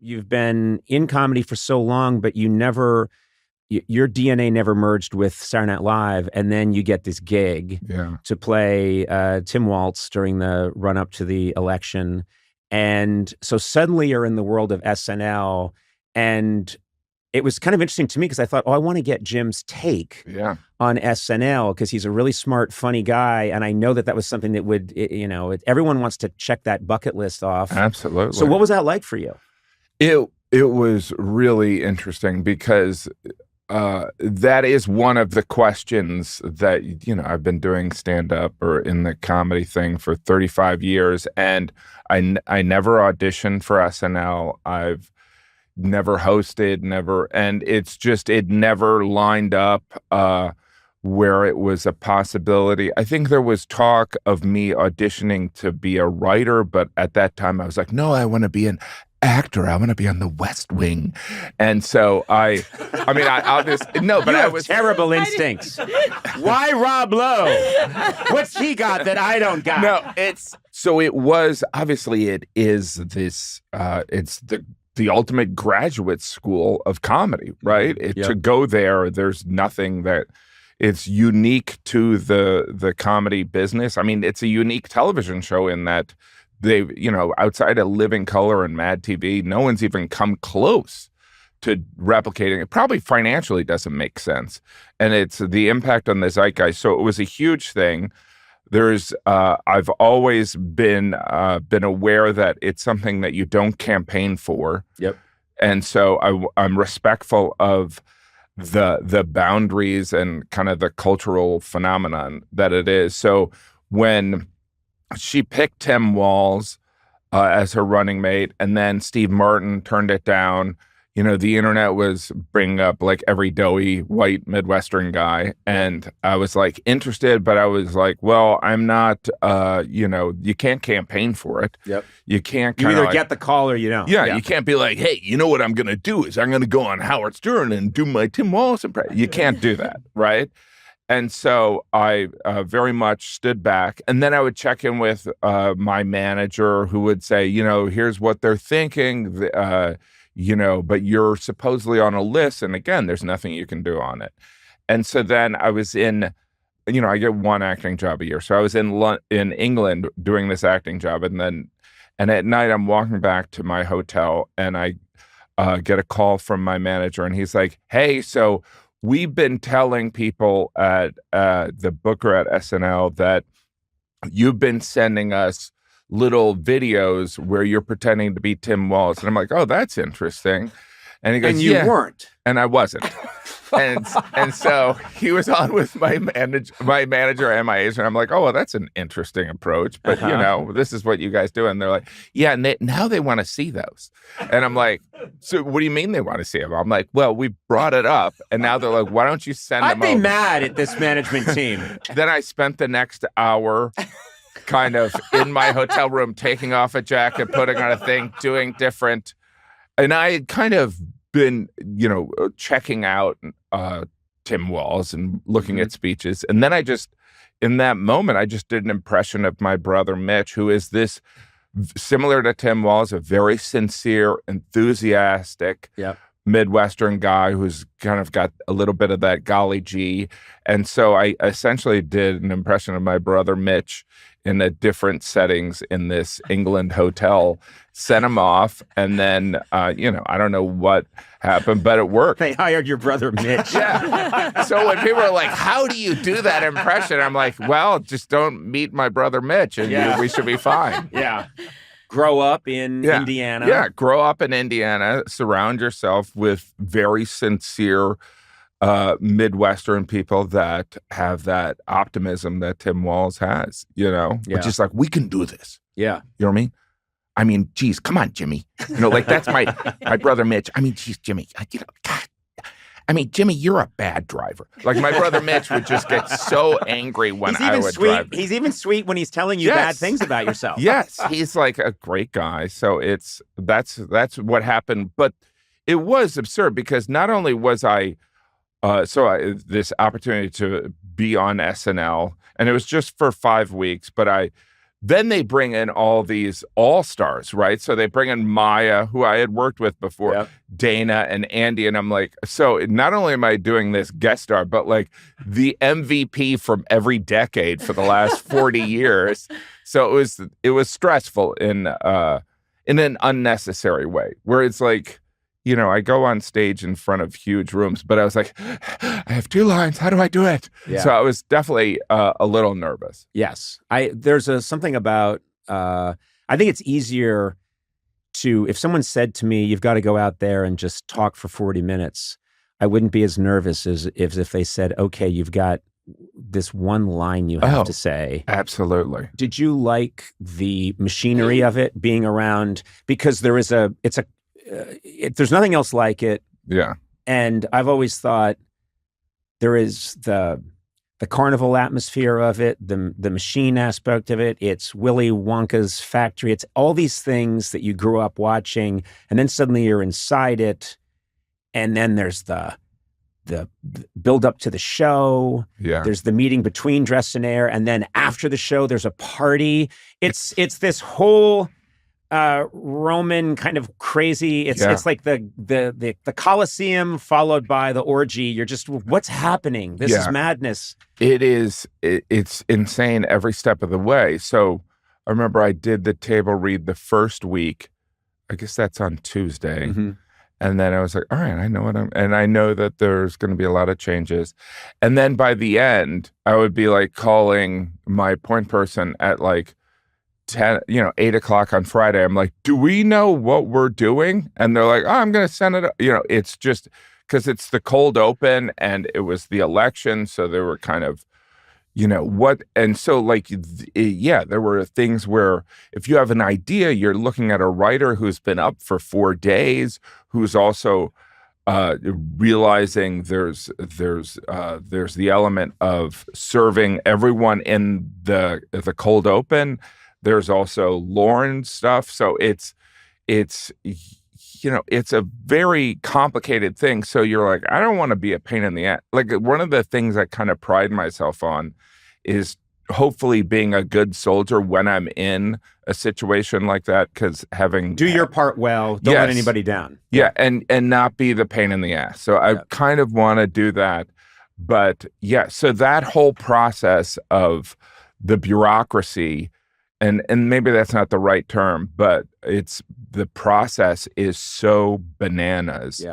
you've been in comedy for so long, but your DNA never merged with Saturday Night Live, and then you get this gig to play Tim Waltz during the run up to the election, and so suddenly you're in the world of SNL, and it was kind of interesting to me because I thought, I want to get Jim's take on SNL because he's a really smart, funny guy, and I know that was something that would, everyone wants to check that bucket list off. Absolutely. So what was that like for you? It was really interesting because that is one of the questions that, I've been doing stand-up or in the comedy thing for 35 years, and I never auditioned for SNL. I've never hosted, and it never lined up where it was a possibility. I think there was talk of me auditioning to be a writer, but at that time I was like, no, I want to be an actor. I want to be on the West Wing. And so I obviously, no, but I was terrible instincts. Why Rob Lowe? What's he got that I don't got? No, it is this, it's the ultimate graduate school of comedy, right? To go there, there's nothing that it's unique to the comedy business. I mean, it's a unique television show in that outside of Living Color and Mad TV, no one's even come close to replicating it. Probably financially doesn't make sense. And it's the impact on the zeitgeist. So it was a huge thing. I've always been aware that it's something that you don't campaign for. Yep. And so I'm respectful of the boundaries and kind of the cultural phenomenon that it is. So when she picked Tim Walz as her running mate, and then Steve Martin turned it down, the internet was bringing up like every doughy white Midwestern guy. And I was like interested, but I was like, well, I'm not, you can't campaign for it. Yep. You can't You either get the call or you don't. Yeah, you can't be like, hey, you know what I'm going to do is I'm going to go on Howard Stern and do my Tim Walz impression. You can't do that, right? And so I very much stood back. And then I would check in with my manager who would say, here's what they're thinking, but you're supposedly on a list. And again, there's nothing you can do on it. And so then I was in, I get one acting job a year. So I was in England doing this acting job. And at night I'm walking back to my hotel and I get a call from my manager and he's like, hey, so we've been telling people at the booker at SNL that you've been sending us little videos where you're pretending to be Tim Walz. And I'm like, oh, that's interesting. And he goes, and you weren't. And I wasn't. and so he was on with my manager and my agent. I'm like, oh, well, that's an interesting approach. But, this is what you guys do. And they're like, yeah, and now they want to see those. And I'm like, so what do you mean they want to see them? I'm like, well, we brought it up. And now they're like, why don't you send them over? I'd be mad at this management team. Then I spent the next hour kind of in my hotel room, taking off a jacket, putting on a thing, doing different. And I had kind of been, checking out Tim Walz and looking at speeches. And then in that moment, I just did an impression of my brother Mitch, who is this, similar to Tim Walz, a very sincere, enthusiastic Midwestern guy who's kind of got a little bit of that golly gee. And so I essentially did an impression of my brother Mitch in a different settings in this England hotel, sent him off, and then, I don't know what happened, but it worked. They hired your brother Mitch. Yeah. So when people are like, how do you do that impression? I'm like, well, just don't meet my brother Mitch, and we should be fine. Yeah. Grow up in Indiana. Yeah, grow up in Indiana. Surround yourself with very sincere Midwestern people that have that optimism that Tim Walz has, which is like, we can do this. Yeah. You know what I mean? I mean, geez, come on, Jimmy. That's my brother Mitch. I mean, geez, Jimmy, God. I mean, Jimmy, you're a bad driver. Like my brother Mitch would just get so angry when I would drive. He's even sweet when he's telling you bad things about yourself. Yes, he's like a great guy. So that's what happened. But it was absurd because not only was I this opportunity to be on SNL, and it was just for 5 weeks, but then they bring in all these all-stars, right? So they bring in Maya, who I had worked with before, yep. Dana and Andy. And I'm like, so not only am I doing this guest star, but like the MVP from every decade for the last 40 years. So it was stressful in an unnecessary way, where it's like, you know, I go on stage in front of huge rooms, but I was like, I have 2 lines. How do I do it? Yeah. So I was definitely a little nervous. Yes. There's something about, I think it's easier to, if someone said to me, you've got to go out there and just talk for 40 minutes, I wouldn't be as nervous as if they said, okay, you've got this one line you have to say. Absolutely. Did you like the machinery of it, being around? Because there's nothing else like it. Yeah. And I've always thought there is the carnival atmosphere of it, the machine aspect of it. It's Willy Wonka's factory. It's all these things that you grew up watching, and then suddenly you're inside it. And then there's the build up to the show. Yeah. There's the meeting between Dress and Air, and then after the show, there's a party. It's this whole Roman kind of crazy. It's like the Colosseum followed by the orgy. You're just, what's happening? This is madness. It is. It's insane every step of the way. So I remember I did the table read the first week. I guess that's on Tuesday. Mm-hmm. And then I was like, all right, I know and I know that there's going to be a lot of changes. And then by the end, I would be like calling my point person at like 8 o'clock on Friday. I'm like, do we know what we're doing? And they're like, oh, I'm going to send it. It's just because it's the cold open and it was the election. So they were kind of, what? And so like, there were things where if you have an idea, you're looking at a writer who's been up for 4 days, who's also realizing there's the element of serving everyone in the cold open. There's also Lauren stuff. So it's a very complicated thing. So you're like, I don't want to be a pain in the ass. Like one of the things I kind of pride myself on is hopefully being a good soldier when I'm in a situation like that, because do your part well, don't let anybody down. Yeah, and not be the pain in the ass. So I kind of want to do that. But so that whole process of the bureaucracy, and maybe that's not the right term, but the process is so bananas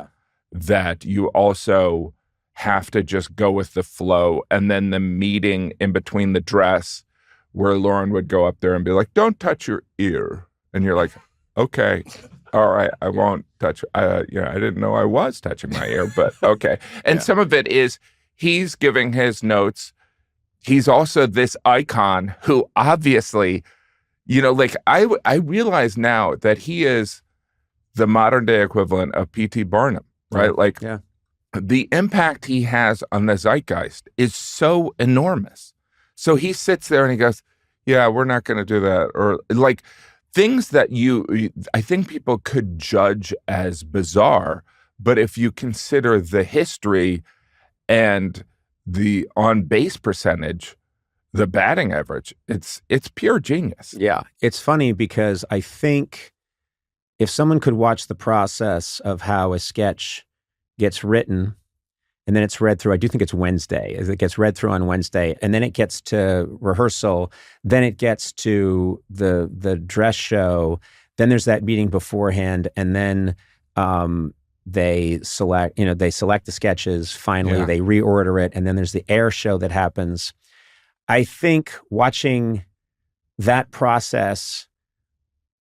that you also have to just go with the flow. And then the meeting in between the dress where Lauren would go up there and be like, don't touch your ear. And you're like, okay, all right, I won't touch. I didn't know I was touching my ear, but okay. And some of it is he's giving his notes. He's also this icon who obviously, I realize now that he is the modern day equivalent of P.T. Barnum, right? The impact he has on the zeitgeist is so enormous. So he sits there and he goes, yeah, we're not going to do that. Or like things that I think people could judge as bizarre, but if you consider the history and the on-base percentage, the batting average, it's pure genius. Yeah. It's funny because I think if someone could watch the process of how a sketch gets written and then it's read through, I do think it's Wednesday, as it gets read through on Wednesday, and then it gets to rehearsal, then it gets to the dress show, then there's that meeting beforehand, and then they select the sketches, finally they reorder it, and then there's the air show that happens. I think watching that process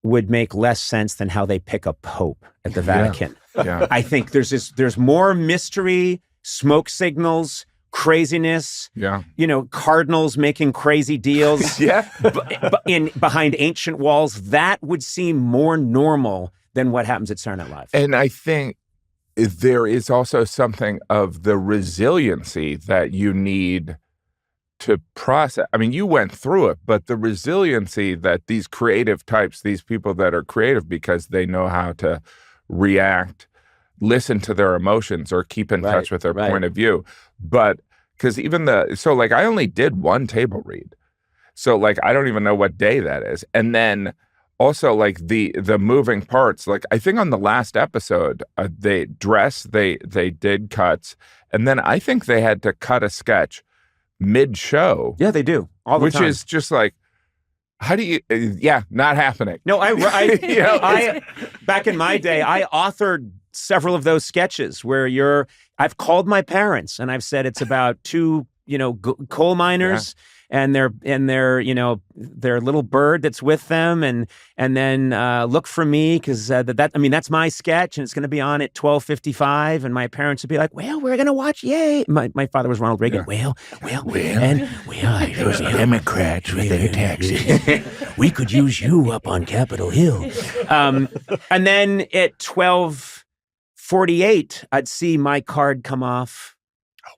would make less sense than how they pick a pope at the Vatican. Yeah. I think there's more mystery, smoke signals, craziness. Yeah. Cardinals making crazy deals. Behind ancient walls. That would seem more normal than what happens at Saturday Night Live. And I think there is also something of the resiliency that you need to process. I mean, you went through it, but the resiliency that these creative types, these people that are creative because they know how to react, listen to their emotions, or keep in touch with their point of view. But because I only did one table read. So like, I don't even know what day that is. And then also like the moving parts, like I think on the last episode, they did cuts. And then I think they had to cut a sketch mid-show. Yeah, they do. All the time. Which is just like, how do you, not happening. No, I back in my day, I authored several of those sketches where I've called my parents and I've said it's about two, coal miners and their little bird that's with them, and then look for me because that's my sketch and it's going to be on at 12:55, and my parents would be like, well, we're going to watch, yay. My father was Ronald Reagan. Well, those Democrats with their taxes. We could use you up on Capitol Hill. And then at 12:48, I'd see my card come off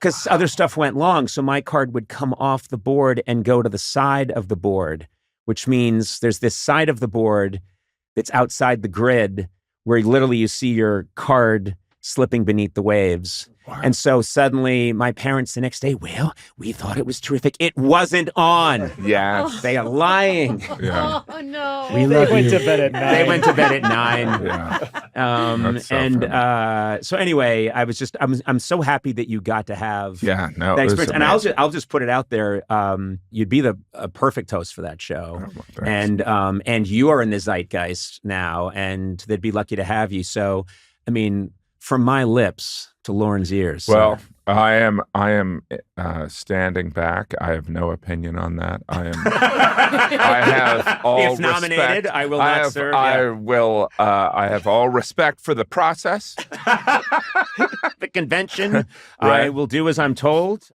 because other stuff went long. So my card would come off the board and go to the side of the board, which means there's this side of the board that's outside the grid where literally you see your card slipping beneath the waves. Wow. And so suddenly my parents the next day, well, we thought it was terrific. It wasn't on. Yeah. They are lying. Yeah. Oh, no. They went to bed at 9. They went to bed at 9. Yeah. So anyway, I'm so happy that you got to have that experience. And I'll just put it out there. You'd be a perfect host for that show. Oh, and you are in the zeitgeist now, and they'd be lucky to have you. So, I mean, from my lips to Lauren's ears. Well, I am standing back. I have no opinion on that. I have all if nominated, respect. I will not serve. I have all respect for the process. The convention. Right. I will do as I'm told.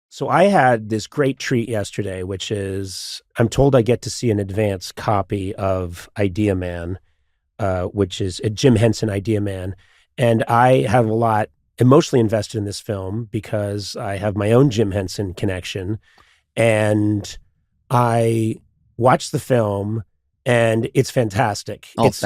So I had this great treat yesterday, which is I'm told I get to see an advance copy of Idea Man, which is a Jim Henson Idea Man. And I have a lot emotionally invested in this film because I have my own Jim Henson connection. And I watched the film and it's fantastic. It's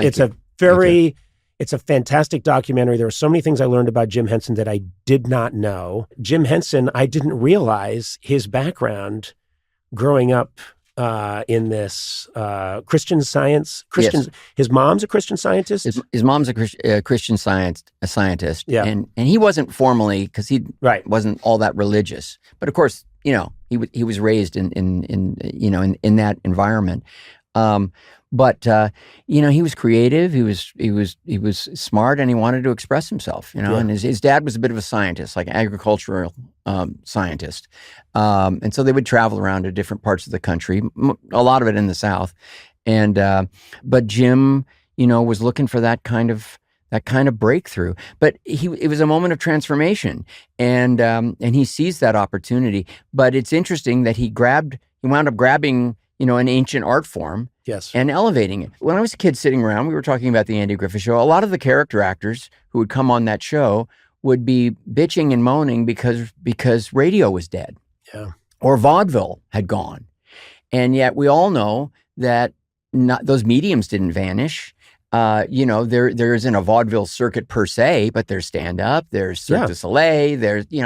a fantastic documentary. There are so many things I learned about Jim Henson that I did not know. Jim Henson, I didn't realize his background growing up in this Christian Science. Yes. His mom's a Christian scientist. His mom's a Christian scientist. Yeah. And he wasn't formally, because he wasn't all that religious. But of course, he was raised in that environment. But he was creative. He was smart, and he wanted to express himself. And his dad was a bit of a scientist, like an agricultural scientist. And so they would travel around to different parts of the country, a lot of it in the South. And but Jim, was looking for that kind of breakthrough. But it was a moment of transformation, and he seized that opportunity. But it's interesting that he wound up grabbing an ancient art form. Yes. And elevating it. When I was a kid sitting around, we were talking about the Andy Griffith Show. A lot of the character actors who would come on that show would be bitching and moaning because radio was dead. Yeah. Or vaudeville had gone. And yet we all know that those mediums didn't vanish. There isn't a vaudeville circuit per se, but there's stand-up, there's Cirque du Soleil, there's, the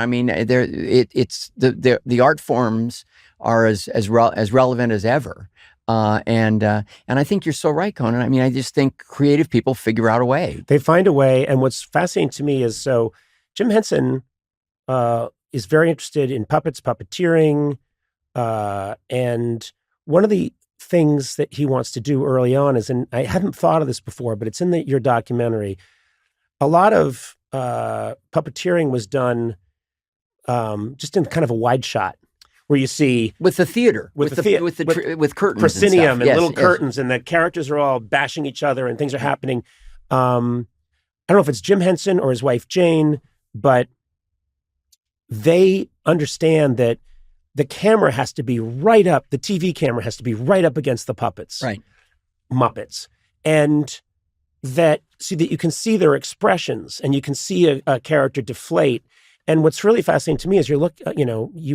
art forms are as relevant as ever. And I think you're so right, Conan. I mean, I just think creative people figure out a way. They find a way. And what's fascinating to me is, so Jim Henson is very interested in puppets, puppeteering. And one of the things that he wants to do early on is, and I hadn't thought of this before, but it's in your documentary, a lot of puppeteering was done just in kind of a wide shot, where you see with the theater, with curtains, proscenium and little curtains, and the characters are all bashing each other and things are happening. I don't know if it's Jim Henson or his wife Jane, but they understand that the camera has to be right up. The TV camera has to be right up against the puppets, right? Muppets, and that you can see their expressions and you can see a character deflate. And what's really fascinating to me is you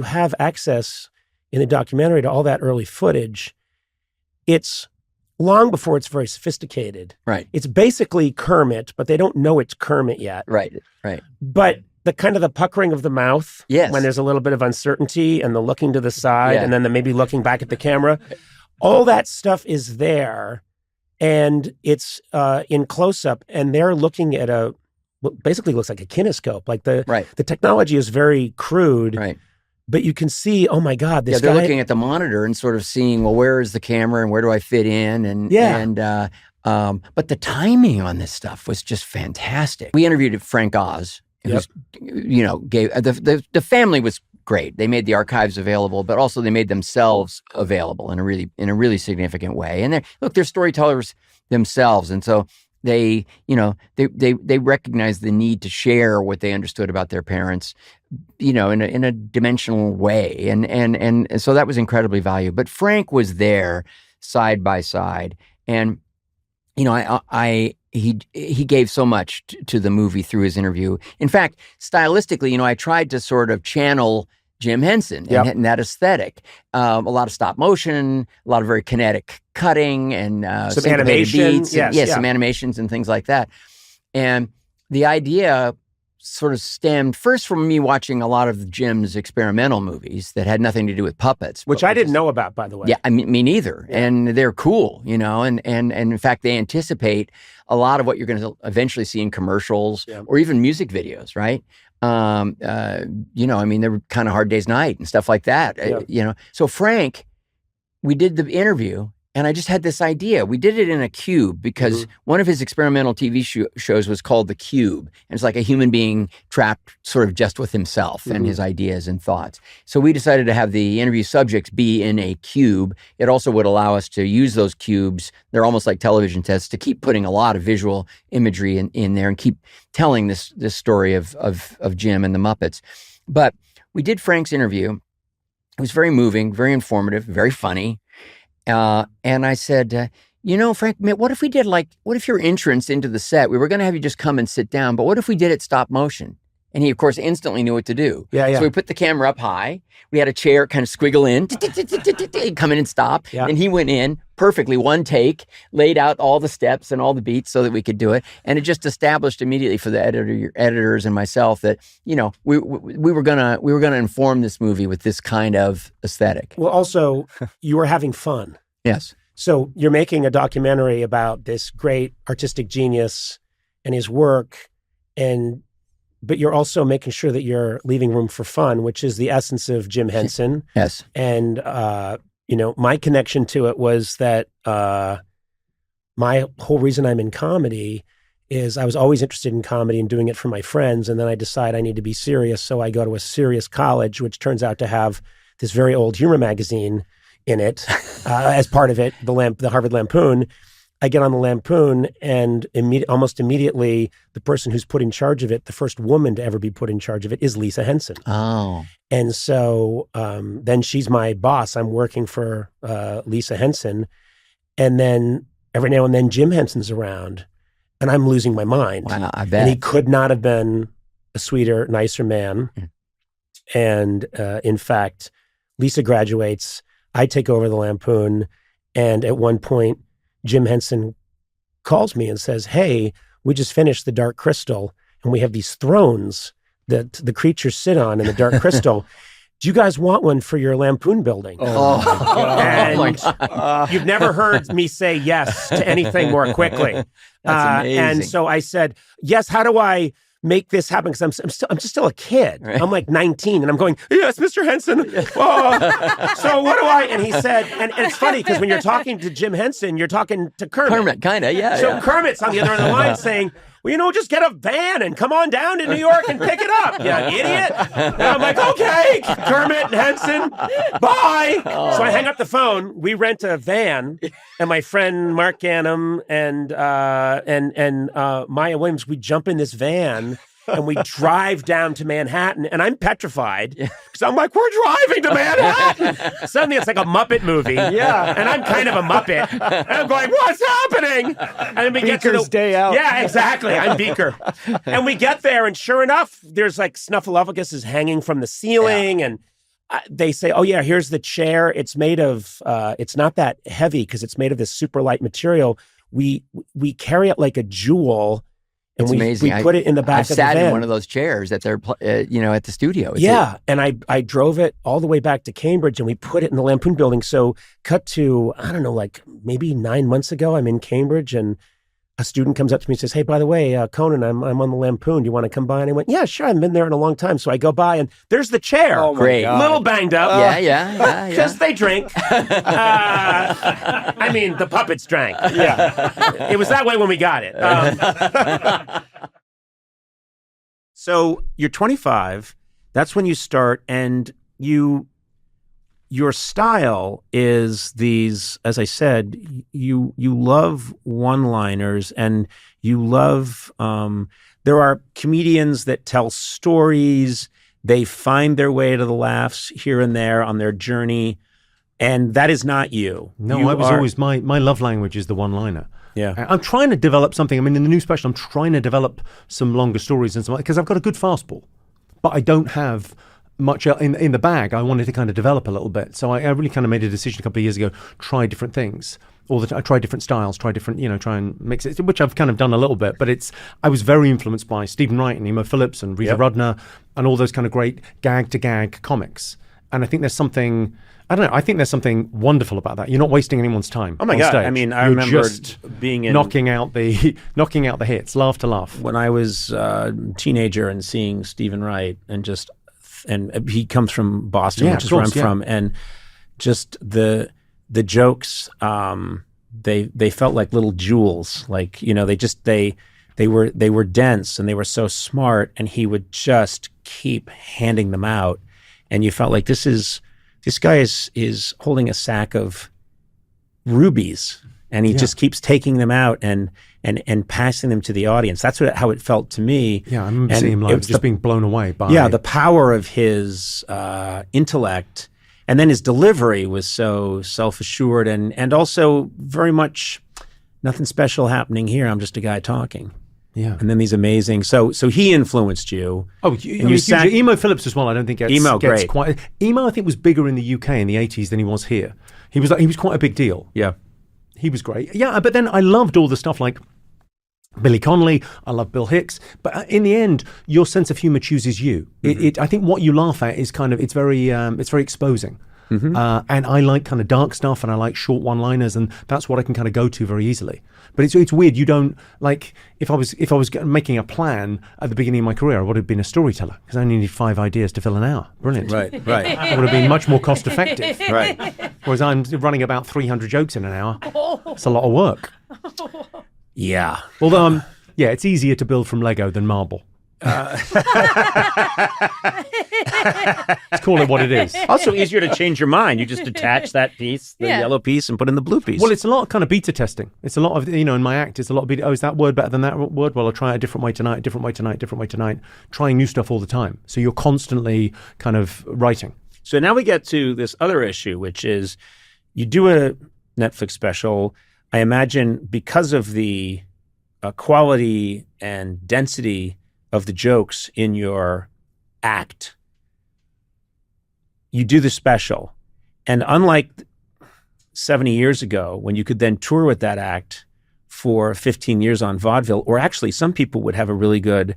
have access in the documentary to all that early footage. It's long before it's very sophisticated. Right. It's basically Kermit, but they don't know it's Kermit yet. Right. But the kind of the puckering of the mouth when there's a little bit of uncertainty, and the looking to the side, and then the maybe looking back at the camera. All that stuff is there, and it's in close-up, and they're looking at what basically looks like a kinescope. Like the technology is very crude, but you can see, oh my God, this guy... they're looking at the monitor and sort of seeing, well, where is the camera and where do I fit in? But the timing on this stuff was just fantastic. We interviewed Frank Oz, who's, gave the family was great. They made the archives available, but also they made themselves available in a really significant way. And they're storytellers themselves, and so they recognize the need to share what they understood about their parents, in a dimensional way, and so that was incredibly valuable. But Frank was there side by side, and he gave so much to the movie through his interview. In fact, stylistically, I tried to sort of channel Jim Henson and that aesthetic. A lot of stop motion, a lot of very kinetic cutting, and some animation beats, some animations and things like that. And the idea sort of stemmed first from me watching a lot of Jim's experimental movies that had nothing to do with puppets. Which I didn't know about, by the way. Yeah, I mean, me neither. Yeah. And they're cool, and in fact, they anticipate a lot of what you're going to eventually see in commercials or even music videos, right? They were kind of Hard Day's Night and stuff like that, So Frank, we did the interview, and I just had this idea. We did it in a cube because one of his experimental TV shows was called The Cube. And it's like a human being trapped sort of just with himself and his ideas and thoughts. So we decided to have the interview subjects be in a cube. It also would allow us to use those cubes. They're almost like television sets, to keep putting a lot of visual imagery in there and keep telling this story of Jim and the Muppets. But we did Frank's interview. It was very moving, very informative, very funny. And I said, Frank, what if we did what if your entrance into the set, we were going to have you just come and sit down, but what if we did it stop motion? And he, of course, instantly knew what to do. So we put the camera up high. We had a chair kind of squiggle in, come in and stop. And he went in perfectly, one take, laid out all the steps and all the beats so that we could do it. And it just established immediately for the editors and myself that, we were gonna inform this movie with this kind of aesthetic. Well, also, you were having fun. Yes. So you're making a documentary about this great artistic genius and his work, but you're also making sure that you're leaving room for fun, which is the essence of Jim Henson. Yes. And, my connection to it was that my whole reason I'm in comedy is I was always interested in comedy and doing it for my friends. And then I decide I need to be serious. So I go to a serious college, which turns out to have this very old humor magazine in it as part of it, the Harvard Lampoon. I get on the Lampoon, and almost immediately, the person who's put in charge of it, the first woman to ever be put in charge of it, is Lisa Henson. Oh. And so then she's my boss. I'm working for Lisa Henson. And then every now and then Jim Henson's around, and I'm losing my mind. Wow, I bet. And he could not have been a sweeter, nicer man. And in fact, Lisa graduates. I take over the Lampoon. And at one point, Jim Henson calls me and says, "Hey, we just finished The Dark Crystal, and we have these thrones that the creatures sit on in the Dark Crystal. Do you guys want one for your Lampoon building?" Oh, my God. And you've never heard me say yes to anything more quickly. That's amazing. And so I said, "Yes, how do I make this happen?" Because I'm just still a kid. Right. I'm like 19, and I'm going, "Yes, Mr. Henson. So what do I?" And he said, and it's funny because when you're talking to Jim Henson, you're talking to Kermit. Kermit, kind of, yeah. So Kermit's on the other end of the line saying, "Well, just get a van and come on down to New York and pick it up, you idiot." And I'm like, "Okay, Kermit and Henson, bye." So I hang up the phone. We rent a van, and my friend Mark Gannam and Maya Williams, we jump in this van. And we drive down to Manhattan, and I'm petrified because I'm like, "We're driving to Manhattan." Suddenly, it's like a Muppet movie, and I'm kind of a Muppet, and I'm going, "What's happening?" And then we get to the day out. Yeah, exactly. I'm Beaker, and we get there, and sure enough, there's like Snuffleupagus is hanging from the ceiling, and they say, "Oh yeah, here's the chair. It's made of. It's not that heavy because it's made of this super light material. We carry it like a jewel." And it's we put it in the back of the van. I sat in one of those chairs at their, at the studio. And I drove it all the way back to Cambridge, and we put it in the Lampoon building. So cut to, I don't know, like maybe 9 months ago, I'm in Cambridge, and a student comes up to me and says, "Hey, by the way, Conan, I'm on the Lampoon. Do you want to come by?" And I went, "Yeah, sure. I haven't been there in a long time." So I go by, and there's the chair. Oh, great. A little banged up. Yeah. Because they drink. I mean, the puppets drank. Yeah. It was that way when we got it. So you're 25. That's when you start, and your style is these, as I said, you love one-liners, and you love, there are comedians that tell stories. They find their way to the laughs here and there on their journey, and that is not you. No, I was always, my love language is the one-liner. Yeah. I'm trying to develop something. I mean, in the new special, I'm trying to develop some longer stories and so on, because I've got a good fastball, but I don't have much in the bag. I wanted to kind of develop a little bit. So I really kind of made a decision a couple of years ago, try different things. I try different styles, try different, try and mix it, which I've kind of done a little bit, but I was very influenced by Stephen Wright and Emo Phillips and Rita Rudner and all those kind of great gag-to-gag comics. And I think there's something, I don't know, I think there's something wonderful about that. You're not wasting anyone's time. Oh my God. Stage. I mean, I You're remember just being in knocking out the hits, laugh to laugh. When I was a teenager and seeing Stephen Wright, and he comes from Boston, which is where I'm from, and just the jokes, they felt like little jewels. Like, they were dense, and they were so smart, and he would just keep handing them out, and you felt like this guy is holding a sack of rubies, and he just keeps taking them out and passing them to the audience. That's how it felt to me. Yeah, I remember seeing him live, just being blown away by the power of his intellect, and then his delivery was so self-assured and also very much nothing special happening here. I'm just a guy talking. Yeah, and then these amazing. So he influenced you. Oh, Emo Phillips as well. I don't think gets great. Quite. Emo, I think, was bigger in the UK in the 80s than he was here. He was quite a big deal. Yeah, he was great. Yeah, but then I loved all the stuff like Billy Connolly. I love Bill Hicks. But in the end, your sense of humor chooses you. Mm-hmm. I think what you laugh at is it's very exposing. Mm-hmm. And I like kind of dark stuff, and I like short one-liners, and that's what I can kind of go to very easily. But it's weird. You don't like if I was making a plan at the beginning of my career, I would have been a storyteller because I only need 5 ideas to fill an hour. Brilliant. Right. It would have been much more cost effective. Right. Whereas I'm running about 300 jokes in an hour. It's a lot of work. Yeah. Although it's easier to build from Lego than marble. Let's call it what it is. Also easier to change your mind. You just detach that piece, the yellow piece, and put in the blue piece. Well, it's a lot of kind of beta testing. It's a lot of, in my act, it's a lot of beta. Oh, is that word better than that word? Well, I'll try it a different way tonight, different way tonight, trying new stuff all the time. So you're constantly kind of writing. So now we get to this other issue, which is you do a Netflix special. I imagine because of the quality and density of the jokes in your act, you do the special. And unlike 70 years ago, when you could then tour with that act for 15 years on vaudeville, or actually some people would have a really good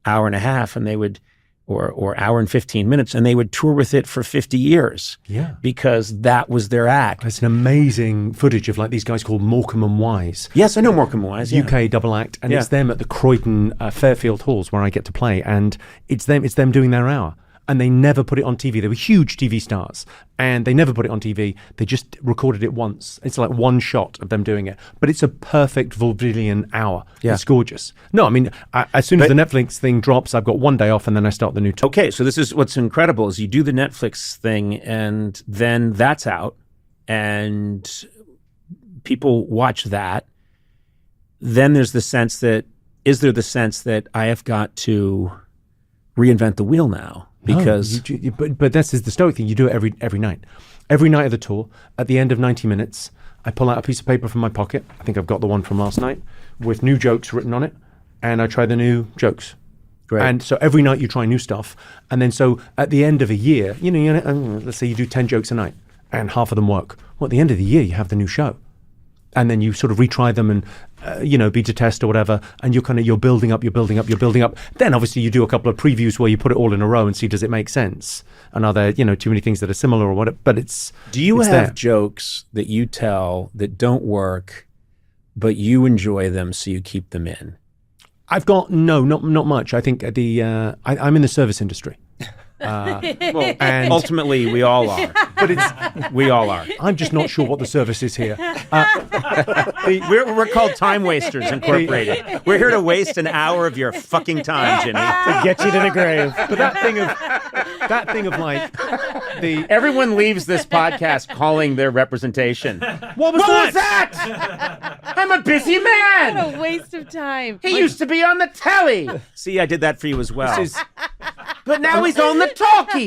hour and a half, and they would, or hour and 15 minutes, and they would tour with it for 50 years. Yeah. Because that was their act. It's an amazing footage of like these guys called Morecambe and Wise. Yes, I know Morecambe and Wise. Yeah. UK double act. And it's them at the Croydon Fairfield Halls where I get to play. And it's them doing their hour. And they never put it on TV. They were huge TV stars, and they never put it on TV. They just recorded it once. It's like one shot of them doing it, but it's a perfect vaudevillian hour. Yeah. It's gorgeous. No, I mean, as soon as the Netflix thing drops, I've got 1 day off, and then I start the new tour. Okay, so this is what's incredible is you do the Netflix thing, and then that's out, and people watch that. Then there's the sense that, is there the sense that I have got to reinvent the wheel now? Because but this is the Stoic thing. You do it every night. Every night of the tour, at the end of 90 minutes, I pull out a piece of paper from my pocket. I think I've got the one from last night with new jokes written on it, and I try the new jokes. Great. And so every night you try new stuff, and then so at the end of a year, let's say you do 10 jokes a night, and half of them work. Well, at the end of the year, you have the new show. and then you sort of retry them and beta test or whatever, and you're building up. Then obviously you do a couple of previews where you put it all in a row and see, does it make sense, and are there too many things that are similar or whatever. But do you have jokes that you tell that don't work but you enjoy them so you keep them in? I've got not much. I think I'm in the service industry. And ultimately, we all are. But we all are. I'm just not sure what the service is here. We're called Time Wasters Incorporated. We're here to waste an hour of your fucking time, Jimmy, to get you to the grave. But that thing of like everyone leaves this podcast calling their representation. What was that? I'm a busy man. What a waste of time. He used to be on the telly. See, I did that for you as well. But now he's on the talkie.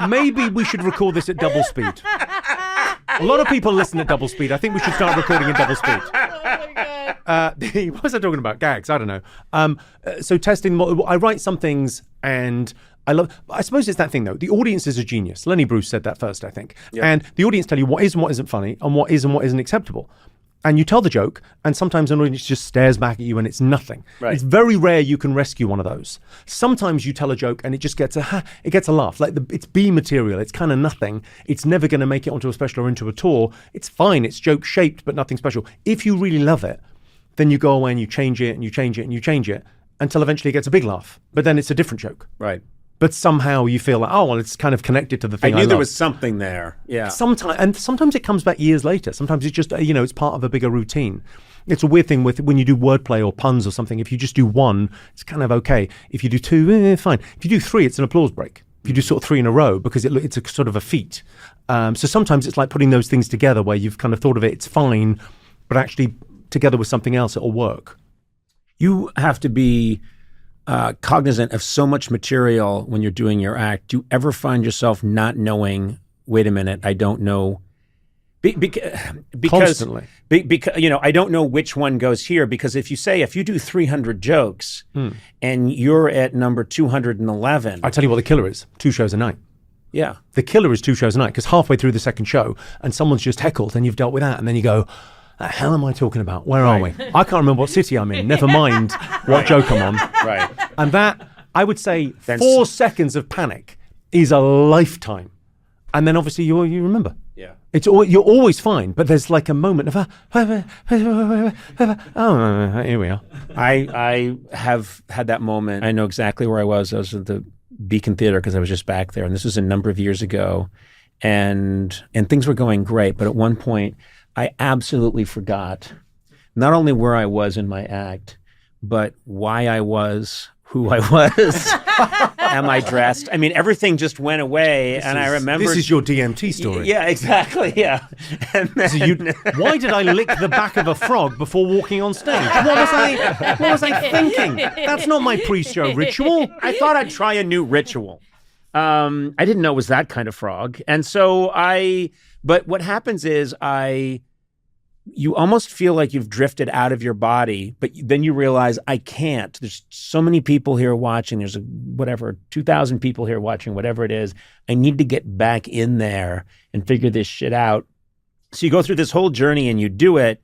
Maybe we should record this at double speed. A lot of people listen at double speed. I think we should start recording at double speed. Oh my God. What was I talking about? Gags? I don't know. So testing. I write some things, and I suppose it's that thing though. The audience is a genius. Lenny Bruce said that first, I think. Yep. And the audience tell you what is and what isn't funny, and what is and what isn't acceptable. And you tell the joke, and sometimes an audience just stares back at you and it's nothing. Right. It's very rare you can rescue one of those. Sometimes you tell a joke and it just gets a laugh. Like it's B material. It's kind of nothing. It's never going to make it onto a special or into a tour. It's fine. It's joke shaped, but nothing special. If you really love it, then you go away and you change it and you change it and you change it until eventually it gets a big laugh. But then it's a different joke. Right. But somehow you feel like, oh, well, it's kind of connected to the thing I knew love. There was something there. Yeah. Sometimes it comes back years later. Sometimes it's just, it's part of a bigger routine. It's a weird thing with when you do wordplay or puns or something. If you just do one, it's kind of okay. If you do two, fine. If you do three, it's an applause break. If you do sort of three in a row, because it's a sort of a feat. So sometimes it's like putting those things together where you've kind of thought of it, it's fine, but actually together with something else, it'll work. You have to be cognizant of so much material when you're doing your act. Do you ever find yourself not knowing, wait a minute, I don't know? Because Constantly. Because I don't know which one goes here, because if you do 300 jokes and you're at number 211. I tell you what the killer is, 2 shows a night. Yeah. The killer is 2 shows a night, because halfway through the second show and someone's just heckled and you've dealt with that, and then you go, the hell am I talking about? Where are we? I can't remember what city I'm in, never mind what joke I'm on. Right. And that, I would say, 4 seconds of panic is a lifetime. And then obviously you remember. Yeah. You're always fine, but there's like a moment of, oh, here we are. I have had that moment. I know exactly where I was. I was at the Beacon Theater because I was just back there. And this was a number of years ago. And things were going great. But at one point, I absolutely forgot not only where I was in my act, but why I was, who I was, am I dressed? I mean, everything just went away, and I remember... This is your DMT story. Yeah, exactly, yeah. And then, why did I lick the back of a frog before walking on stage? What was I thinking? That's not my pre-show ritual. I thought I'd try a new ritual. I didn't know it was that kind of frog. And so but what happens is you almost feel like you've drifted out of your body, but then you realize I can't. There's so many people here watching. There's 2,000 people here watching, whatever it is. I need to get back in there and figure this shit out. So you go through this whole journey and you do it.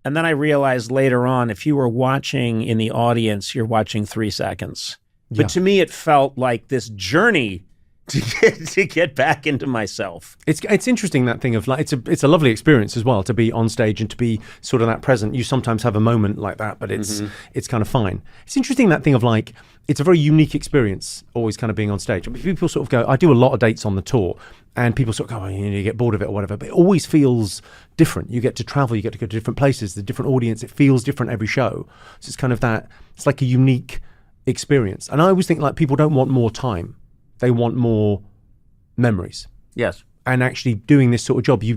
And then I realized later on, if you were watching in the audience, you're watching 3 seconds. But to me, it felt like this journey to get back into myself. It's interesting, that thing of like, it's a lovely experience as well to be on stage and to be sort of that present. You sometimes have a moment like that, but it's kind of fine. It's interesting, that thing of like, it's a very unique experience always kind of being on stage. I mean, people sort of go, I do a lot of dates on the tour, and people sort of go, you get bored of it or whatever, but it always feels different. You get to travel, you get to go to different places, the different audience, it feels different every show. So it's kind of that, it's like a unique experience. And I always think like people don't want more time. They want more memories. Yes. And actually doing this sort of job, you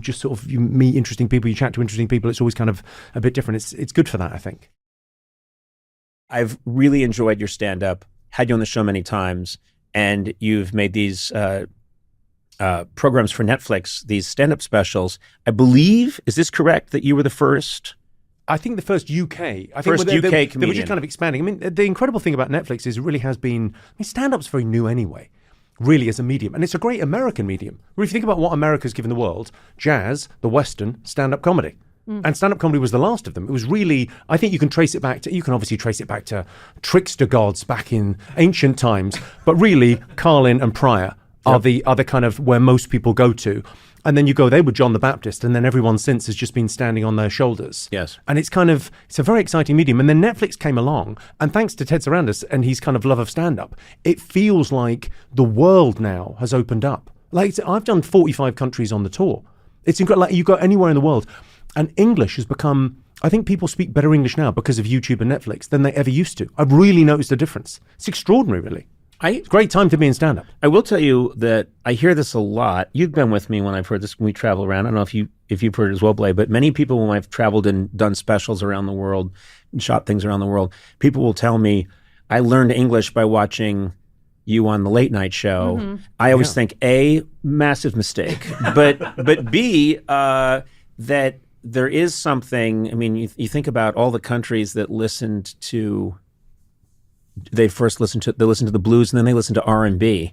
meet interesting people, you chat to interesting people. It's always kind of a bit different. It's good for that, I think. I've really enjoyed your stand-up, had you on the show many times, and you've made these programs for Netflix, these stand-up specials. I believe, is this correct, that you were the first? I think the first UK. UK comedian. They were just kind of expanding. I mean, the incredible thing about Netflix is it really has been, stand-up's very new anyway. really as a medium. And it's a great American medium. If you think about what America's given the world, jazz, the Western, stand-up comedy. And stand-up comedy was the last of them. It was really, I think you can obviously trace it back to trickster gods back in ancient times, but really Carlin and Pryor are the kind of where most people go to. And then you go there with John the Baptist, and then everyone since has just been standing on their shoulders. Yes. And it's a very exciting medium. And then Netflix came along, and thanks to Ted Sarandos and his kind of love of stand-up, it feels like the world now has opened up. Like, I've done 45 countries on the tour. It's incredible. Like, you go anywhere in the world. And English has become, I think people speak better English now because of YouTube and Netflix than they ever used to. I've really noticed a difference. It's extraordinary, really. It's a great time to be in stand-up. I will tell you that I hear this a lot. You've been with me when I've heard this when we travel around. I don't know if you've heard it as well, Blake, but many people when I've traveled and done specials around the world and shot things around the world, people will tell me, I learned English by watching you on the late night show. Mm-hmm. I always think, A, massive mistake, but B, that there is something, I mean, you think about all the countries that they listen to the blues, and then they listen to R&B.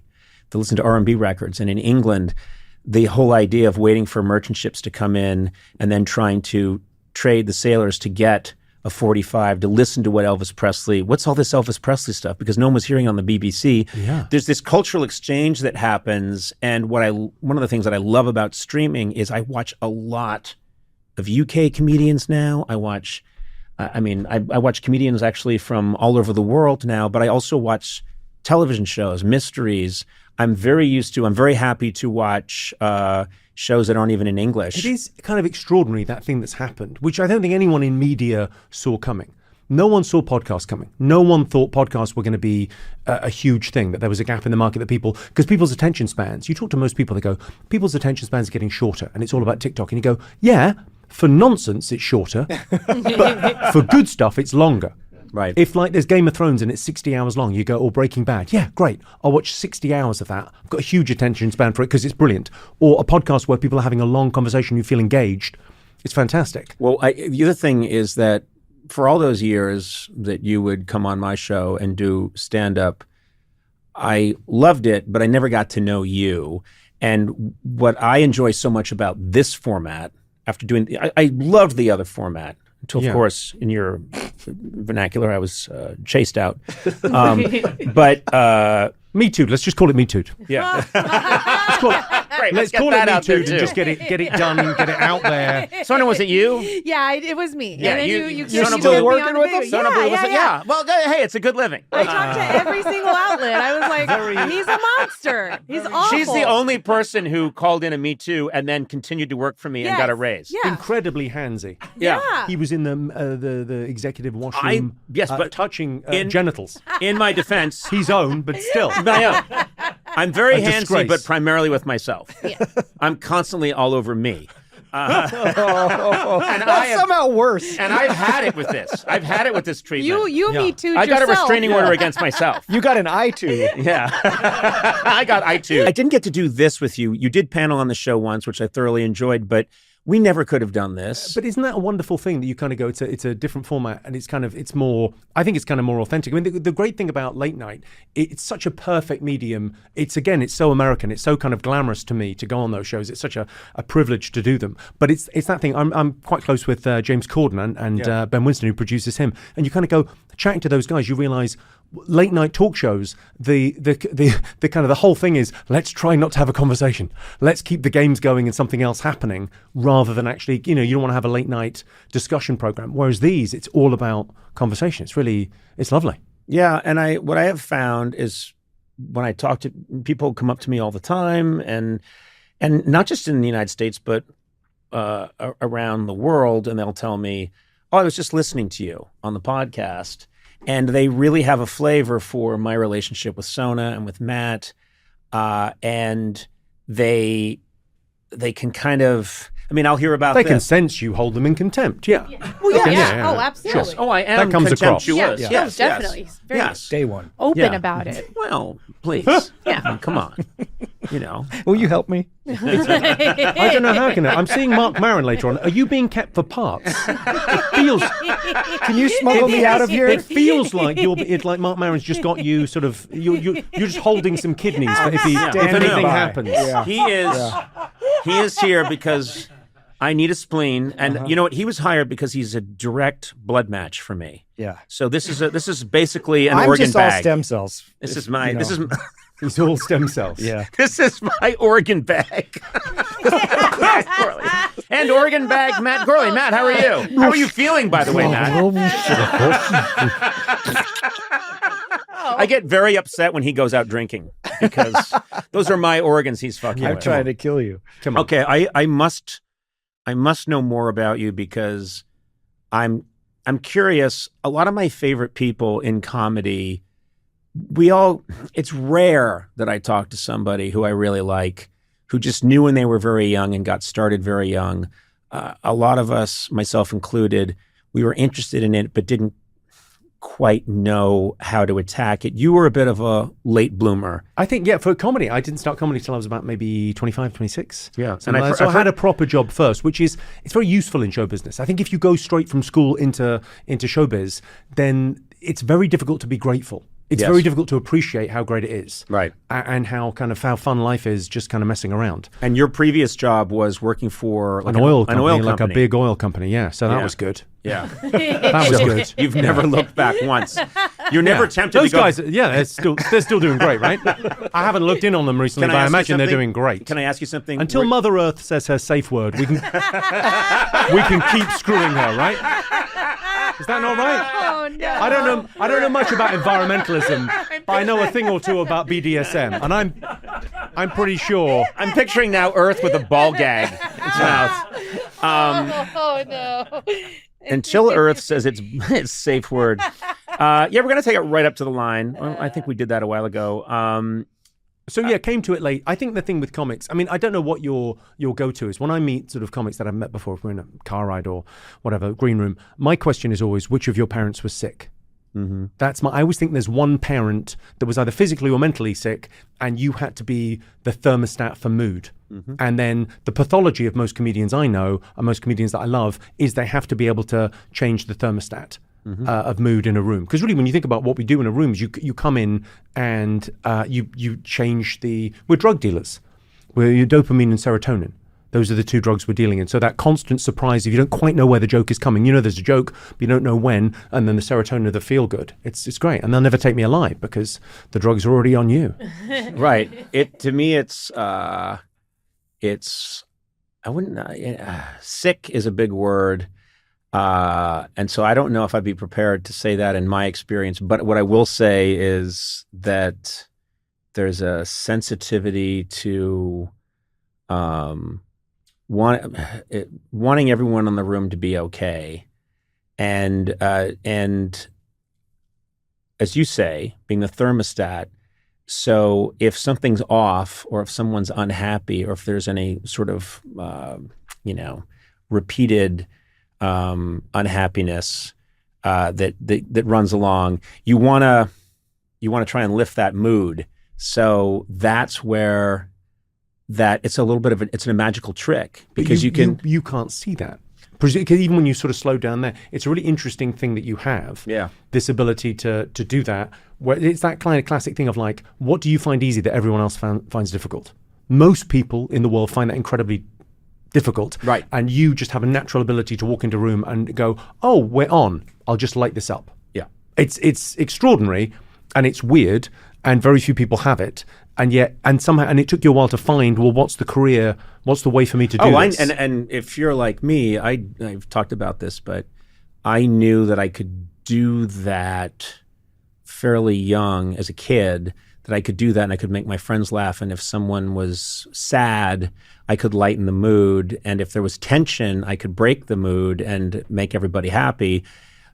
They listen to R&B records. And in England, the whole idea of waiting for merchant ships to come in and then trying to trade the sailors to get a 45 to listen to what's all this Elvis Presley stuff? Because no one was hearing on the BBC. Yeah. There's this cultural exchange that happens. And one of the things that I love about streaming is I watch a lot of UK comedians now. I watch comedians actually from all over the world now, but I also watch television shows, mysteries. I'm very happy to watch shows that aren't even in English. It is kind of extraordinary, that thing that's happened, which I don't think anyone in media saw coming. No one saw podcasts coming. No one thought podcasts were going to be a huge thing, that there was a gap in the market because people's attention spans, you talk to most people, they go, people's attention spans are getting shorter and it's all about TikTok. And you go, yeah, for nonsense, it's shorter, but for good stuff, it's longer. Right. If like there's Game of Thrones and it's 60 hours long, you go, or Breaking Bad. Yeah, great. I'll watch 60 hours of that. I've got a huge attention span for it because it's brilliant. Or a podcast where people are having a long conversation, you feel engaged. It's fantastic. Well, the other thing is that for all those years that you would come on my show and do stand-up, I loved it, but I never got to know you. And what I enjoy so much about this format, after doing, I loved the other format until, of course, in your vernacular, I was chased out. But Me Too. Let's just call it Me Too. Yeah. Let's call it Me Too and just get it done and get it out there. Sona, was it you? Yeah, it was me. Yeah, and then you're still working with us? Yeah. Well, hey, it's a good living. I talked to every single outlet. I was like, he's a monster. He's awful. She's the only person who called in a Me Too and then continued to work for me and got a raise. Yeah. Incredibly handsy. Yeah. He was in the executive washroom. But touching genitals. In my defense, his own, but still. I'm very handsy, disgrace. but primarily with myself. Yeah. I'm constantly all over me. And that's somehow worse. And I've had it with this. I've had it with this treatment. You Me Too'd I got yourself. a restraining order against myself. You got an eye too. Yeah. I got I too. I didn't get to do this with you. You did panel on the show once, which I thoroughly enjoyed, but we never could have done this. But isn't that a wonderful thing that you kind of go, it's a different format and it's more, I think it's kind of more authentic. I mean, the great thing about late night, it's such a perfect medium. It's so American. It's so kind of glamorous to me to go on those shows. It's such a privilege to do them. But it's that thing. I'm quite close with James Corden and Ben Winston, who produces him. And you kind of go, chatting to those guys, you realize late night talk shows, the kind of the whole thing is, let's try not to have a conversation. Let's keep the games going and something else happening, rather than actually, you don't want to have a late night discussion program. Whereas these, it's all about conversation. It's lovely. Yeah, and what I have found is when I talk to people, come up to me all the time, and not just in the United States, but around the world, and they'll tell me, "Oh, I was just listening to you on the podcast." And they really have a flavor for my relationship with Sona and with Matt, and they can kind of. I mean, I'll hear about. They can sense you hold them in contempt. Yeah. Well, yeah. Yeah. Oh, absolutely. Sure. Oh, I am. That comes across. Yeah. Yes, definitely. Yes. Very Day one. open about it. Well, please. Yeah. Come on. you know. Will you help me? I don't know how I can. I'm seeing Mark Maron later on. Are you being kept for parts? It feels. Can you smuggle me out of here? It feels like it's like Mark Maron's just got you sort of. You're just holding some kidneys if anything happens. Yeah. He is here because I need a spleen, and you know what? He was hired because he's a direct blood match for me. Yeah. So this is basically an I'm organ just bag. all stem cells. This is my. He's all stem cells. Yeah. This is my organ bag. Matt Gorley. And organ bag Matt Gorley. Matt, how are you? How are you feeling, by the way, Matt? I get very upset when he goes out drinking because those are my organs he's fucking I'm with. trying to kill you. Come on. Okay, I must know more about you because I'm curious. A lot of my favorite people in comedy, it's rare that I talk to somebody who I really like, who just knew when they were very young and got started very young. A lot of us, myself included, we were interested in it but didn't quite know how to attack it. You were a bit of a late bloomer. I think, for comedy, I didn't start comedy till I was about maybe 25, 26. Yeah. And I had a proper job first, which is, it's very useful in show business. I think if you go straight from school into showbiz, then it's very difficult to be grateful. It's very difficult to appreciate how great it is. Right. And how fun life is just kind of messing around. And your previous job was working for an oil company, like a big oil company. Yeah. So that was good. Yeah. That was good. You've never looked back once. You're never tempted Those to go... guys, they're still doing great, right? I haven't looked in on them recently, but I imagine they're doing great. Can I ask you something? Until Mother Earth says her safe word, we can keep screwing her, right? Is that not right? Oh no! I don't know much about environmentalism, but I know a thing or two about BDSM, and I'm pretty sure. I'm picturing now Earth with a ball gag in its mouth. Oh no! Until Earth says its safe word. We're going to take it right up to the line. Well, I think we did that a while ago. Came to it late. I think the thing with comics, I mean, I don't know what your go-to is. When I meet sort of comics that I've met before, if we're in a car ride or whatever, green room, my question is always, which of your parents was sick? Mm-hmm. I always think there's one parent that was either physically or mentally sick, and you had to be the thermostat for mood. Mm-hmm. And then the pathology of most comedians I know, and most comedians that I love, is they have to be able to change the thermostat. Mm-hmm. Of mood in a room, because really when you think about what we do in a room is you come in and you change we're drug dealers. We're dopamine and serotonin. Those are the two drugs we're dealing in. So that constant surprise, if you don't quite know where the joke is coming, there's a joke, but you don't know when, and then the serotonin of the feel good. It's great, and they'll never take me alive because the drugs are already on you. Right. To me it's I wouldn't sick is a big word. And so I don't know if I'd be prepared to say that in my experience, but what I will say is that there's a sensitivity to wanting everyone in the room to be okay, and as you say, being the thermostat. So if something's off, or if someone's unhappy, or if there's any sort of repeated unhappiness that runs along, you want to try and lift that mood. So that's where it's a little bit of it's a magical trick, because you can't see that. Because even when you sort of slow down there, it's a really interesting thing that you have. Yeah. This ability to do that, where it's that kind of classic thing of like, what do you find easy that everyone else finds difficult? Most people in the world find that incredibly difficult. Right. And you just have a natural ability to walk into a room and go, oh, we're on. I'll just light this up. Yeah. It's extraordinary, and it's weird, and very few people have it. And it took you a while to find, well, what's the way for me to do this? And if you're like me, I've talked about this, but I knew that I could do that fairly young as a kid, that I could do that and I could make my friends laugh. And if someone was sad, I could lighten the mood. And if there was tension, I could break the mood and make everybody happy.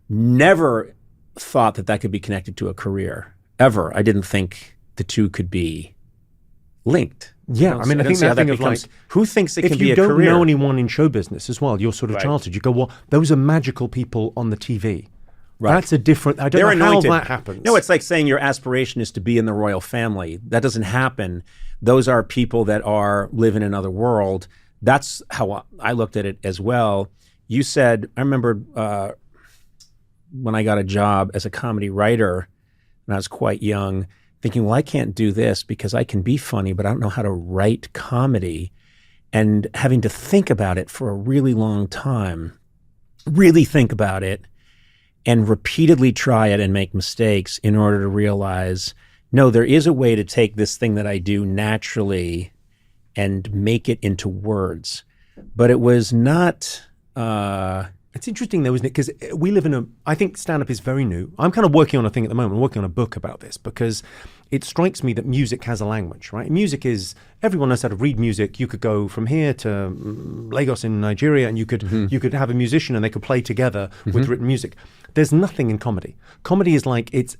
Never thought that could be connected to a career, ever. I didn't think the two could be linked. Yeah, I mean, I think that thing of like, who thinks it can be a career? If you don't know anyone in show business as well, your sort of childhood, you go, well, those are magical people on the TV. Right. That's a different. I don't know how that happens. No, it's like saying your aspiration is to be in the royal family. That doesn't happen. Those are people that live in another world. That's how I looked at it as well. You said, I remember when I got a job as a comedy writer when I was quite young, thinking, well, I can't do this because I can be funny, but I don't know how to write comedy. And having to think about it for a really long time, really think about it, and repeatedly try it and make mistakes in order to realize, no, there is a way to take this thing that I do naturally and make it into words. But it was not... It's interesting though, isn't it? Because we live I think stand-up is very new. I'm kind of working on a thing at the moment. I'm working on a book about this because it strikes me that music has a language, right? Music is, everyone knows how to read music. You could go from here to Lagos in Nigeria and you could have a musician and they could play together with written music. There's nothing in comedy. Comedy is like, it's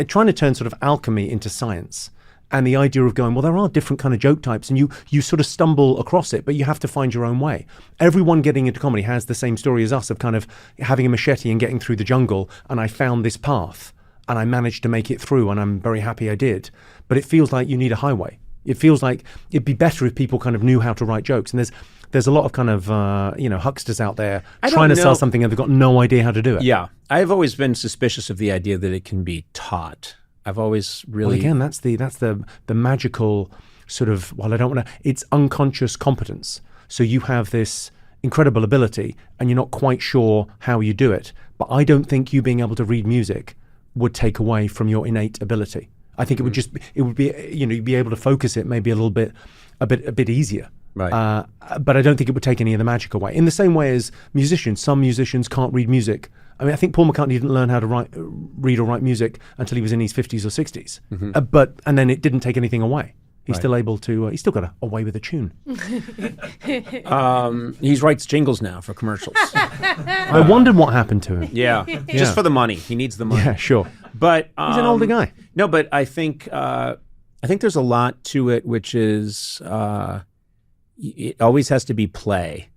trying to turn sort of alchemy into science. And the idea of going, well, there are different kind of joke types and you sort of stumble across it, but you have to find your own way. Everyone getting into comedy has the same story as us of kind of having a machete and getting through the jungle. And I found this path and I managed to make it through and I'm very happy I did. But it feels like you need a highway. It feels like it'd be better if people kind of knew how to write jokes. And there's a lot of kind of, hucksters out there trying to sell something and they've got no idea how to do it. Yeah. I've always been suspicious of the idea that it can be taught. I've always really... Well, again, that's the magical sort of, well, I don't want to... It's unconscious competence. So you have this incredible ability and you're not quite sure how you do it. But I don't think you being able to read music would take away from your innate ability. I think it would be, you'd be able to focus it maybe a bit easier. Right. But I don't think it would take any of the magic away. In the same way as musicians, some musicians can't read music. I mean, I think Paul McCartney didn't learn how to read or write music until he was in his 50s or 60s. And then it didn't take anything away. He's still able to, he's still got a way with a tune. He writes jingles now for commercials. I wondered what happened to him. Yeah. Just for the money. He needs the money. Yeah, sure. But he's an older guy. No, but I think there's a lot to it, which is it always has to be play.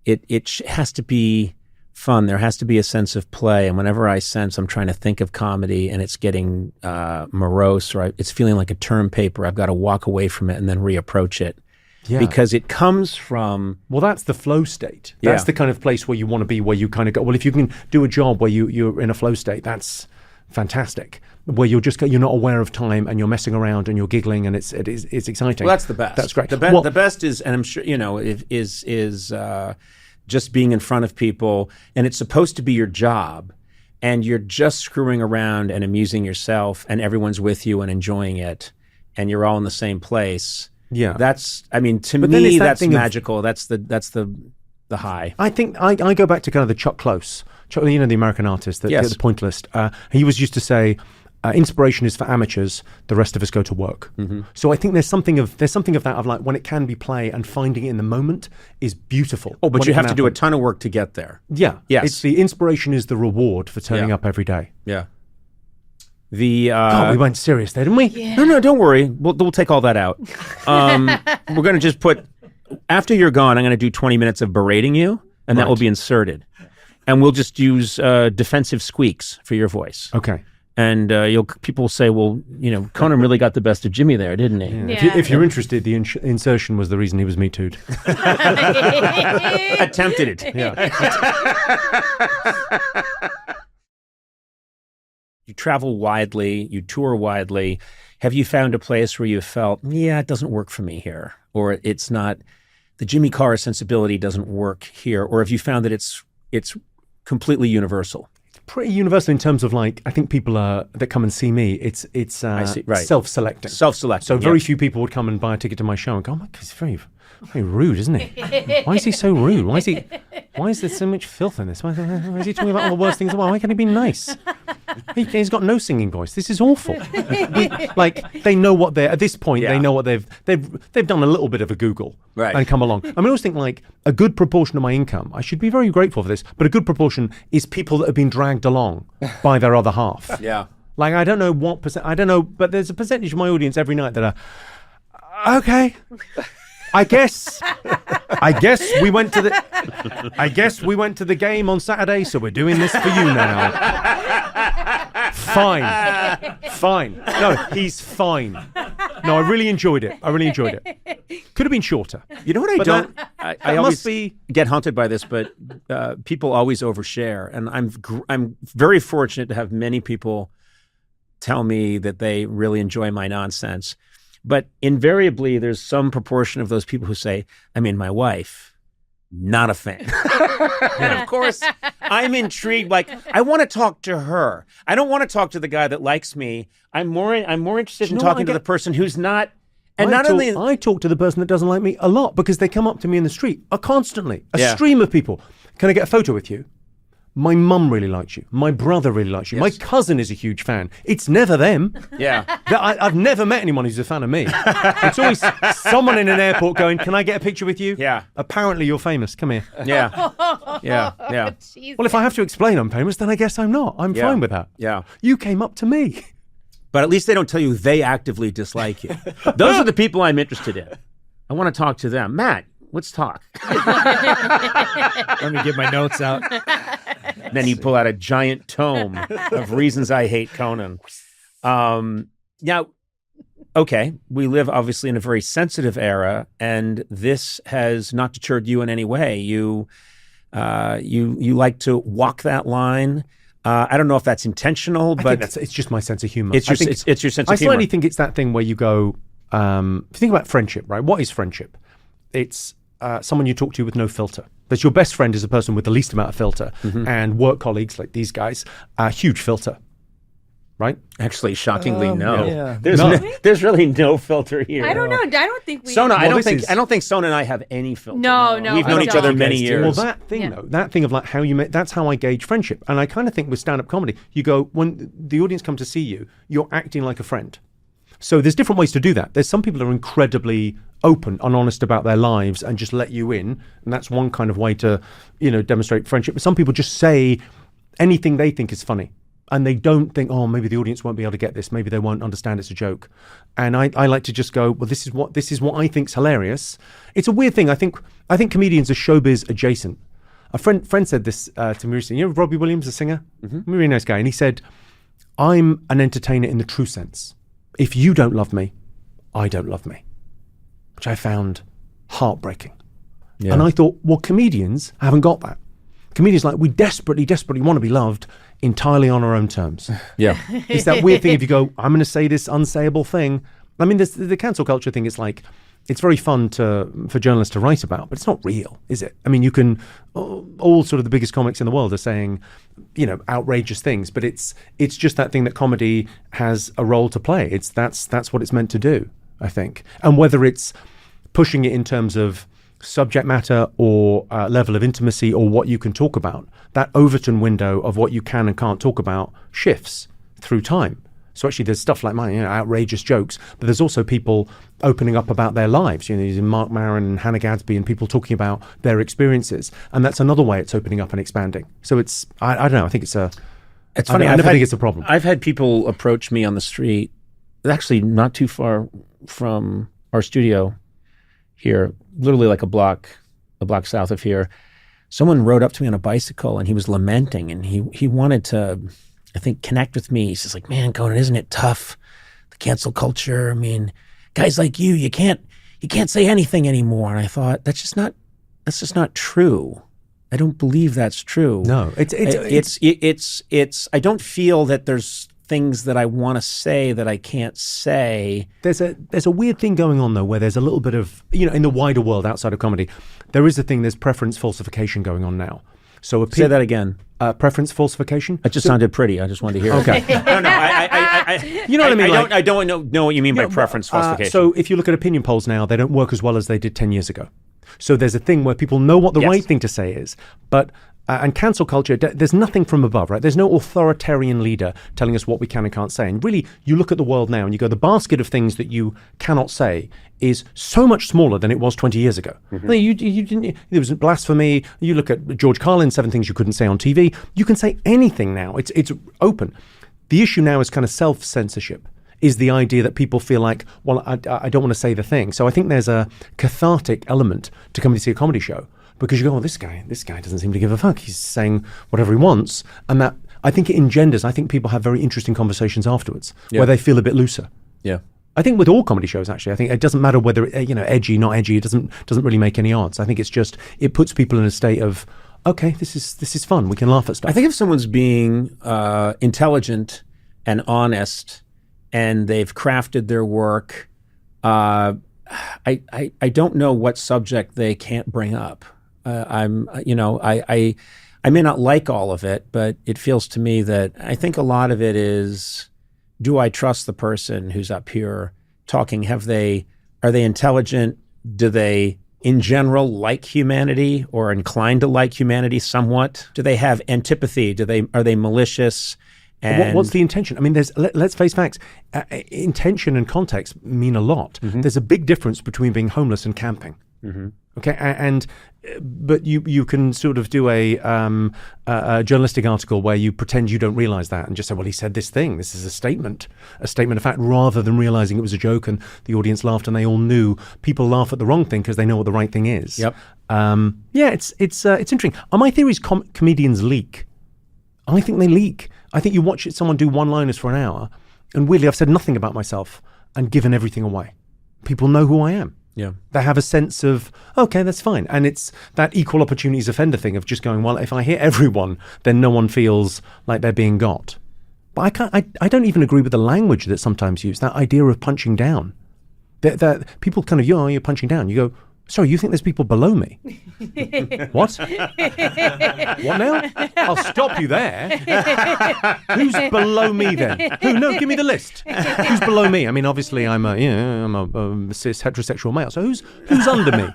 It has to be fun. There has to be a sense of play. And whenever I sense I'm trying to think of comedy and it's getting morose or it's feeling like a term paper, I've got to walk away from it and then reapproach it. Yeah. Because it comes from... Well, that's the flow state. That's the kind of place where you want to be, where you kind of go, well, if you can do a job where you're in a flow state, that's fantastic. Where you're not aware of time and you're messing around and you're giggling and it's exciting. Well, that's the best. That's great. The best is, and I'm sure, is just being in front of people, and it's supposed to be your job, and you're just screwing around and amusing yourself, and everyone's with you and enjoying it, and you're all in the same place. Yeah, that's me that's magical. That's the high. I think I go back to kind of the Chuck Close, the American artist, the Pointillist. He used to say, inspiration is for amateurs. The rest of us go to work. So I think there's something of that of like when it can be play and finding it in the moment is beautiful. Oh, but you have to do a ton of work to get there. Yeah. Yes. It's the inspiration is the reward for turning up every day. Yeah. We went serious there, didn't we? Yeah. No, don't worry. We'll take all that out. We're going to just put, after you're gone, I'm going to do 20 minutes of berating you, and that will be inserted. And we'll just use defensive squeaks for your voice. Okay. And people will say, well, Conan really got the best of Jimmy there, didn't he? Yeah. Yeah. If you're interested, the insertion was the reason he was Me Too'd. Attempted it. Yeah. You travel widely, you tour widely. Have you found a place where you felt, it doesn't work for me here, or it's not, the Jimmy Carr sensibility doesn't work here, or have you found that it's completely universal? Pretty universal in terms of like, I think people that come and see me, it's self-selecting. Self-selecting. So very few people would come and buy a ticket to my show and go, oh my God, he's very, very rude, isn't he? Why is he so rude? Why is there so much filth in this? Why is he talking about all the worst things? Why can't he be nice? He's got no singing voice. This is awful. They know what they're, at this point, they know what they've done a little bit of a Google and come along. I always think like a good proportion of my income, I should be very grateful for this, but a good proportion is people that have been dragged along by their other half. Yeah. Like, I don't know what percent, but there's a percentage of my audience every night that are, okay, I guess I guess we went to the game on Saturday, so we're doing this for you now. Fine. No, he's fine. No, I really enjoyed it. Could have been shorter. You know what I always get haunted by this, but people always overshare, and I'm very fortunate to have many people tell me that they really enjoy my nonsense. But invariably, there's some proportion of those people who say, I mean, my wife, not a fan. And of course, I'm intrigued. Like, I want to talk to her. I don't want to talk to the guy that likes me. I'm more interested in talking to the person who's not. And I talk to the person that doesn't like me a lot because they come up to me in the street constantly. A stream of people. Can I get a photo with you? My mum really likes you. My brother really likes you. Yes. My cousin is a huge fan. It's never them. Yeah. I've never met anyone who's a fan of me. It's always someone in an airport going, can I get a picture with you? Yeah. Apparently you're famous. Come here. Yeah. Yeah. Well, if I have to explain I'm famous, then I guess I'm not. I'm fine with that. Yeah. You came up to me. But at least they don't tell you they actively dislike you. Those are the people I'm interested in. I want to talk to them. Matt, let's talk. Let me get my notes out. Then you pull out a giant tome of reasons I hate Conan. Now, okay, we live obviously in a very sensitive era, and this has not deterred you in any way. You like to walk that line. I don't know if that's intentional, but it's just my sense of humor. It's your sense of humor. I slightly think it's that thing where you go, if you think about friendship, right? What is friendship? It's someone you talk to with no filter. But your best friend is a person with the least amount of filter, and work colleagues like these guys, huge filter, right? Actually, shockingly, no. Yeah. There's really no filter here. I don't know. I don't think we. Sona, I don't think Sona and I have any filter. No. We've known each other many years. Well, that thing of like how you make, that's how I gauge friendship. And I kind of think with stand-up comedy, you go, when the audience come to see you, you're acting like a friend. So there's different ways to do that. There's some people who are incredibly open and honest about their lives and just let you in, and that's one kind of way to, demonstrate friendship. But some people just say anything they think is funny, and they don't think, oh, maybe the audience won't be able to get this, maybe they won't understand it's a joke. And I like to just go, well, this is what I think's hilarious. It's a weird thing. I think comedians are showbiz adjacent. A friend said this to me recently. You know Robbie Williams, the singer? Mm-hmm. Really nice guy. And he said, I'm an entertainer in the true sense. If you don't love me, I don't love me. Which I found heartbreaking. Yeah. And I thought, well, comedians haven't got that. Comedians, like, we desperately want to be loved entirely on our own terms. Yeah. It's that weird thing if you go, I'm going to say this unsayable thing. I mean, the cancel culture thing, it's like, it's very fun for journalists to write about, but it's not real, is it? I mean, you can, all sort of the biggest comics in the world are saying, outrageous things, but it's just that thing that comedy has a role to play. That's what it's meant to do, I think. And whether it's pushing it in terms of subject matter or level of intimacy or what you can talk about, that Overton window of what you can and can't talk about shifts through time. So actually there's stuff like mine, outrageous jokes, but there's also people opening up about their lives. There's Mark Maron and Hannah Gadsby and people talking about their experiences. And that's another way it's opening up and expanding. So it's, I don't know, I think it's funny. I never think it's a problem. I've had people approach me on the street, actually not too far from our studio here, literally like a block south of here. Someone rode up to me on a bicycle and he was lamenting, and he wanted to, I think, connect with me. He's just like, man, Conan, isn't it tough? The cancel culture. I mean, guys like you can't say anything anymore. And I thought, that's just not true. I don't believe that's true. No, it's I don't feel that there's things that I want to say that I can't say. There's a weird thing going on though, where there's a little bit of, in the wider world outside of comedy, there is a thing, there's preference falsification going on now. So say that again. Preference falsification. It just sounded pretty. I just wanted to hear it. Okay. No. You know what I mean? I don't know what you mean by preference falsification. So if you look at opinion polls now, they don't work as well as they did 10 years ago. So there's a thing where people know what the right thing to say is, but and cancel culture, there's nothing from above, right? There's no authoritarian leader telling us what we can and can't say. And really, you look at the world now and you go, the basket of things that you cannot say is so much smaller than it was 20 years ago. Mm-hmm. You didn't, there was blasphemy. You look at George Carlin, 7 things you couldn't say on TV. You can say anything now. It's open. The issue now is kind of self-censorship. is the idea that people feel like, well, I don't want to say the thing. So I think there's a cathartic element to coming to see a comedy show, because you go, oh, this guy doesn't seem to give a fuck. He's saying whatever he wants. And that, I think it engenders, I think people have very interesting conversations afterwards where they feel a bit looser. Yeah. I think with all comedy shows, actually, I think it doesn't matter whether, edgy, not edgy, it doesn't really make any odds. I think it's just, it puts people in a state of, okay, this is fun. We can laugh at stuff. I think if someone's being intelligent and honest and they've crafted their work, I don't know what subject they can't bring up. I may not like all of it, but it feels to me that I think a lot of it is, do I trust the person who's up here talking? Are they intelligent? Do they, in general, like humanity or inclined to like humanity somewhat? Do they have antipathy? Are they malicious? And what's the intention? I mean, let's face facts. Intention and context mean a lot. Mm-hmm. There's a big difference between being homeless and camping. Mm-hmm. Okay, but you can sort of do a journalistic article where you pretend you don't realize that and just say, well, he said this thing. This is a statement of fact, rather than realizing it was a joke and the audience laughed and they all knew. People laugh at the wrong thing because they know what the right thing is. Yep. It's interesting. My theory is comedians leak. I think they leak. I think you watch someone do one-liners for an hour, and weirdly, I've said nothing about myself and given everything away. People know who I am. Yeah. They have a sense of, okay, that's fine. And it's that equal opportunities offender thing of just going, well, if I hear everyone, then no one feels like they're being got. But I don't even agree with the language that's sometimes used, that idea of punching down. That people kind of, you're punching down. You go, sorry, you think there's people below me? What? What now? I'll stop you there. Who's below me then? Who? No, give me the list. Who's below me? I mean, obviously, I'm a cis heterosexual male. So who's under me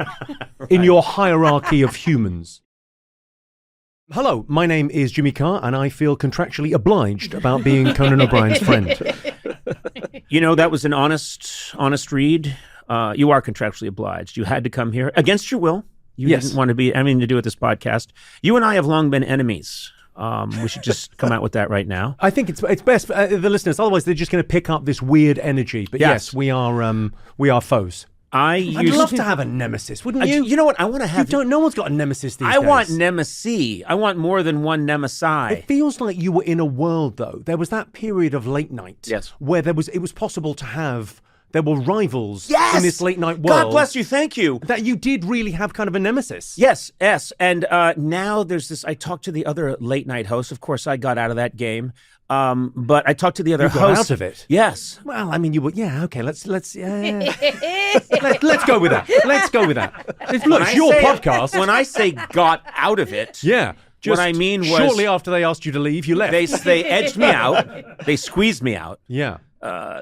in your hierarchy of humans? Hello, my name is Jimmy Carr, and I feel contractually obliged about being Conan O'Brien's friend. That was an honest read. You are contractually obliged. You had to come here against your will. You didn't want to be anything to do with this podcast. You and I have long been enemies. We should just come out with that right now. I think it's best for the listeners. Otherwise, they're just going to pick up this weird energy. But yes, we are foes. I'd love to have a nemesis, wouldn't you? You know what? I want to have. No one's got a nemesis these days. I want nemesis. I want more than one nemesi. It feels like you were in a world, though. There was that period of late night, where it was possible to have. There were rivals in this late night world. God bless you. Thank you. That you did really have kind of a nemesis. Yes. And now there's this. I talked to the other late night hosts. Of course, I got out of that game. But I talked to the other hosts. You got out of it? Yes. Well, I mean, you were. Yeah. Okay. Let's go with that. Let's go with that. Look, it's your podcast. When I say got out of it. Yeah. What I mean was, shortly after they asked you to leave, you left. They edged me out. They squeezed me out. Yeah.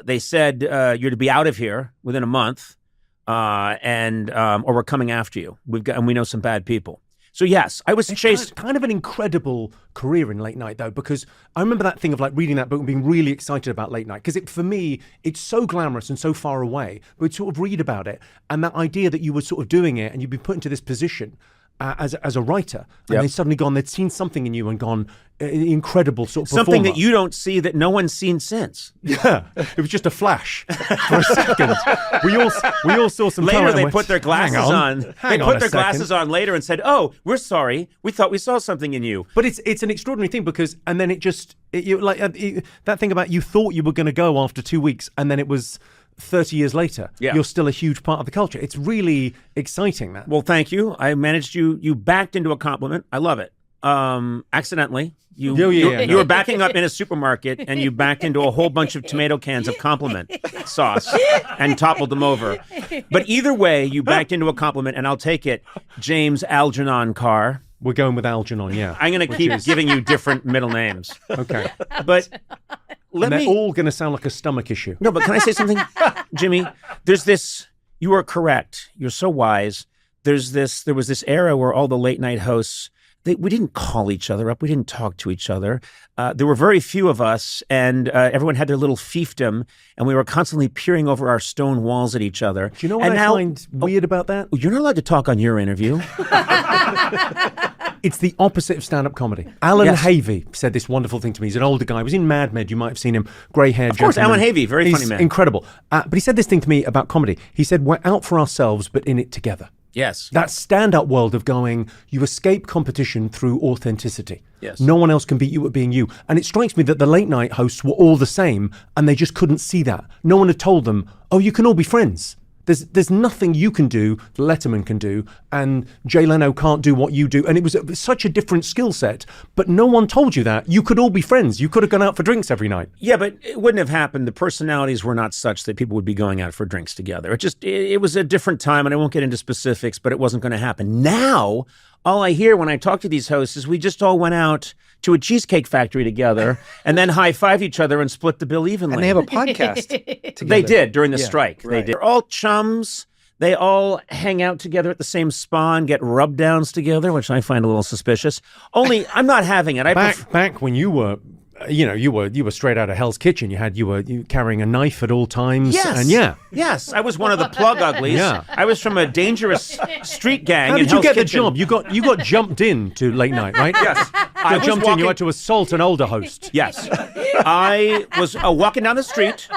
They said you're to be out of here within a month, or we're coming after you. And we know some bad people. So yes, I was chased. Kind of an incredible career in late night, though, because I remember that thing of like reading that book and being really excited about late night, because for me, it's so glamorous and so far away. But we'd sort of read about it, and that idea that you were sort of doing it and you'd be put into this position as a writer, and they'd suddenly they'd seen something in you and gone, incredible sort of something performer. that you don't see that no one's seen since. Yeah, it was just a flash for a second. We all saw some later. They went, put their glasses on. They put their glasses on later and said, "Oh, we're sorry. We thought we saw something in you." But it's an extraordinary thing because, and then that thing about you thought you were going to go after 2 weeks, and then it was 30 years later, you're still a huge part of the culture. It's really exciting, that. Well, thank you. I managed you backed into a compliment. I love it. Accidentally. You were backing up in a supermarket and you backed into a whole bunch of tomato cans of compliment sauce and toppled them over. But either way, you backed into a compliment, and I'll take it. James Algernon Carr. We're going with Algernon, yeah. I'm going to keep giving you different middle names. Okay. But they're all going to sound like a stomach issue. No, but can I say something, Jimmy? There's this. You are correct. You're so wise. There was this era where all the late night hosts, we didn't call each other up. We didn't talk to each other. There were very few of us, and everyone had their little fiefdom, and we were constantly peering over our stone walls at each other. Do you know what I find weird about that? You're not allowed to talk on your interview. It's the opposite of stand-up comedy. Alan Yes. Havey said this wonderful thing to me. He's an older guy. He was in Mad Men. You might have seen him. Grey-haired. Of course, gentleman. Alan Havey, very funny He's man. incredible. But he said this thing to me about comedy. He said, we're out for ourselves, but in it together. Yes. That stand-up world of going, you escape competition through authenticity. Yes. No one else can beat you at being you. And it strikes me that the late night hosts were all the same, and they just couldn't see that. No one had told them, oh, you can all be friends. There's nothing you can do that Letterman can do, and Jay Leno can't do what you do. And it was such a different skill set, but no one told you that. You could all be friends. You could have gone out for drinks every night. Yeah, but it wouldn't have happened. The personalities were not such that people would be going out for drinks together. It was a different time, and I won't get into specifics, but it wasn't going to happen. Now, all I hear when I talk to these hosts is we just all went out to a cheesecake factory together and then high-fived each other and split the bill evenly. And they have a podcast together. They did during the strike. right. They did. They're all chums. They all hang out together at the same spa and get rub downs together, which I find a little suspicious. Only I'm not having it. Back when you were, you were straight out of Hell's Kitchen. You were carrying a knife at all times. Yes. And Yes, I was one of the plug uglies. Yeah. I was from a dangerous street gang. How in did you Hell's get the Kitchen. job? You got jumped in to late night, right? Yes. You got jumped in. You had to assault an older host. Yes. I was walking down the street,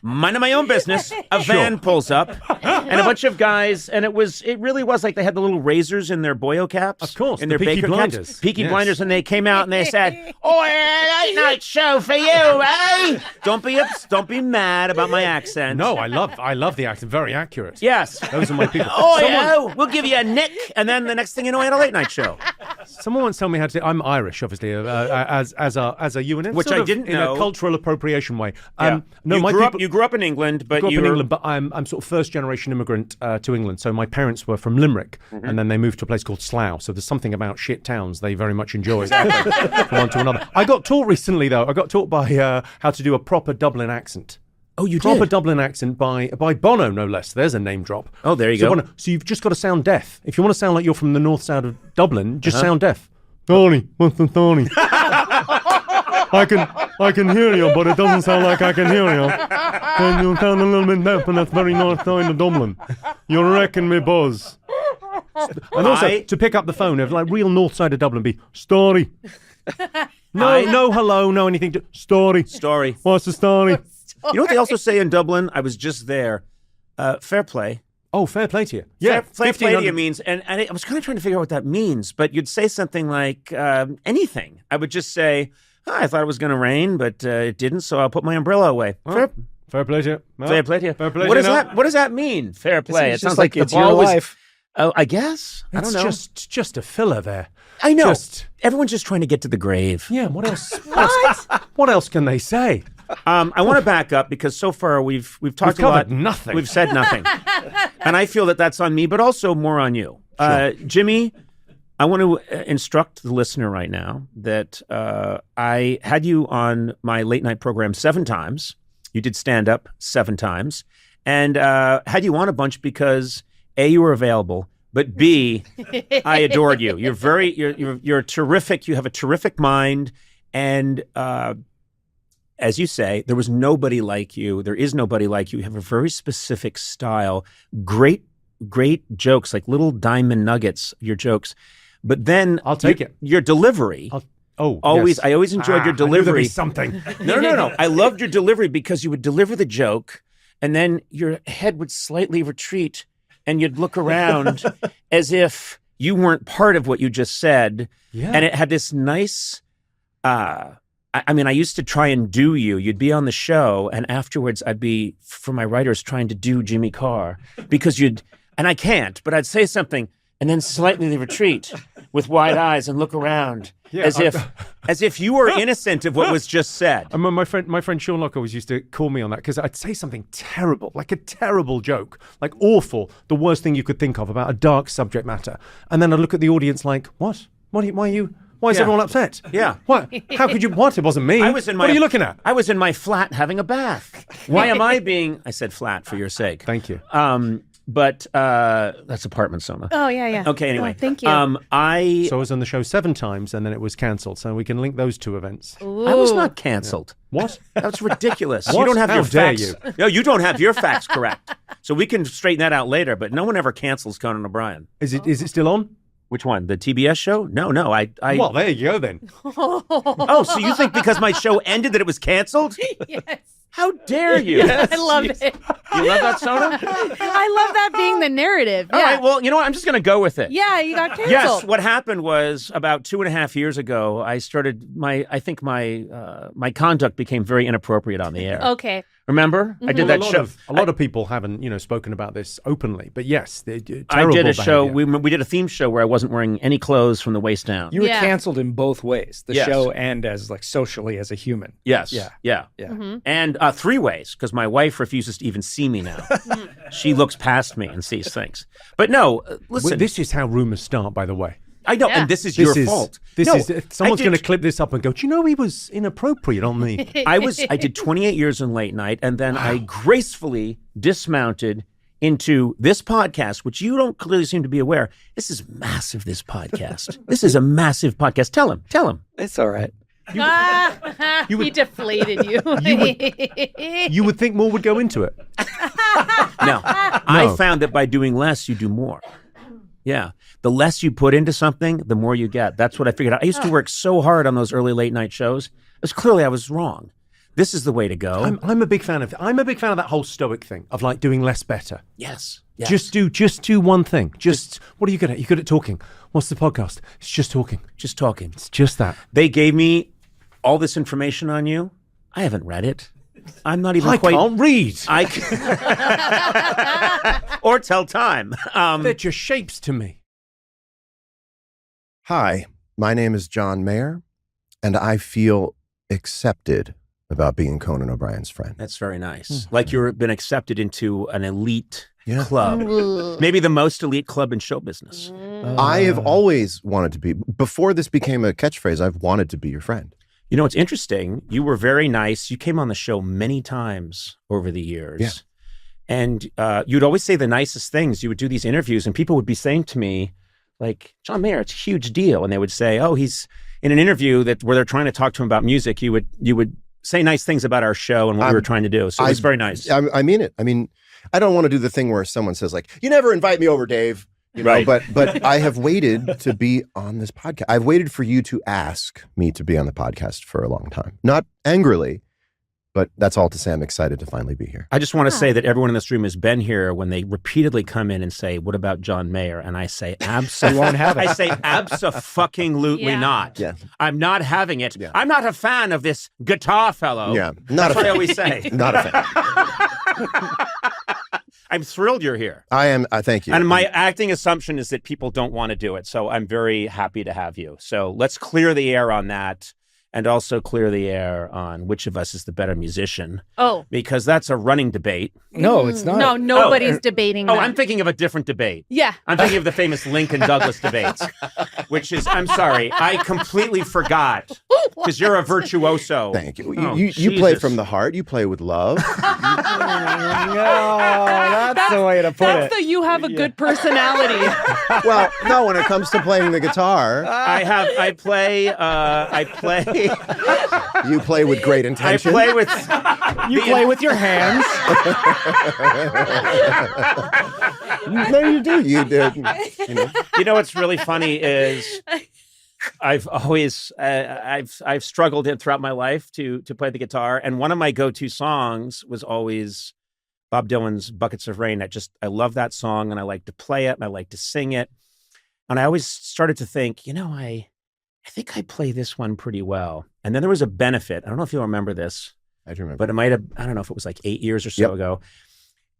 minding my own business. A van pulls up, and a bunch of guys, and it really was like they had the little razors in their boyo caps. Of course, in the their Peaky baker Blinders. caps. Peaky Yes. Blinders, and they came out and they said, "Oh, a late night show for you, eh? Don't be mad about my accent." No, I love the accent. Very accurate. Yes. Those are my people. Oh, yeah, we'll give you a nick, and then the next thing you know, I had a late night show. Someone once told me how to. I'm Irish, obviously, as a UNN, Which sort I of didn't in know. a cultural appropriation way. Yeah. No, you grew up in England, but grew up you in were... England, but I'm sort of first generation immigrant to England. So my parents were from Limerick, and then they moved to a place called Slough. So there's something about shit towns they very much enjoy from one to another. I got taught recently, though. I got taught by how to do a proper Dublin accent. Oh, you proper did? Dublin accent by Bono, no less. There's a name drop. Oh, there you so go. Bono, so you've just got to sound deaf. If you want to sound like you're from the north side of Dublin, just sound deaf. Tony, what's the Tony? I can hear you, but it doesn't sound like I can hear you. And you sound a little bit deaf, and that's very north side of Dublin. You're wrecking me buzz. And also, to pick up the phone, of like real north side of Dublin, be story. No hello, no anything. Story. What's the story? You know what they also say in Dublin? I was just there. Fair play. Oh, fair play to you. Yeah, fair play to you means, and I was kind of trying to figure out what that means, but you'd say something like anything. I would just say, I thought it was going to rain, but it didn't, so I'll put my umbrella away. Fair play to you. Well, fair play to you. Fair play What to does you that? What does that mean? Fair play. It sounds like it's the your ball was. life. Oh, I guess. I It's don't know. just a filler there. I know. Everyone's just trying to get to the grave. Yeah. What else? What else can they say? I want to back up because so far we've talked a lot. Nothing. We've said nothing, and I feel that that's on me, but also more on you, Jimmy. I want to instruct the listener right now that I had you on my late night program 7 times. You did stand up 7 times, and had you on a bunch because A, you were available, but B, I adored you. You're terrific. You have a terrific mind, and as you say, there was nobody like you. There is nobody like you. You have a very specific style. Great jokes, like little diamond nuggets, your jokes. But then I'll take it. Your delivery. Yes. I always enjoyed your delivery. I knew there'd be something. No. I loved your delivery because you would deliver the joke and then your head would slightly retreat and you'd look around as if you weren't part of what you just said. Yeah. And it had this nice, I used to try and do you. You'd be on the show and afterwards I'd be, for my writers, trying to do Jimmy Carr because and I can't, but I'd say something and then slightly retreat with wide eyes and look around as if you were innocent of what was just said. My friend Sean Locke always used to call me on that because I'd say something terrible, like a terrible joke, like awful, the worst thing you could think of about a dark subject matter. And then I'd look at the audience like, what? Why is everyone upset? Yeah. What? How could you? What? It wasn't me. What are you looking at? I was in my flat having a bath. Why am I being... I said flat for your sake. Thank you. But that's apartment, Soma. Oh, yeah. Okay, anyway. Oh, thank you. So I was on the show 7 times and then it was cancelled. So we can link those 2 events. Ooh. I was not cancelled. Yeah. What? That's ridiculous. What? You don't have How your dare facts. you? No, you don't have your facts correct. So we can straighten that out later, but no one ever cancels Conan O'Brien. Is it still on? Which one? The TBS show? No. Well, there you go then. Oh, so you think because my show ended that it was canceled? Yes. How dare you? Yes. I love it. You love that, Sona? I love that being the narrative. Yeah. All right, well, you know what? I'm just going to go with it. Yeah, you got canceled. Yes, what happened was about 2.5 years ago, I started my conduct became very inappropriate on the air. Okay. Remember? I did that show. A lot of people haven't, spoken about this openly, but yes, I did a show. We did a theme show where I wasn't wearing any clothes from the waist down. You were canceled in both ways, the Yes. show and as like socially as a human. Yes. Yeah. Mm-hmm. And 3 ways, because my wife refuses to even see me now. She looks past me and sees things. But no, listen. Well, this is how rumors start, by the way. I know, Yeah. and this is your fault. Someone's going to clip this up and go, do you know he was inappropriate on the... I did 28 years in late night, and then I gracefully dismounted into this podcast, which you don't clearly seem to be aware. This is massive, this podcast. This is a massive podcast. Tell him. It's all right. He deflated you. You would think more would go into it. No. I found that by doing less, you do more. Yeah. The less you put into something, the more you get. That's what I figured out. I used to work so hard on those early late night shows. Clearly I was wrong. This is the way to go. I'm a big fan of that whole stoic thing of like doing less better. Yes. Just do one thing. What are you good at? You're good at talking. What's the podcast? It's just talking. Just talking. It's just that. They gave me all this information on you. I haven't read it. I'm not even I can't read. Or tell time. They're just shapes to me. Hi, my name is John Mayer, and I feel accepted about being Conan O'Brien's friend. That's very nice. Like you've been accepted into an elite club. Maybe the most elite club in show business. I have always wanted to be, before this became a catchphrase, I've wanted to be your friend. You know, it's interesting. You were very nice. You came on the show many times over the years. Yeah. And you'd always say the nicest things. You would do these interviews and people would be saying to me, like, John Mayer, it's a huge deal. And they would say, oh, he's in an interview where they're trying to talk to him about music. You would say nice things about our show and what we were trying to do. So it was very nice. I mean it. I mean, I don't want to do the thing where someone says like, you never invite me over, Dave. You know, Right. But I have waited to be on this podcast. I've waited for you to ask me to be on the podcast for a long time. Not angrily, but that's all to say I'm excited to finally be here. I just want to say that everyone in this room has been here when they repeatedly come in and say, what about John Mayer? And I say, absolutely not. Yeah. I'm not having it. Yeah. I'm not a fan of this guitar fellow. Yeah, That's what I always say. Not a fan. I'm thrilled you're here. I am. Thank you. And my acting assumption is that people don't want to do it. So I'm very happy to have you. So let's clear the air on that. And also clear the air on which of us is the better musician. Oh. Because that's a running debate. No, it's not. No, nobody's debating that. Oh, I'm thinking of a different debate. Yeah. I'm thinking of the famous Lincoln Douglas debates, which is, I'm sorry, I completely forgot. Because you're a virtuoso. Thank you. Oh, You play Jesus. from the heart. You play with love. No, that's the way to put That's it. the you have a good personality. Well, no, when it comes to playing the guitar, I play. you play with great I intention. play with. You play with your hands. No, you do. You do. You know. You know what's really funny is I've always I've struggled throughout my life to play the guitar, and one of my go-to songs was always Bob Dylan's "Buckets of Rain." I love that song, and I like to play it, and I like to sing it, and I always started to think, I think I play this one pretty well. And then there was a benefit. I don't know if you'll remember this, I do remember. but it might have. I don't know if it was like 8 years or so ago.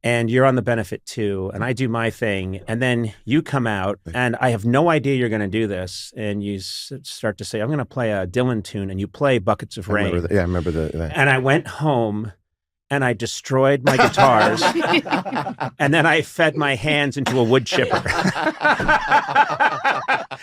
And you're on the benefit too, and I do my thing, and then you come out, and I have no idea you're going to do this, and you start to say, I'm going to play a Dylan tune, and you play Buckets of Rain. I remember that. And I went home, and I destroyed my guitars, and then I fed my hands into a wood chipper.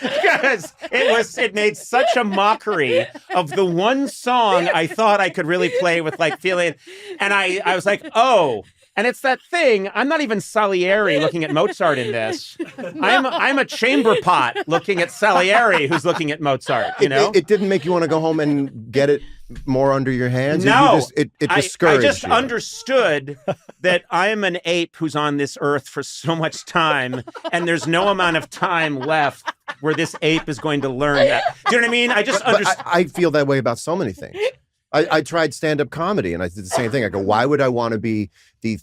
Because it made such a mockery of the one song I thought I could really play with like feeling, and I was like, oh. And it's that thing. I'm not even Salieri looking at Mozart in this. I'm a chamber pot looking at Salieri, who's looking at Mozart. You know, it didn't make you want to go home and get it more under your hands? No, it I discouraged just you? understood that I am an ape who's on this earth for so much time, and there's no amount of time left where this ape is going to learn that. Do you know what I mean? I just understood. I feel that way about so many things. I tried stand-up comedy, and I did the same thing. I go, why would I want to be the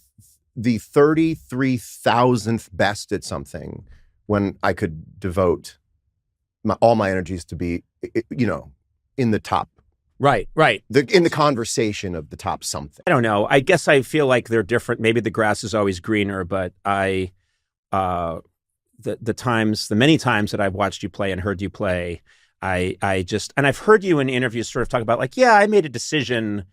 33,000th best at something when I could devote all my energies to be, in the top? Right. In the conversation of the top something. I don't know. I guess I feel like they're different. Maybe the grass is always greener, but the many times that I've watched you play and heard you play, I just, and I've heard you in interviews sort of talk about like, I made a decision.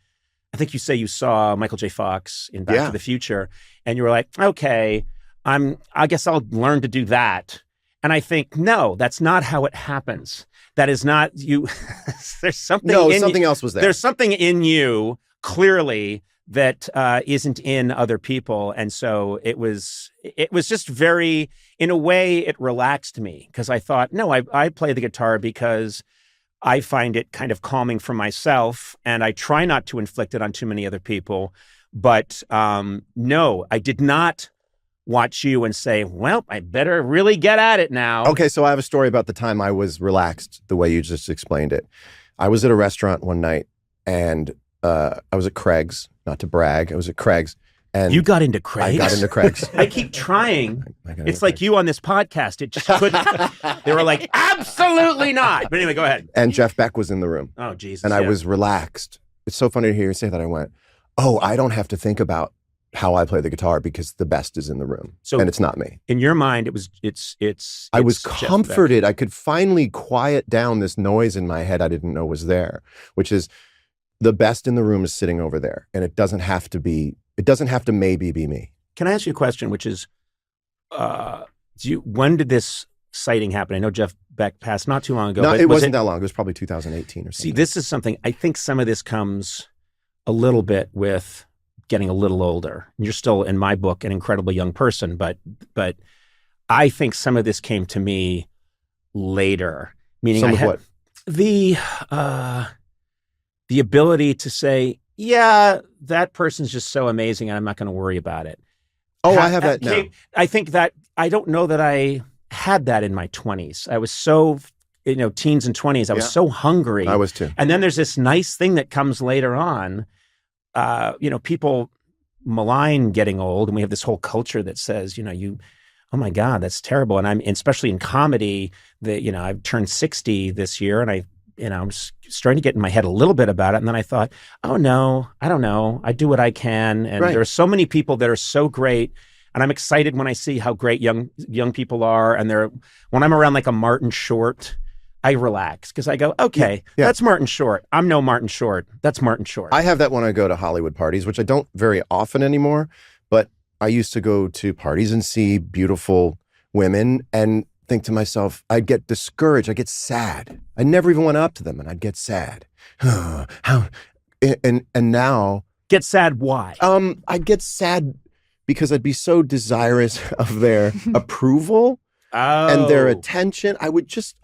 I think you say you saw Michael J. Fox in Back to the Future, and you were like, okay, I guess I'll learn to do that. And I think, no, that's not how it happens. That is not you. There's something. No, something else was there. There's something in you clearly that isn't in other people, and so it was just very, in a way, it relaxed me because I thought, no, I play the guitar because I find it kind of calming for myself, and I try not to inflict it on too many other people. But no, I did not watch you and say, well, I better really get at it now. Okay, so I have a story about the time I was relaxed the way you just explained it. I was at a restaurant one night, and I was at Craig's, not to brag. I was at Craig's. And you got into Craig's? I got into Craig's. I keep trying. It's like you on this podcast. It just couldn't. They were like, absolutely not. But anyway, go ahead. And Jeff Beck was in the room. Oh, Jesus. And I was relaxed. It's so funny to hear you say that. I went, oh, I don't have to think about how I play the guitar because the best is in the room. And it's not me. In your mind, I was comforted. I could finally quiet down this noise in my head I didn't know was there, which is the best in the room is sitting over there. And it doesn't have to maybe be me. Can I ask you a question, which is, when did this sighting happen? I know Jeff Beck passed not too long ago. No, it wasn't that long. It was probably 2018 or something. See, this is something, I think some of this comes a little bit with getting a little older. You're still, in my book, an incredibly young person, but I think some of this came to me later. Meaning some of what? The ability to say, yeah, that person's just so amazing and I'm not going to worry about it. Oh, I have that now. I think that, I don't know that I had that in my 20s. I was so, teens and 20s, I was so hungry. I was too. And then there's this nice thing that comes later on. People malign getting old, and we have this whole culture that says, oh my God, that's terrible. And especially in comedy, I've turned 60 this year, and I'm starting to get in my head a little bit about it. And then I thought, oh no, I don't know. I do what I can. And there are so many people that are so great. And I'm excited when I see how great young people are. And when I'm around like a Martin Short, I relax because I go, okay, that's Martin Short. I'm no Martin Short. That's Martin Short. I have that when I go to Hollywood parties, which I don't very often anymore. But I used to go to parties and see beautiful women and think to myself, I'd get discouraged. I'd get sad. I never even went up to them and I'd get sad. How? And now. Get sad why? I'd get sad because I'd be so desirous of their approval. And their attention. I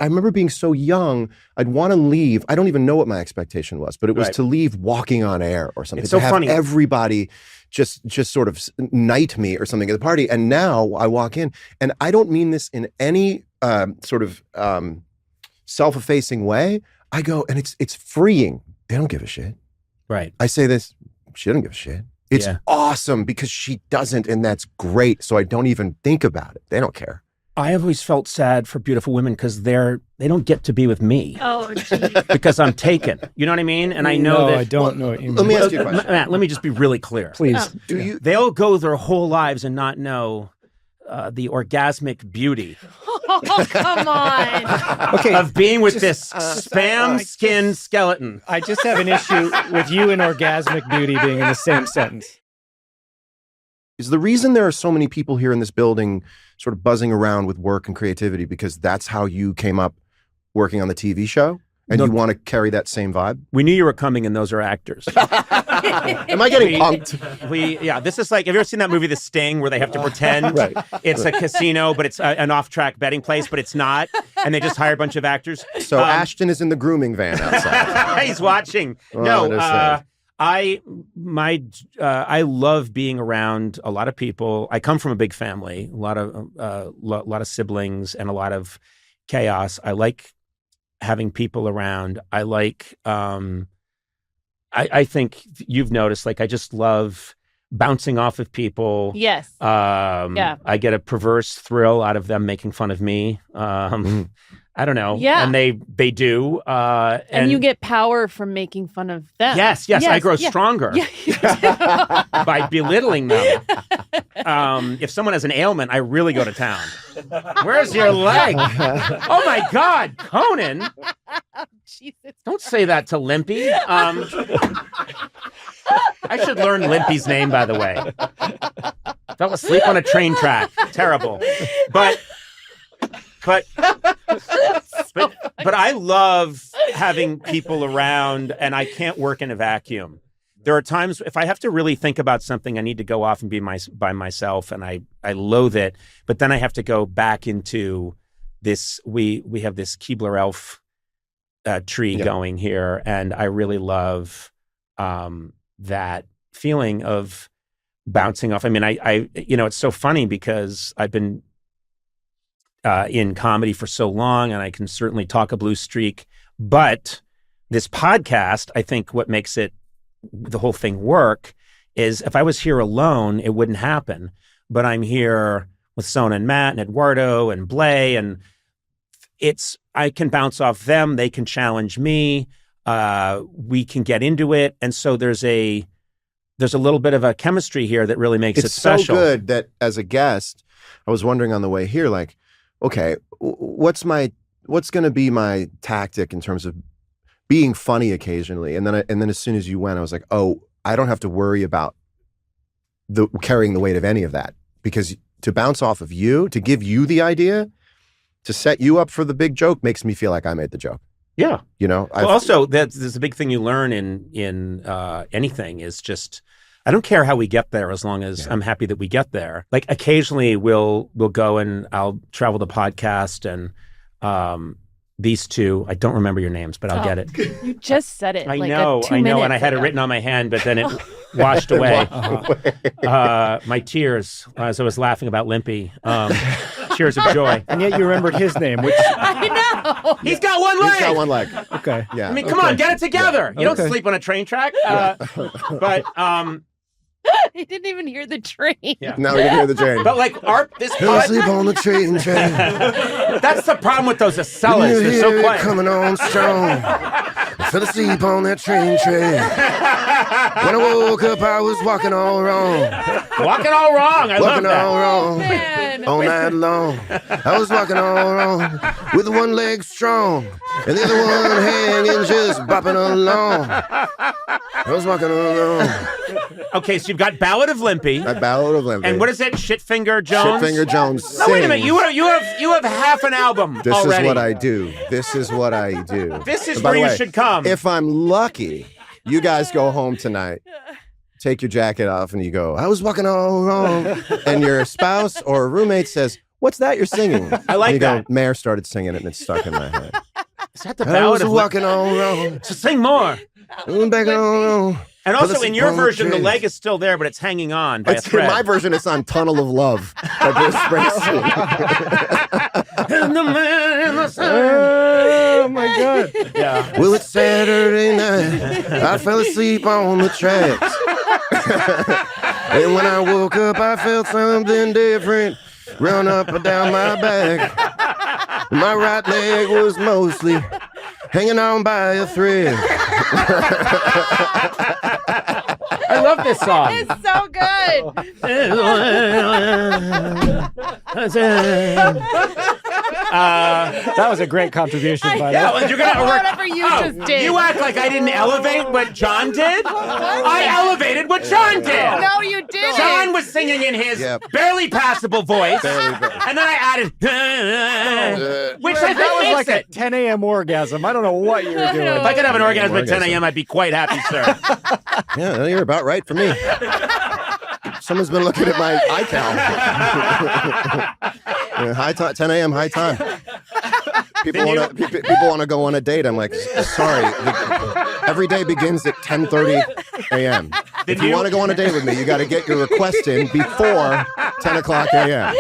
remember being so young, I'd want to leave. I don't even know what my expectation was, but it was to leave walking on air or something. It's so funny. Everybody just sort of knight me or something at the party. And now I walk in, and I don't mean this in any sort of self-effacing way. I go, and it's freeing. They don't give a shit. Right. I say this, she doesn't give a shit. It's awesome because she doesn't, and that's great. So I don't even think about it. They don't care. I have always felt sad for beautiful women because they don't get to be with me. Oh, geez. Because I'm taken. You know what I mean? And I know that. I don't know what you mean. Let me ask you a question. Matt, let me just be really clear. Please. They'll go their whole lives and not know the orgasmic beauty. Oh, come on. Okay. Of being with this spam skin skeleton. I just have an issue with you and orgasmic beauty being in the same sentence. Is the reason there are so many people here in this building sort of buzzing around with work and creativity because that's how you came up working on the TV show? And you want to carry that same vibe? We knew you were coming, and those are actors. Am I getting punked? Yeah, this is like, have you ever seen that movie, The Sting, where they have to pretend it's a casino, but it's an off-track betting place, but it's not, and they just hire a bunch of actors? So Ashton is in the grooming van outside. He's watching. I love being around a lot of people. I come from a big family, a lot of siblings, and a lot of chaos. I like having people around. I like, I think you've noticed, like, I just love bouncing off of people. Yes. I get a perverse thrill out of them making fun of me. I don't know. Yeah. And they do. And you get power from making fun of them. Yes. I grow stronger by belittling them. If someone has an ailment, I really go to town. Where's your leg? Oh my God, Conan. Jesus. Don't say that to Limpy. I should learn Limpy's name, by the way. Fell asleep on a train track. Terrible. But I love having people around, and I can't work in a vacuum. There are times if I have to really think about something, I need to go off and be by myself, and I loathe it. But then I have to go back into this. We have this Keebler-Elf tree going here, and I really love that feeling of bouncing off. I mean, I it's so funny because I've been in comedy for so long, and I can certainly talk a blue streak. But this podcast, I think what makes the whole thing work is if I was here alone, it wouldn't happen. But I'm here with Sona and Matt and Eduardo and Blay, and I can bounce off them. They can challenge me. We can get into it. And so there's a little bit of a chemistry here that really makes it special. It's so good that as a guest, I was wondering on the way here, like, okay, what's going to be my tactic in terms of being funny occasionally? And then as soon as you went, I was like, oh, I don't have to worry about carrying the weight of any of that, because to bounce off of you, to give you the idea, to set you up for the big joke makes me feel like I made the joke. Yeah. Also, there's a big thing you learn in anything is just, I don't care how we get there as long as I'm happy that we get there. Like occasionally we'll go and I'll travel the podcast, and these two, I don't remember your names, but I'll get it. You just said it. I know, and I had it written on my hand, but then it washed away. My tears as I was laughing about Limpy. Tears of joy. And yet you remembered his name, which I know. He's got one leg. He's got one leg. Okay. Yeah. I mean, come on, get it together. You don't sleep on a train track. But he didn't even hear the train. Yeah. No, he didn't hear the train. But like this sleep on the train. That's the problem with those sellers. They're so quiet. Coming on strong. I fell asleep on that train. When I woke up, I was walking all wrong. Walking all wrong. I love that. Walking all wrong. Man. All night long. I was walking all wrong. With one leg strong. And the other one hanging, just bopping along. I was walking along. Okay, so you've got Ballad of Limpy. Ballad of Limpy. And what is it? Shitfinger Jones? Shitfinger Jones sings. No, wait a minute. You have half an album This already. is what I do. This is what I do. This is where you should come. If I'm lucky, you guys go home tonight, take your jacket off, and you go, I was walking all wrong. And your spouse or roommate says, what's that you're singing? I like and you that. go, Mayor started singing it, and it's stuck in my head. Is that the I Ballad was of walking all wrong. So sing more. Back on. And also, in your version, the leg is still there, but it's hanging on by a In thread. my version, it's on Tunnel of Love by Bruce Springsteen. And the man in the sun. Oh my God. Yeah. Well, it's Saturday night. I fell asleep on the tracks. And when I woke up, I felt something different run up and down my back. My right leg was mostly hanging on by a thread. I love this song. It's so good. That was a great contribution, by the way. Yeah, you're gonna Whatever you just did. You act like I didn't elevate what John did. I elevated what John did. No, you didn't. John was singing in his barely passable voice, and then I added, which I think that was makes like it. a 10 a.m. orgasm. I don't know what you were doing. If I could have an orgasm at 10 a.m., I'd be quite happy, sir. Yeah, you're about right for me. Someone's been looking at my iCal. High time, 10 a.m. high time. People want to go on a date. I'm like, sorry. Every day begins at 10:30 a.m. If you want to go on a date with me, you got to get your request in before 10 o'clock a.m.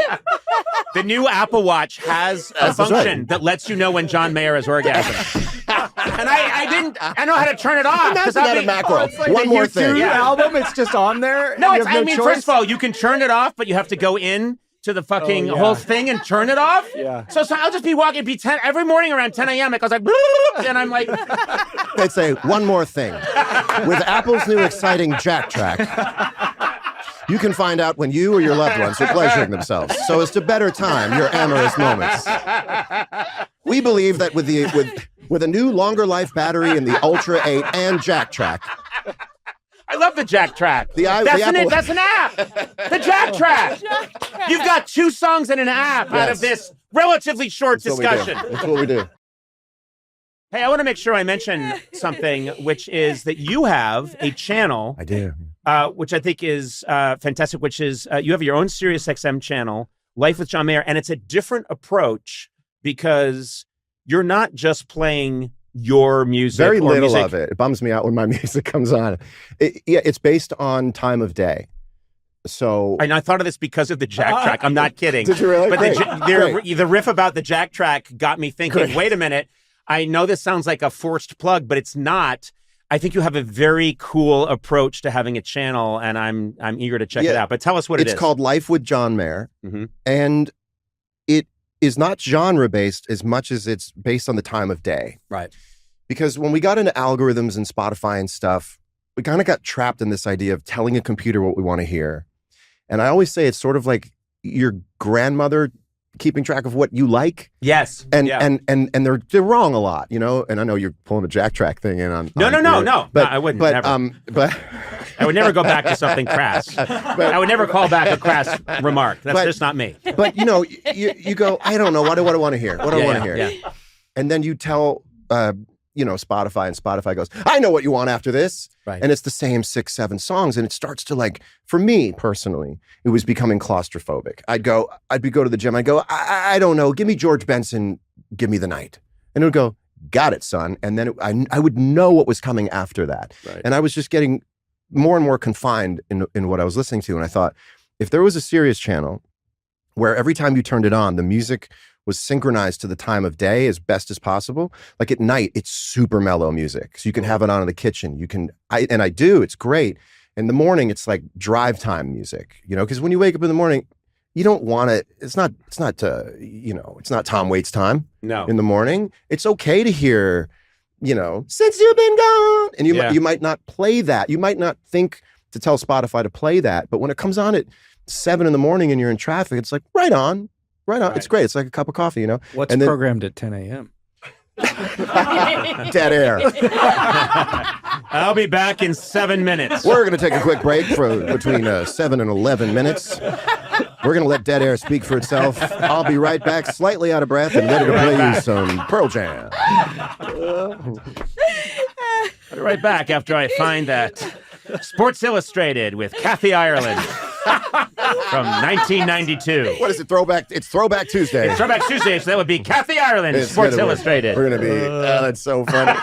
The new Apple Watch has a function that lets you know when John Mayer has orgasm. And I know how to turn it off. Imagine that a macro. It's like One more thing. album, it's just on there. No, you have choice. Choice? First of all, you can turn it off, but you have to go in to the fucking whole thing and turn it off. Yeah. So I'll just be walking, every morning around 10 a.m. It goes like, and I'm like, they'd say one more thing. With Apple's new exciting Jack Track, you can find out when you or your loved ones are pleasuring themselves, so as to better time your amorous moments. We believe that with a new longer life battery in the Ultra 8 and Jack Track. I love the Jack Track. That's an app. The Jack Track. You've got 2 songs in an app out of this relatively short discussion. That's what we do. Hey, I want to make sure I mention something, which is that you have a channel. I do. Which I think is fantastic, which is you have your own SiriusXM channel, Life with John Mayer, and it's a different approach because you're not just playing your music. Very little music. of it. It bums me out when my music comes on. It's based on time of day. So, and I thought of this because of the Jack Track. I'm not kidding. Did you really? But Great. the riff about the Jack Track got me thinking, Great. wait a minute. I know this sounds like a forced plug, but it's not. I think you have a very cool approach to having a channel, and I'm eager to check it out. But tell us what it is. It's called Life with John Mayer, and it is not genre-based as much as it's based on the time of day. Right. Because when we got into algorithms and Spotify and stuff, we kind of got trapped in this idea of telling a computer what we want to hear. And I always say it's sort of like your grandmother keeping track of what you like. Yes. And they're wrong a lot, you know? And I know you're pulling a Jack Track thing in on No, I wouldn't. But never. But I would never go back to something crass. I would never call back a crass remark. That's just not me. But you know, you go, I don't know, what do I want to hear? What do I want to hear? Yeah. And then you tell Spotify, and Spotify goes, I know what you want after this. Right. And it's the same 6-7 songs. And it starts to, like, for me personally, it was becoming claustrophobic. I'd go to the gym. I'd go, I don't know. Give me George Benson. Give me The Night. And it would go, got it, son. And then I would know what was coming after that. Right. And I was just getting more and more confined in what I was listening to. And I thought, if there was a Sirius channel where every time you turned it on, the music was synchronized to the time of day as best as possible. Like at night, it's super mellow music. So you can have it on in the kitchen. I do, it's great. In the morning, it's like drive time music, because when you wake up in the morning, you don't want it. It's not Tom Waits time. No. In the morning. It's okay to hear, since you've been gone. And you might not play that. You might not think to tell Spotify to play that. But when it comes on at 7 a.m. and you're in traffic, it's like, right on. Right. It's great. It's like a cup of coffee, What's programmed at 10 a.m.? Dead air. I'll be back in 7 minutes. We're going to take a quick break between 7 and 11 minutes. We're going to let dead air speak for itself. I'll be right back, slightly out of breath and ready to play you some Pearl Jam. I'll be right back after I find that Sports Illustrated with Kathy Ireland. From 1992. What is it? Throwback? It's Throwback Tuesday. It's Throwback Tuesday, so that would be Kathy Ireland, Sports Illustrated. We're going to be, that's so funny.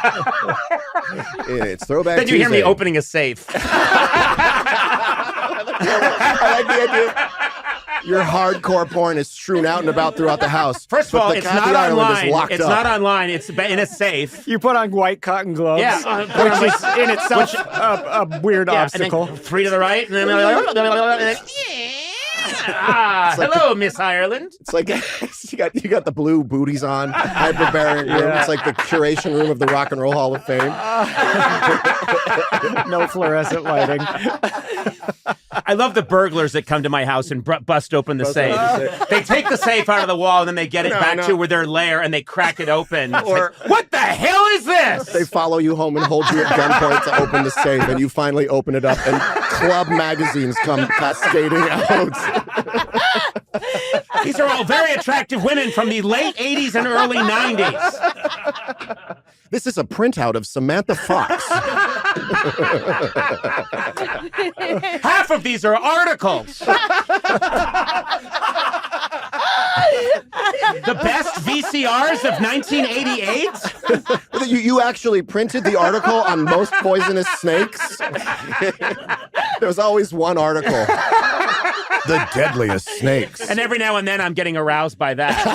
It's Throwback Tuesday. Then you hear me opening a safe. I like the idea. Your hardcore porn is strewn out and about throughout the house. First of all, it's not online. It's not online. It's in a safe. You put on white cotton gloves. Yeah. Which is in itself a weird obstacle. And then 3 to the right. And then hello, Miss Ireland. It's like you got the blue booties on, hyperbaric room. Yeah. It's like the curation room of the Rock and Roll Hall of Fame. No fluorescent lighting. I love the burglars that come to my house and bust open the safe. They take the safe out of the wall and then they get it back to where their lair and they crack it open. Or like, what the hell is this? They follow you home and hold you at gunpoint to open the safe, and you finally open it up, and club magazines come cascading out. These are all very attractive women from the late 80s and early 90s. This is a printout of Samantha Fox. Half of these are articles. The best VCRs of 1988? You actually printed the article on most poisonous snakes? There's always one article. The deadliest snakes. And every now and then I'm getting aroused by that.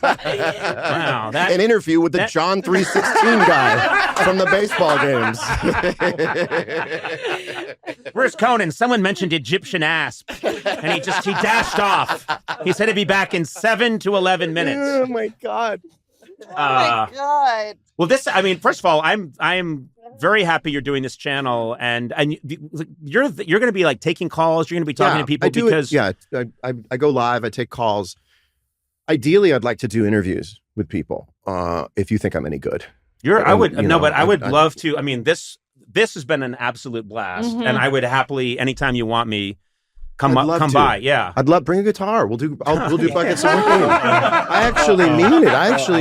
Wow, an interview with the John 316 guy from the baseball games. Where's Conan? Someone mentioned Egyptian asp, and he dashed off. He said he'd be back in 7 to 11 minutes. Oh my God. God. Well, first of all, I'm very happy you're doing this channel, and you're going to be like taking calls. You're going to be talking to people because I go live. I take calls. Ideally, I'd like to do interviews with people. If you think I'm any good, I would love to. I mean, this has been an absolute blast, and I would happily, anytime you want me, come by. Yeah, I'd love bring a guitar. We'll do buckets of rain. I actually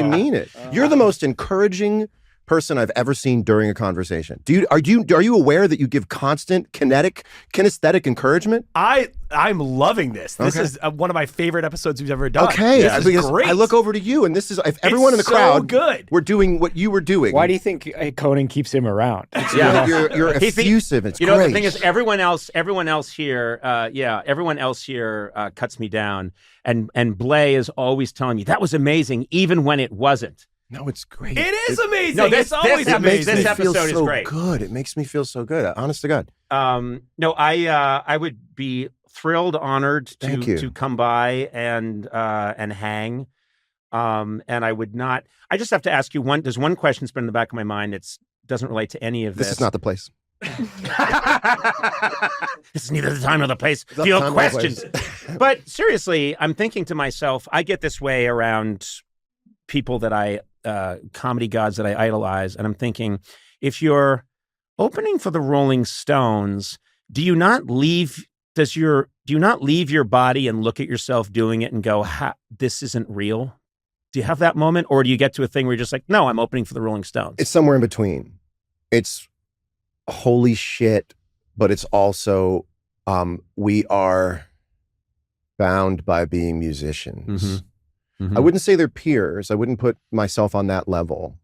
mean it. You're the most encouraging person I've ever seen during a conversation. Are you aware that you give constant kinesthetic encouragement? I'm loving this. This is one of my favorite episodes we've ever done. Okay, this is great. I look over to you, and this is if everyone in the crowd we're doing what you were doing. Why do you think Conan keeps him around? You're effusive. It's great. The thing is, everyone else here cuts me down, and Blay is always telling me that was amazing, even when it wasn't. No, it's great. It is amazing. No, it's always amazing. This episode is great. Good. It makes me feel so good. Honest to God. I would be thrilled, honored to come by and hang. And I would not. I just have to ask you one. There's one question that's been in the back of my mind. It doesn't relate to any of this. This is not the place. This is neither the time nor the place for your questions. But seriously, I'm thinking to myself, I get this way around people that comedy gods that I idolize, and I'm thinking, if you're opening for the Rolling Stones, do you not leave your body and look at yourself doing it and go, this isn't real? Do you have that moment, or do you get to a thing where you're just like, no, I'm opening for the Rolling Stones? It's somewhere in between. It's holy shit, but it's also we are bound by being musicians. Mm-hmm. Mm-hmm. I wouldn't say they're peers. I wouldn't put myself on that level,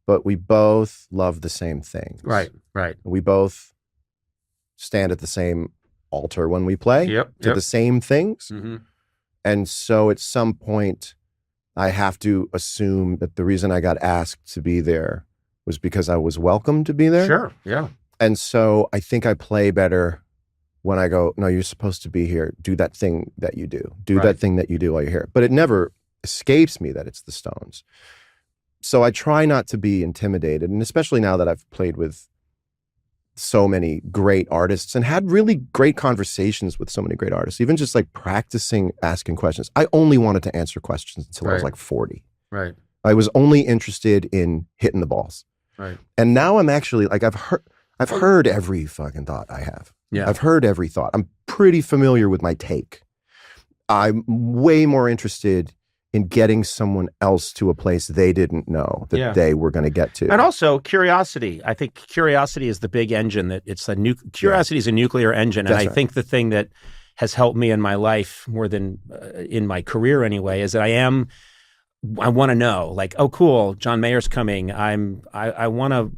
but we both love the same things. Right. We both stand at the same altar when we play to the same things. Mm-hmm. And so at some point, I have to assume that the reason I got asked to be there was because I was welcome to be there. Sure, yeah. And so I think I play better when I go, no, you're supposed to be here. Do that thing that you do. That thing that you do while you're here. But it never escapes me that it's the Stones. So I try not to be intimidated. And especially now that I've played with so many great artists and had really great conversations with so many great artists, even just like practicing asking questions. I only wanted to answer questions until I was like 40. Right. I was only interested in hitting the balls. Right. And now I'm actually like, I've heard every fucking thought I have. Yeah. I've heard every thought. I'm pretty familiar with my take. I'm way more interested in getting someone else to a place they didn't know that they were going to get to. And also curiosity. I think curiosity is the big engine. Curiosity is a nuclear engine. And I think the thing that has helped me in my life more than in my career anyway is that I want to know, like, oh, cool, John Mayer's coming. I want to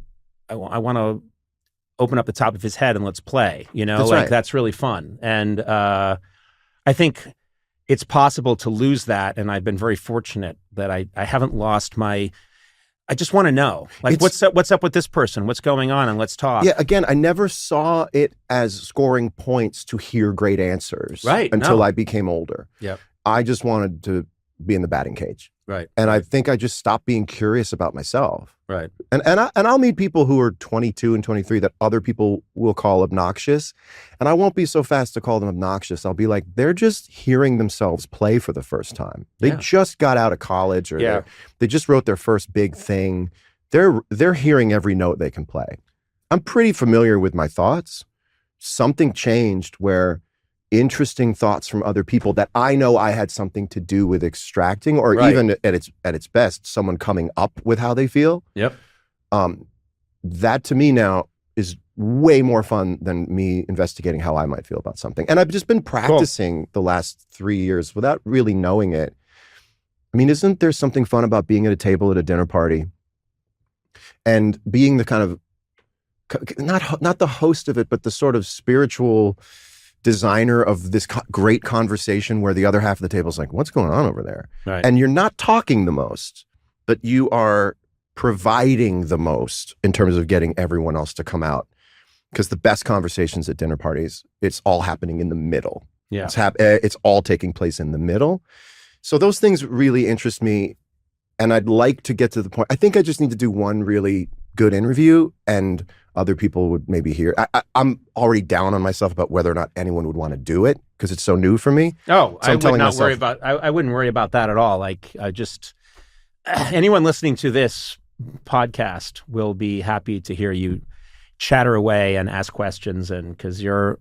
open up the top of his head and let's play, that's really fun. And I think it's possible to lose that. And I've been very fortunate that I haven't lost I just want to know, like, what's up with this person? What's going on? And let's talk. Yeah. Again, I never saw it as scoring points to hear great answers until I became older. Yep. I just wanted to be in the batting cage. Right. And I think I just stopped being curious about myself. Right. And I'll meet people who are 22 and 23 that other people will call obnoxious. And I won't be so fast to call them obnoxious. I'll be like, they're just hearing themselves play for the first time. They just got out of college, or they just wrote their first big thing. They're hearing every note they can play. I'm pretty familiar with my thoughts. Something changed where interesting thoughts from other people that I know I had something to do with extracting, or even at its best, someone coming up with how they feel. Yep. That to me now is way more fun than me investigating how I might feel about something. And I've just been practicing the last 3 years without really knowing it. I mean, isn't there something fun about being at a table at a dinner party and being the kind of, not the host of it, but the sort of spiritual designer of this great conversation where the other half of the table is like, what's going on over there? Right. And you're not talking the most, but you are providing the most in terms of getting everyone else to come out. Because the best conversations at dinner parties, it's all happening in the middle. Yeah. It's all taking place in the middle. So those things really interest me. And I'd like to get to the point. I think I just need to do one really good interview, and other people would maybe hear. I'm already down on myself about whether or not anyone would want to do it because it's so new for me. Oh, so I would not worry about. I wouldn't worry about that at all. Like, just anyone listening to this podcast will be happy to hear you chatter away and ask questions, and because you're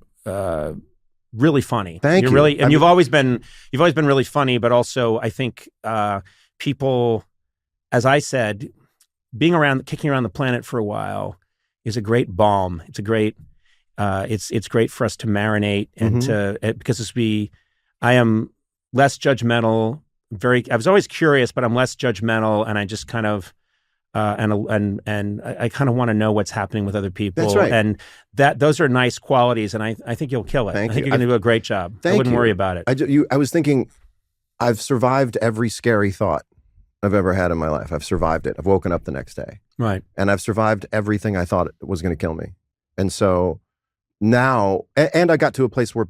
really funny. Thank you. Really, and you've always been really funny. But also, I think people, as I said, kicking around the planet for a while is a great balm. It's a great, it's great for us to marinate and because I am less judgmental. I was always curious, but I'm less judgmental, and I just kind of, and I kind of want to know what's happening with other people. That's right. And those are nice qualities, and I think you'll kill it. I think you're going to do a great job. I wouldn't worry about it. I was thinking, I've survived every scary thought I've ever had in my life. I've survived it. I've woken up the next day. Right. And I've survived everything I thought was going to kill me. And so now, and I got to a place where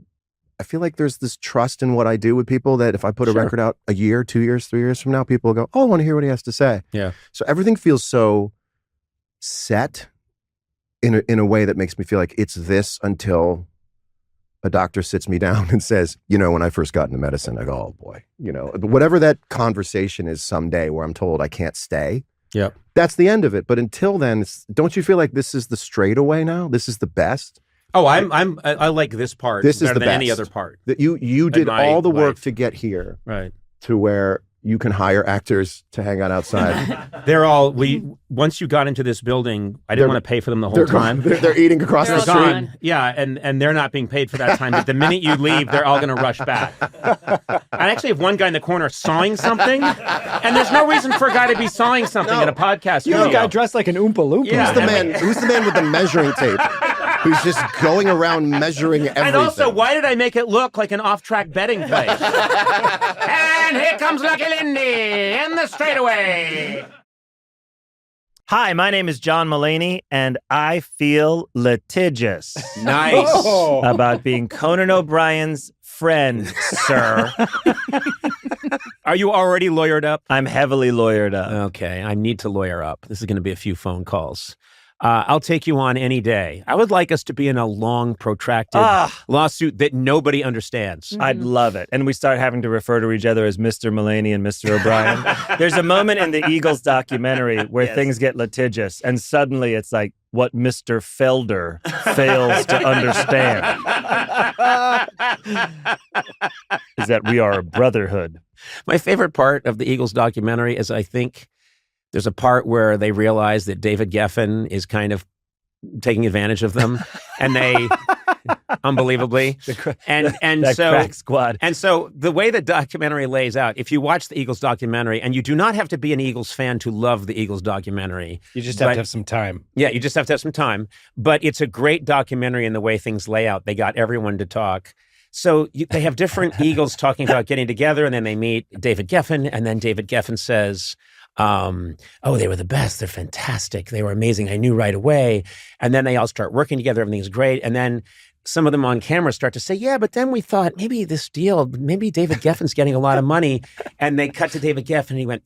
I feel like there's this trust in what I do with people that if I put a record out a year, 2 years, 3 years from now, people will go, oh, I want to hear what he has to say. Yeah. So everything feels so set in a way that makes me feel like it's this until a doctor sits me down and says, when I first got into medicine, I go, oh boy, whatever that conversation is someday where I'm told I can't stay. Yeah. That's the end of it. But until then, don't you feel like this is the straightaway now? This is the best? Oh, I like this part. This is better the than best. any other part. That you did all the work to get here. Right. To where you can hire actors to hang out outside. Once you got into this building, I didn't want to pay for them the whole time. They're eating across the street. Gone. Yeah, and they're not being paid for that time. But the minute you leave, they're all going to rush back. I actually have one guy in the corner sawing something, and there's no reason for a guy to be sawing something at a podcast You studio. have a guy dressed like an Oompa Loompa. Yeah. Who's the man with the measuring tape? Who's just going around measuring everything. And also, why did I make it look like an off-track betting place? And here comes Lucky Lindy in the straightaway. Hi, my name is John Mulaney, and I feel litigious. Nice. About being Conan O'Brien's friend, sir. Are you already lawyered up? I'm heavily lawyered up. Okay, I need to lawyer up. This is going to be a few phone calls. I'll take you on any day. I would like us to be in a long, protracted lawsuit that nobody understands. I'd love it. And we start having to refer to each other as Mr. Mulaney and Mr. O'Brien. There's a moment in the Eagles documentary where things get litigious, and suddenly it's like what Mr. Felder fails to understand is that we are a brotherhood. My favorite part of the Eagles documentary is, I think, there's a part where they realize that David Geffen is kind of taking advantage of them, and they, unbelievably, that crack squad. And so the way the documentary lays out, if you watch the Eagles documentary, and you do not have to be an Eagles fan to love the Eagles documentary, You just have to have some time. Yeah, you just have to have some time. But it's a great documentary in the way things lay out. They got everyone to talk. So they have different Eagles talking about getting together, and then they meet David Geffen, and then David Geffen says, oh, they were the best. They're fantastic. They were amazing. I knew right away. And then they all start working together. Everything's great. And then some of them on camera start to say, yeah, but then we thought maybe this deal, maybe David Geffen's getting a lot of money. And they cut to David Geffen and he went,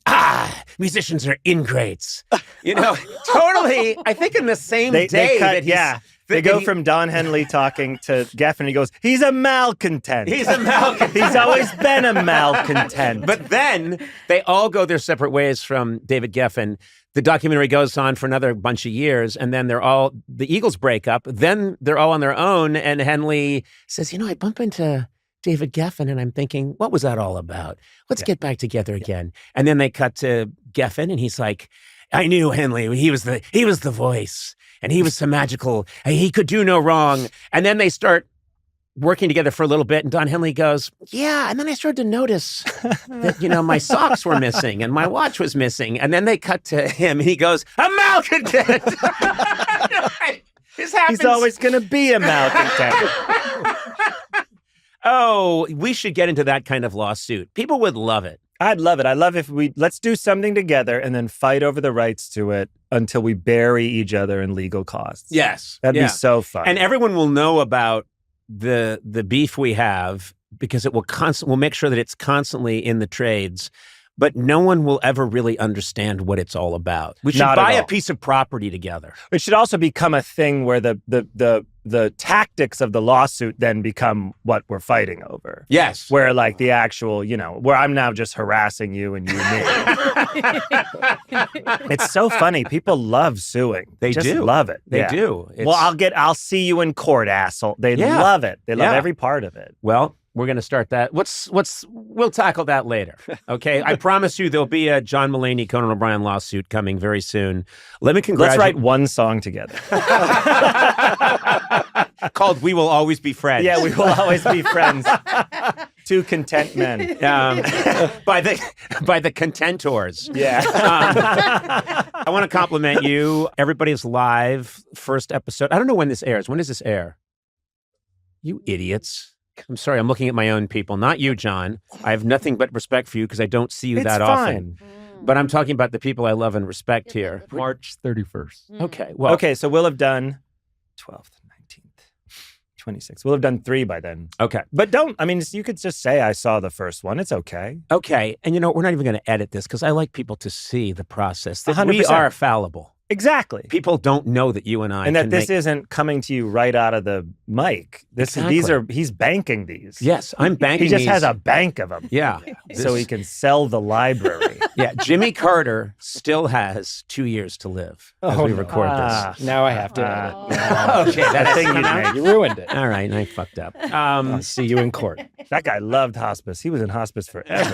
musicians are ingrates. Totally. I think in the same day that he's... They go from Don Henley talking to Geffen, and he goes, he's a malcontent. He's a malcontent. He's always been a malcontent. But then they all go their separate ways from David Geffen. The documentary goes on for another bunch of years, and then the Eagles break up. Then they're all on their own, and Henley says, I bump into David Geffen, and I'm thinking, what was that all about? Let's get back together again. And then they cut to Geffen, and he's like, I knew Henley. He was the voice. And he was so magical. He could do no wrong. And then they start working together for a little bit. And Don Henley goes, yeah. And then I started to notice that, my socks were missing and my watch was missing. And then they cut to him and he goes, a malcontent. This happens. He's always going to be a malcontent. Oh, we should get into that kind of lawsuit. People would love it. I'd love it. I love if let's do something together and then fight over the rights to it until we bury each other in legal costs. Yes. That'd be so fun. And everyone will know about the beef we have because it will we'll make sure that it's constantly in the trades, but no one will ever really understand what it's all about. We should buy a piece of property together. It should also become a thing where the tactics of the lawsuit then become what we're fighting over. Yes. Where like the actual, where I'm now just harassing you and you me. It's so funny. People love suing. They just do. love it. They do. I'll see you in court, asshole. They love it. They love every part of it. Well, we're going to start that. We'll tackle that later. Okay. I promise you there'll be a John Mulaney, Conan O'Brien lawsuit coming very soon. Let me congratulate. Let's write one song together. Called We Will Always Be Friends. Yeah, we will always be friends. Two content men. By the contentors. Yeah. I want to compliment you. Everybody's live first episode. I don't know when this airs. When does this air? You idiots. I'm sorry, I'm looking at my own people, not you, John. I have nothing but respect for you because I don't see you that often. But I'm talking about the people I love and respect here. March 31st. Okay. Well. Okay, so we'll have done 12th, 19th, 26th. We'll have done 3 by then. Okay. But you could just say I saw the first one. It's okay. Okay. And we're not even going to edit this because I like people to see the process. That 100%. We are fallible. Exactly. People don't know that you and I and that this isn't coming to you right out of the mic. He's banking these. Yes, I'm banking. He just has a bank of them. Yeah, so he can sell the library. Yeah, Jimmy Carter still has 2 years to live as we record this. Now I have to. Okay, that thing you made. You ruined it. All right, I fucked up. I'll see you in court. That guy loved hospice. He was in hospice forever.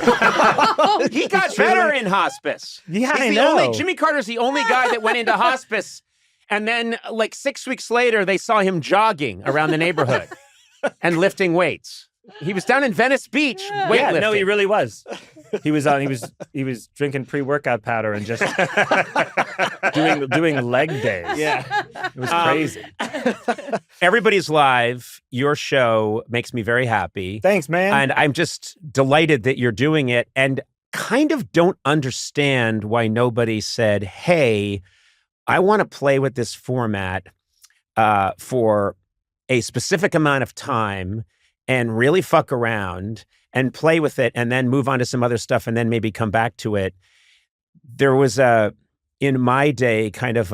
He got better in hospice. Yeah, I know. Jimmy Carter's the only guy that went into hospice, and then like 6 weeks later, they saw him jogging around the neighborhood and lifting weights. He was down in Venice Beach weightlifting. Yeah, no, he really was. He was drinking pre-workout powder and just doing leg days. Yeah, it was crazy. Everybody's live. Your show makes me very happy. Thanks, man. And I'm just delighted that you're doing it, and kind of don't understand why nobody said, "Hey, I want to play with this format for a specific amount of time and really fuck around and play with it and then move on to some other stuff and then maybe come back to it." There was in my day, kind of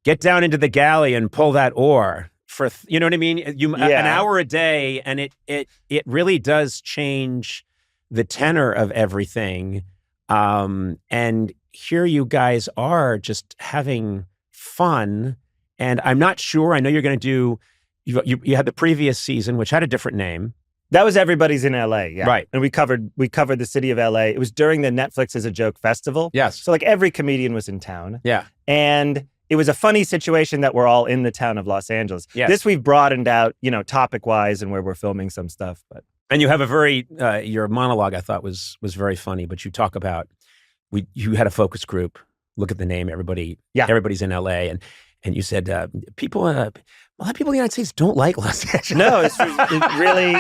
get down into the galley and pull that oar for, you know what I mean? An hour a day, and it really does change the tenor of everything. And here you guys are just having fun. And I'm not sure, I know you're going to do, you had the previous season, which had a different name. That was Everybody's in LA, yeah. Right. And we covered the city of LA. It was during the Netflix as a Joke festival. Yes. So like every comedian was in town. Yeah. And it was a funny situation that we're all in the town of Los Angeles. Yes. This we've broadened out, topic-wise and where we're filming some stuff. But and you have a very, your monologue I thought was very funny, but you talk about, you had a focus group, look at the name, everybody's in LA. And you said, a lot of people in the United States don't like Los Angeles. No, it really,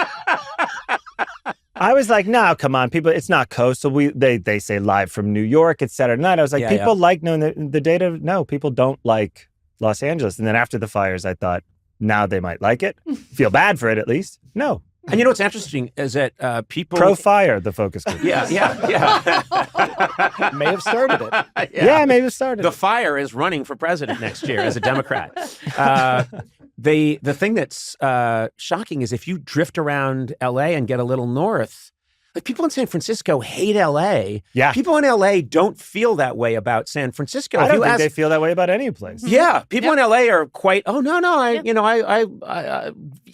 I was like, no, come on, people, it's not coastal. They say live from New York, it's Saturday night. I was like, people like knowing the data. No, people don't like Los Angeles. And then after the fires, I thought, Now they might like it. Feel bad for it, at least. No. And you know what's interesting is that people pro-fire the focus group. Yeah. May have started it. Yeah, maybe it started. The fire is running for president next year as a Democrat. The thing that's shocking is if you drift around L.A. and get a little north, like people in San Francisco hate L.A. Yeah. People in L.A. don't feel that way about San Francisco. I don't think they feel that way about any place. Yeah. People in L.A. are quite, I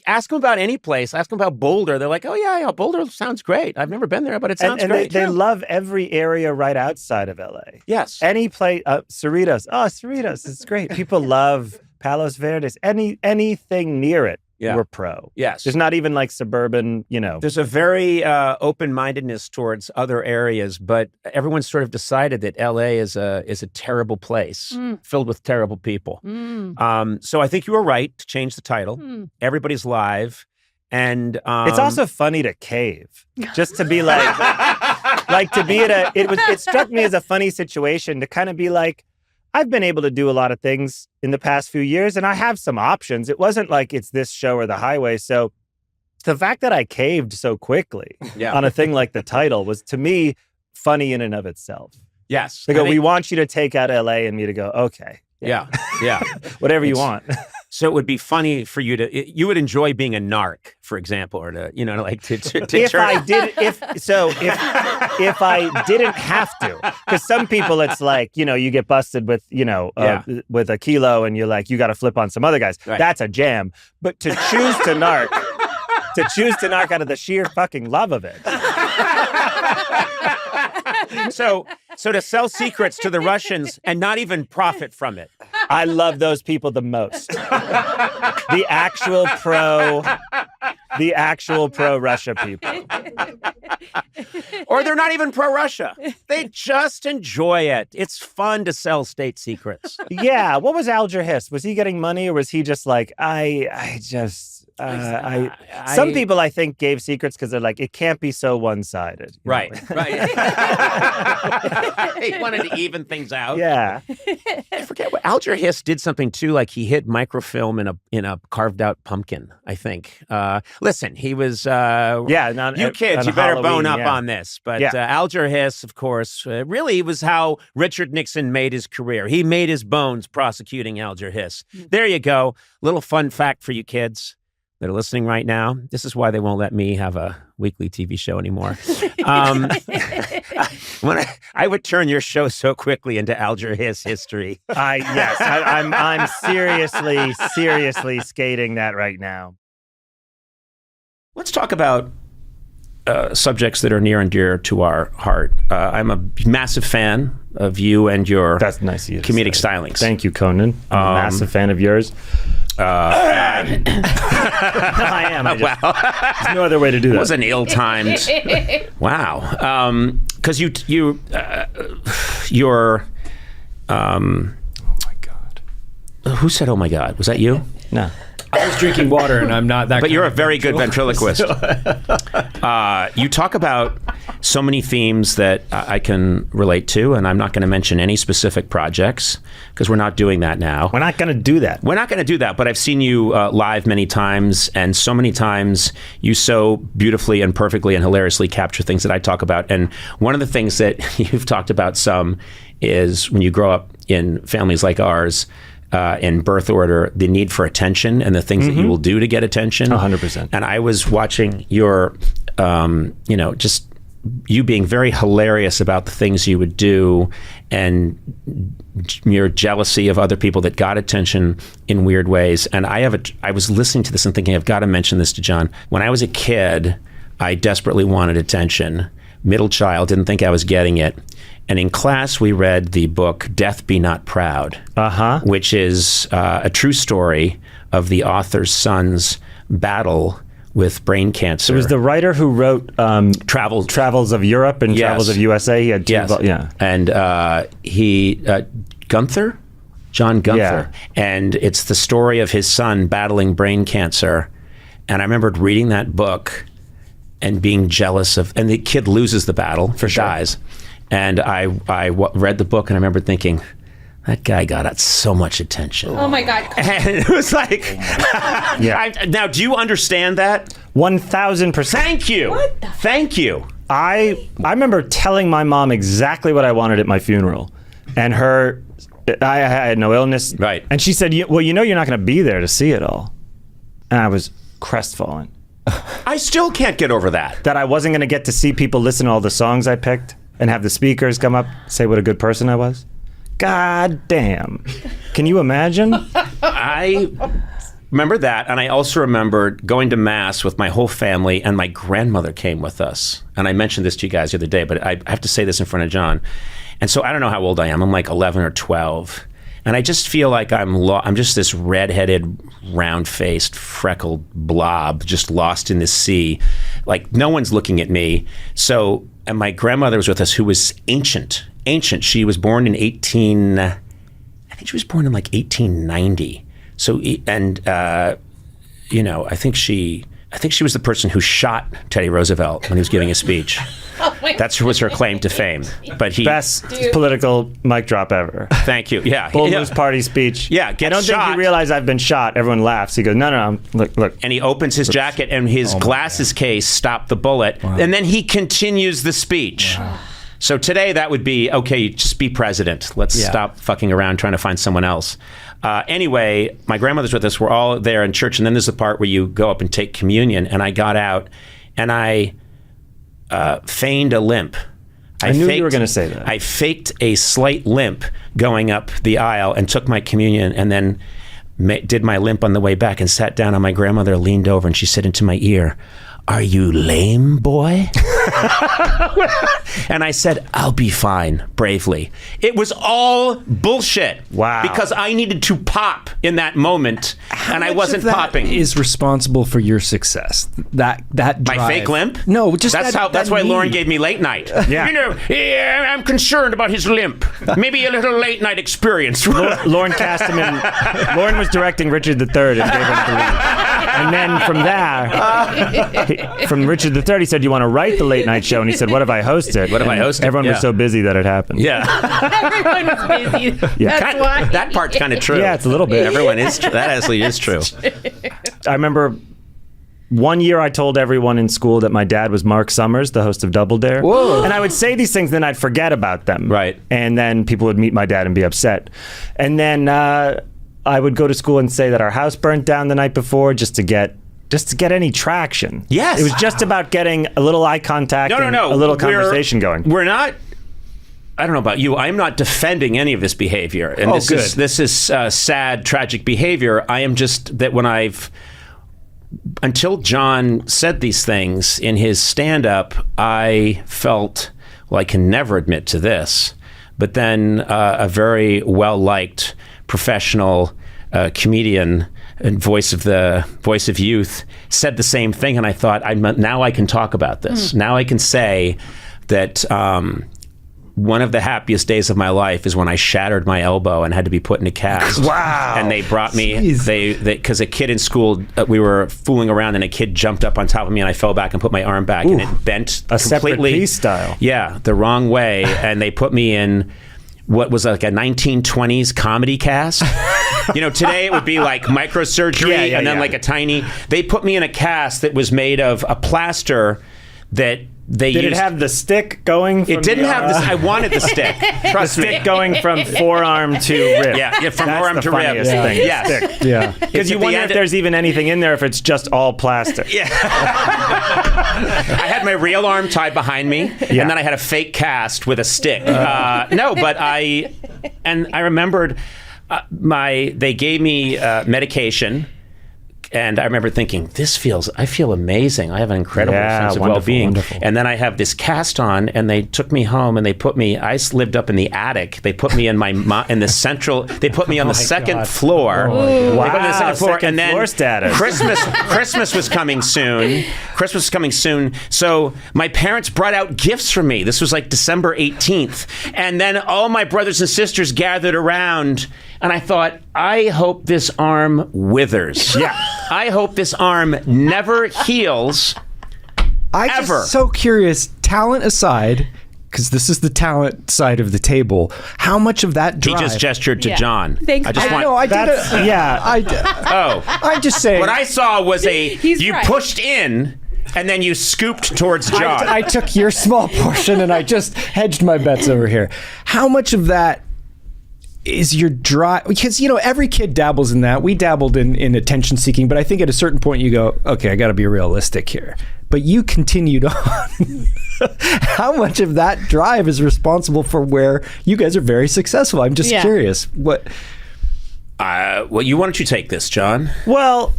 ask them about any place. Ask them about Boulder. They're like, oh, yeah, Boulder sounds great. I've never been there, but it sounds great. They love every area right outside of L.A. Yes. Any place, Cerritos. Oh, Cerritos, it's great. People love Palos Verdes. Anything near it. Yeah. We're pro. Yes. There's not even like suburban, There's a very open-mindedness towards other areas, but everyone's sort of decided that LA is a terrible place filled with terrible people. So I think you were right to change the title. Everybody's live. And it's also funny to cave. Just to be like to be at it struck me as a funny situation to kind of be like, I've been able to do a lot of things in the past few years, and I have some options. It wasn't like it's this show or the highway. So the fact that I caved so quickly on a thing like the title was, to me, funny in and of itself. Yes. They go, we want you to take out LA, and me to go, okay. Yeah. Whatever you want. So it would be funny for you you would enjoy being a narc, for example, or to if I didn't have to, because some people it's like, you get busted with, with a kilo and you're like, you got to flip on some other guys. Right. That's a jam. But to choose to narc out of the sheer fucking love of it. So to sell secrets to the Russians and not even profit from it. I love those people the most. The actual pro-Russia people. Or they're not even pro-Russia. They just enjoy it. It's fun to sell state secrets. Yeah. What was Alger Hiss? Was he getting money, or was he just like, some people I think gave secrets because they're like, it can't be so one-sided. Right. He wanted to even things out. Yeah. I forget what Alger Hiss did something too, like he hit microfilm in a carved out pumpkin, I think. Listen, he was you kids, you better bone up on this. But Alger Hiss, of course, really was how Richard Nixon made his career. He made his bones prosecuting Alger Hiss. There you go. Little fun fact for you kids that are listening right now. This is why they won't let me have a weekly TV show anymore. I would turn your show so quickly into Alger Hiss history. I'm seriously skating that right now. Let's talk about subjects that are near and dear to our heart. I'm a massive fan of you and your That's nice of you comedic stylings. Thank you, Conan. I'm a massive fan of yours. I am. Wow. There's no other way to do that. It was an ill-timed. Wow. Because you're. Oh my God. Who said, "Oh my God"? Was that you? No. I was drinking water, and I'm not that. But you're a very good ventriloquist. You talk about so many themes that I can relate to, and I'm not going to mention any specific projects because we're not doing that now. We're not going to do that. We're not going to do that, but I've seen you live many times, and so many times you so beautifully and perfectly and hilariously capture things that I talk about. And one of the things that you've talked about some is when you grow up in families like ours, in birth order, the need for attention and the things that you will do to get attention. 100%. And I was watching your, just you being very hilarious about the things you would do and your jealousy of other people that got attention in weird ways. And I was listening to this and thinking, I've got to mention this to John. When I was a kid, I desperately wanted attention. Middle child, didn't think I was getting it. And in class, we read the book Death Be Not Proud, which is a true story of the author's son's battle with brain cancer. It was the writer who wrote Travels of Europe and Travels of USA. He had two And John Gunther. Yeah. And it's the story of his son battling brain cancer. And I remembered reading that book and being jealous of, and the kid loses the battle, dies. And I read the book and I remember thinking, that guy got so much attention. Oh my God. And it was like, now, do you understand that? 1,000%. Thank you. Thank you. I remember telling my mom exactly what I wanted at my funeral, and I had no illness. Right. And she said, well, you're not going to be there to see it all. And I was crestfallen. I still can't get over that. That I wasn't going to get to see people listen to all the songs I picked and have the speakers come up, say what a good person I was. God damn. Can you imagine? I remember that, and I also remember going to Mass with my whole family, and my grandmother came with us. And I mentioned this to you guys the other day, but I have to say this in front of John. And so I don't know how old I am. I'm like 11 or 12. And I just feel like I'm just this redheaded, round-faced, freckled blob just lost in the sea. Like, no one's looking at me. So, and my grandmother was with us, who was ancient. She was born in I think she was born in like 1890. So, and, I think she was the person who shot Teddy Roosevelt when he was giving a speech. That was her claim to fame. But best political mic drop ever. Thank you. Yeah. Bull Moose Party speech. Yeah. I don't think you realize I've been shot. Everyone laughs. He goes, no. Look. And he opens his jacket, and his glasses case stopped the bullet. Wow. And then he continues the speech. Wow. So today that would be, okay, just be president. Let's stop fucking around trying to find someone else. Anyway, my grandmother's with us. We're all there in church. And then there's the part where you go up and take communion. And I got out, and I feigned a limp. I knew you were going to say that. I faked a slight limp going up the aisle and took my communion, and then did my limp on the way back and sat down, and my grandmother leaned over and she said into my ear, "Are you lame, boy?" And I said, "I'll be fine," bravely. It was all bullshit. Wow. Because I needed to pop in that moment, and I wasn't popping. Is responsible for your success. That drive. My fake limp? No, just that's why Lauren gave me late night. Yeah. I'm concerned about his limp. Maybe a little late night experience. Lauren cast him in. Lauren was directing Richard III and gave him the lead. And then from there, from Richard III, he said, "You want to write the late night show?" And he said, "What if I host it?" What if I host it? Everyone was so busy that it happened. Yeah. Everyone was busy. Yeah. That's why. That part's kind of true. Yeah, it's a little bit. Everyone is. That actually is true. I remember one year I told everyone in school that my dad was Mark Summers, the host of Double Dare. Whoa. And I would say these things, then I'd forget about them. Right. And then people would meet my dad and be upset. And then I would go to school and say that our house burnt down the night before just to get any traction. Yes. It was just about getting a little eye contact and a little conversation going. We're not, I don't know about you, I'm not defending any of this behavior. And this is sad, tragic behavior. I am just that until John said these things in his stand-up, I felt, well, I can never admit to this, but then a very well-liked professional comedian and voice of youth said the same thing, and I thought, now I can talk about this. Now I can say that one of the happiest days of my life is when I shattered my elbow and had to be put in a cast. Wow! And they brought me, because a kid in school, we were fooling around, and a kid jumped up on top of me, and I fell back and put my arm back, and it bent a completely, separate piece style. Yeah, the wrong way, and they put me in what was like a 1920s comedy cast. Today it would be like microsurgery and then like a tiny. They put me in a cast that was made of a plaster that they Did used. it have the stick going? It didn't have this. I wanted the stick. Trust the me. stick going from forearm to rib. Yeah, from That's forearm the to rib. funniest thing. Yes. Yeah. Because you wonder if there's even anything in there if it's just all plastic. Yeah. I had my real arm tied behind me, and then I had a fake cast with a stick. But I remembered they gave me medication. And I remember thinking, I feel amazing. I have an incredible sense of well-being. Wonderful. And then I have this cast on, and they took me home, and I lived up in the attic. They put me in the central, they put me on the second floor. Wow. They put me on the second floor. Second And then floor status. Christmas was coming soon. So my parents brought out gifts for me. This was like December 18th. And then all my brothers and sisters gathered around, and I thought, I hope this arm withers. Yeah. I hope this arm never heals. I'm ever. just so curious, talent aside, because this is the talent side of the table. How much of that drive? He just gestured to John. Thanks. I just want. No, I did it. Yeah. I'm just saying. What I saw was He's you right. pushed in and then you scooped towards John. I took your small portion and I just hedged my bets over here. How much of that is your drive? Because, every kid dabbles in that. We dabbled in attention seeking, but I think at a certain point you go, okay, I got to be realistic here. But you continued on. How much of that drive is responsible for where you guys are very successful? I'm just curious. What? Why don't you take this, John? Well,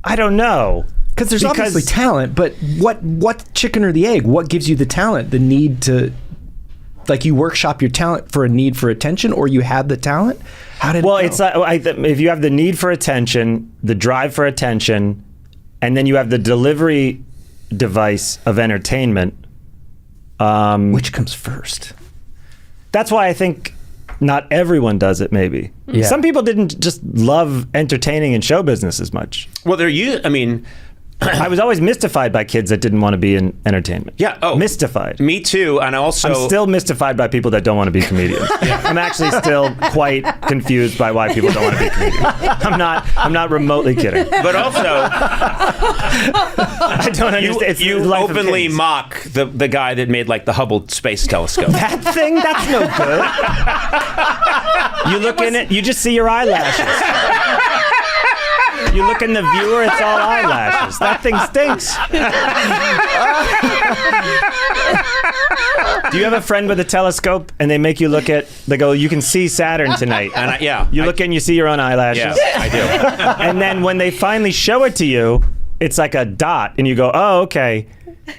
I don't know. Because there's obviously talent, but what chicken or the egg? What gives you the talent? The need to, like, you workshop your talent for a need for attention, or you had the talent? How did? Well, it's like if you have the need for attention, the drive for attention, and then you have the delivery device of entertainment. Which comes first? That's why I think not everyone does it. Maybe some people didn't just love entertaining and show business as much. Well, I was always mystified by kids that didn't want to be in entertainment. Yeah. Oh, mystified. Me too. And I'm still mystified by people that don't want to be comedians. I'm actually still quite confused by why people don't want to be comedians. I'm not remotely kidding. But also, I don't understand. You openly mock the guy that made the Hubble Space Telescope. That thing? That's no good. You look in it, you just see your eyelashes. You look in the viewer, it's all eyelashes. That thing stinks. Do you have a friend with a telescope and they make you look they go, you can see Saturn tonight. And you look in, you see your own eyelashes. Yeah, I do. And then when they finally show it to you, it's like a dot and you go, oh, okay.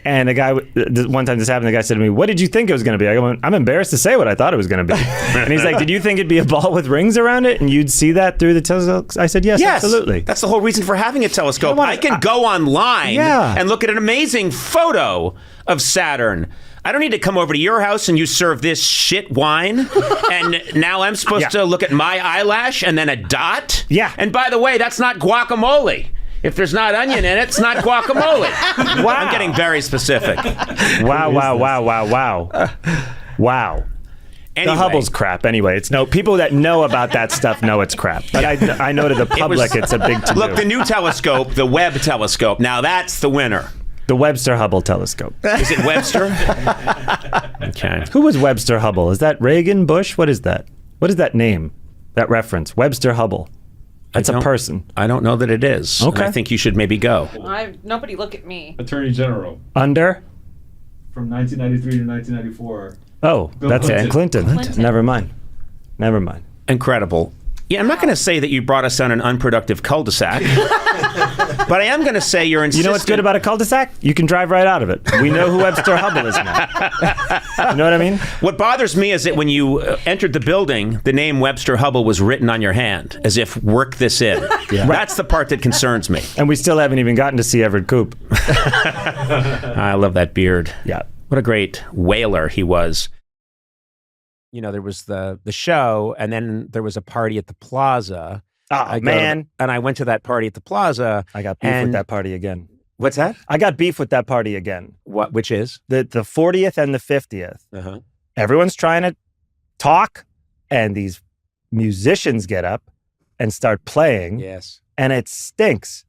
And the guy, one time this happened, the guy said to me, what did you think it was going to be? I go, I'm embarrassed to say what I thought it was going to be. And he's like, did you think it'd be a ball with rings around it and you'd see that through the telescope? I said, yes, absolutely. That's the whole reason for having a telescope. I can go online and look at an amazing photo of Saturn. I don't need to come over to your house and you serve this shit wine. And now I'm supposed to look at my eyelash and then a dot? Yeah. And by the way, that's not guacamole. If there's not onion in it, it's not guacamole. Wow. I'm getting very specific. Wow. Anyway. The Hubble's crap. Anyway, it's people that know about that stuff know it's crap. But I know to the public it's a big to-do. Look, the new telescope, the Webb telescope, now that's the winner. The Webster Hubble telescope. Is it Webster? Okay. Who was Webster Hubble? Is that Reagan, Bush? What is that? What is that name? That reference? Webster Hubble. That's a person. I don't know that it is. Okay. I think you should maybe go. Nobody look at me. Attorney General. Under? From 1993 to 1994. Oh, that's Clinton. Never mind. Incredible. Yeah, I'm not going to say that you brought us on an unproductive cul-de-sac. But I am going to say you're insistent. You know what's good about a cul-de-sac? You can drive right out of it. We know who Webster Hubble is now. You know what I mean? What bothers me is that when you entered the building, the name Webster Hubble was written on your hand, as if work this in. Yeah. That's the part that concerns me. And we still haven't even gotten to see Everett Koop. I love that beard. Yeah. What a great whaler he was. There was the show, and then there was a party at the Plaza. Oh, man. And I went to that party at the Plaza. I got beef with that party again. What's that? I got beef with that party again. What? Which is? The 40th and the 50th. Uh-huh. Everyone's trying to talk, and these musicians get up and start playing. Yes. And it stinks.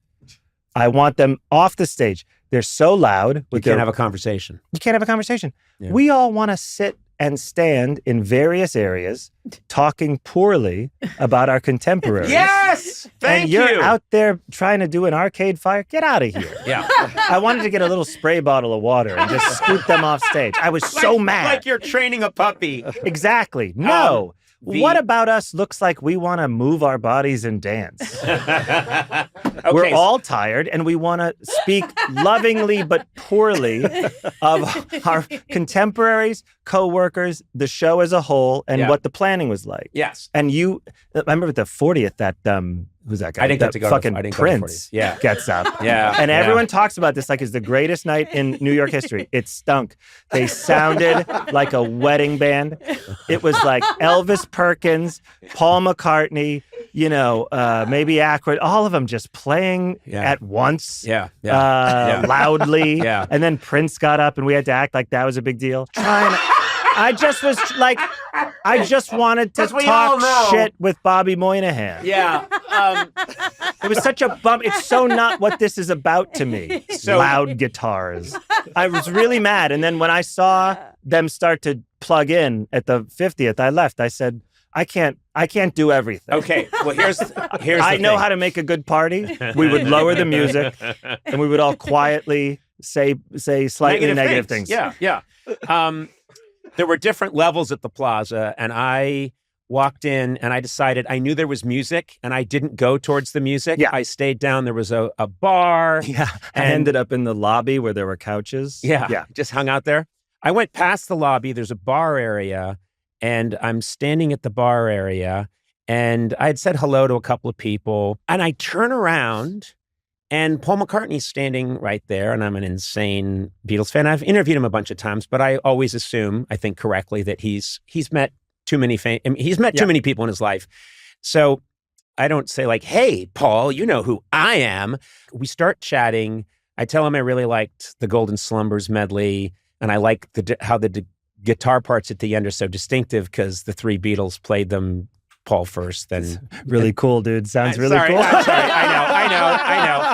I want them off the stage. They're so loud. You can't have a conversation. You can't have a conversation. Yeah. We all want to sit and stand in various areas talking poorly about our contemporaries. Yes! Thank you! And you're out there trying to do an arcade fire? Get out of here. Yeah. I wanted to get a little spray bottle of water and just scoop them off stage. I was so mad. Like you're training a puppy. Exactly. No. What about us looks like we want to move our bodies and dance? Okay. We're all tired, and we want to speak lovingly but poorly of our contemporaries, co-workers, the show as a whole, and what the planning was like. Yes. And I remember at the 40th that who's that guy? I didn't get to go. Fucking I didn't Prince. Go to gets up. Yeah. And everyone talks about this like it's the greatest night in New York history. It stunk. They sounded like a wedding band. It was like Elvis Perkins, Paul McCartney, maybe Aykroyd, all of them just playing at once. Yeah. Loudly. Yeah. And then Prince got up and we had to act like that was a big deal. I just was like, I just wanted to talk shit with Bobby Moynihan. Yeah. It was such a bump. It's so not what this is about to me. Loud guitars. I was really mad. And then when I saw them start to plug in at the 50th, I left. I said, I can't do everything. Okay. Well, here's I know how to make a good party. We would lower the music and we would all quietly say slightly negative things. Yeah. There were different levels at the plaza, and I walked in and I decided I knew there was music, and I didn't go towards the music. Yeah. I stayed down. There was a bar. Yeah. I ended up in the lobby where there were couches. Yeah. Just hung out there. I went past the lobby. There's a bar area, and I'm standing at the bar area, and I had said hello to a couple of people, and I turn around, and Paul McCartney's standing right there, and I'm an insane Beatles fan. I've interviewed him a bunch of times, but I always assume, I think correctly, that he's met too many too many people in his life. So I don't say like, "Hey, Paul, you know who I am." We start chatting. I tell him I really liked the Golden Slumbers medley, and I like how the guitar parts at the end are so distinctive because the three Beatles played them. Paul first, then really cool, dude. Sounds really cool. I'm sorry. I know.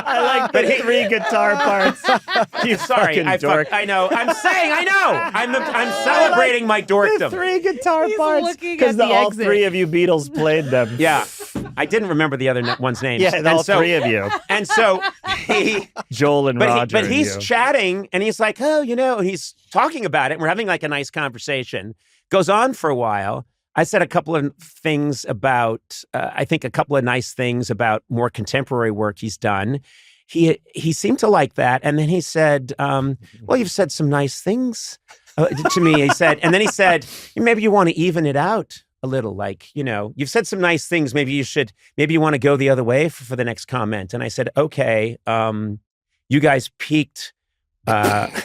I like the three guitar parts. You sorry, dork. I know. I'm saying I know. I'm celebrating my dorkdom. The three guitar parts because all three of you Beatles played them. Yeah, I didn't remember the other one's names. Yeah, all three of you. And so Joel and Roger. But he's chatting, and he's like, "Oh, he's talking about it." And we're having like a nice conversation. Goes on for a while. I said a couple of things about, I think a couple of nice things about more contemporary work he's done. He seemed to like that. And then he said, well, you've said some nice things to me. He said, and then he said, maybe you want to even it out a little. Like, you've said some nice things. Maybe you want to go the other way for the next comment. And I said, okay, you guys peaked.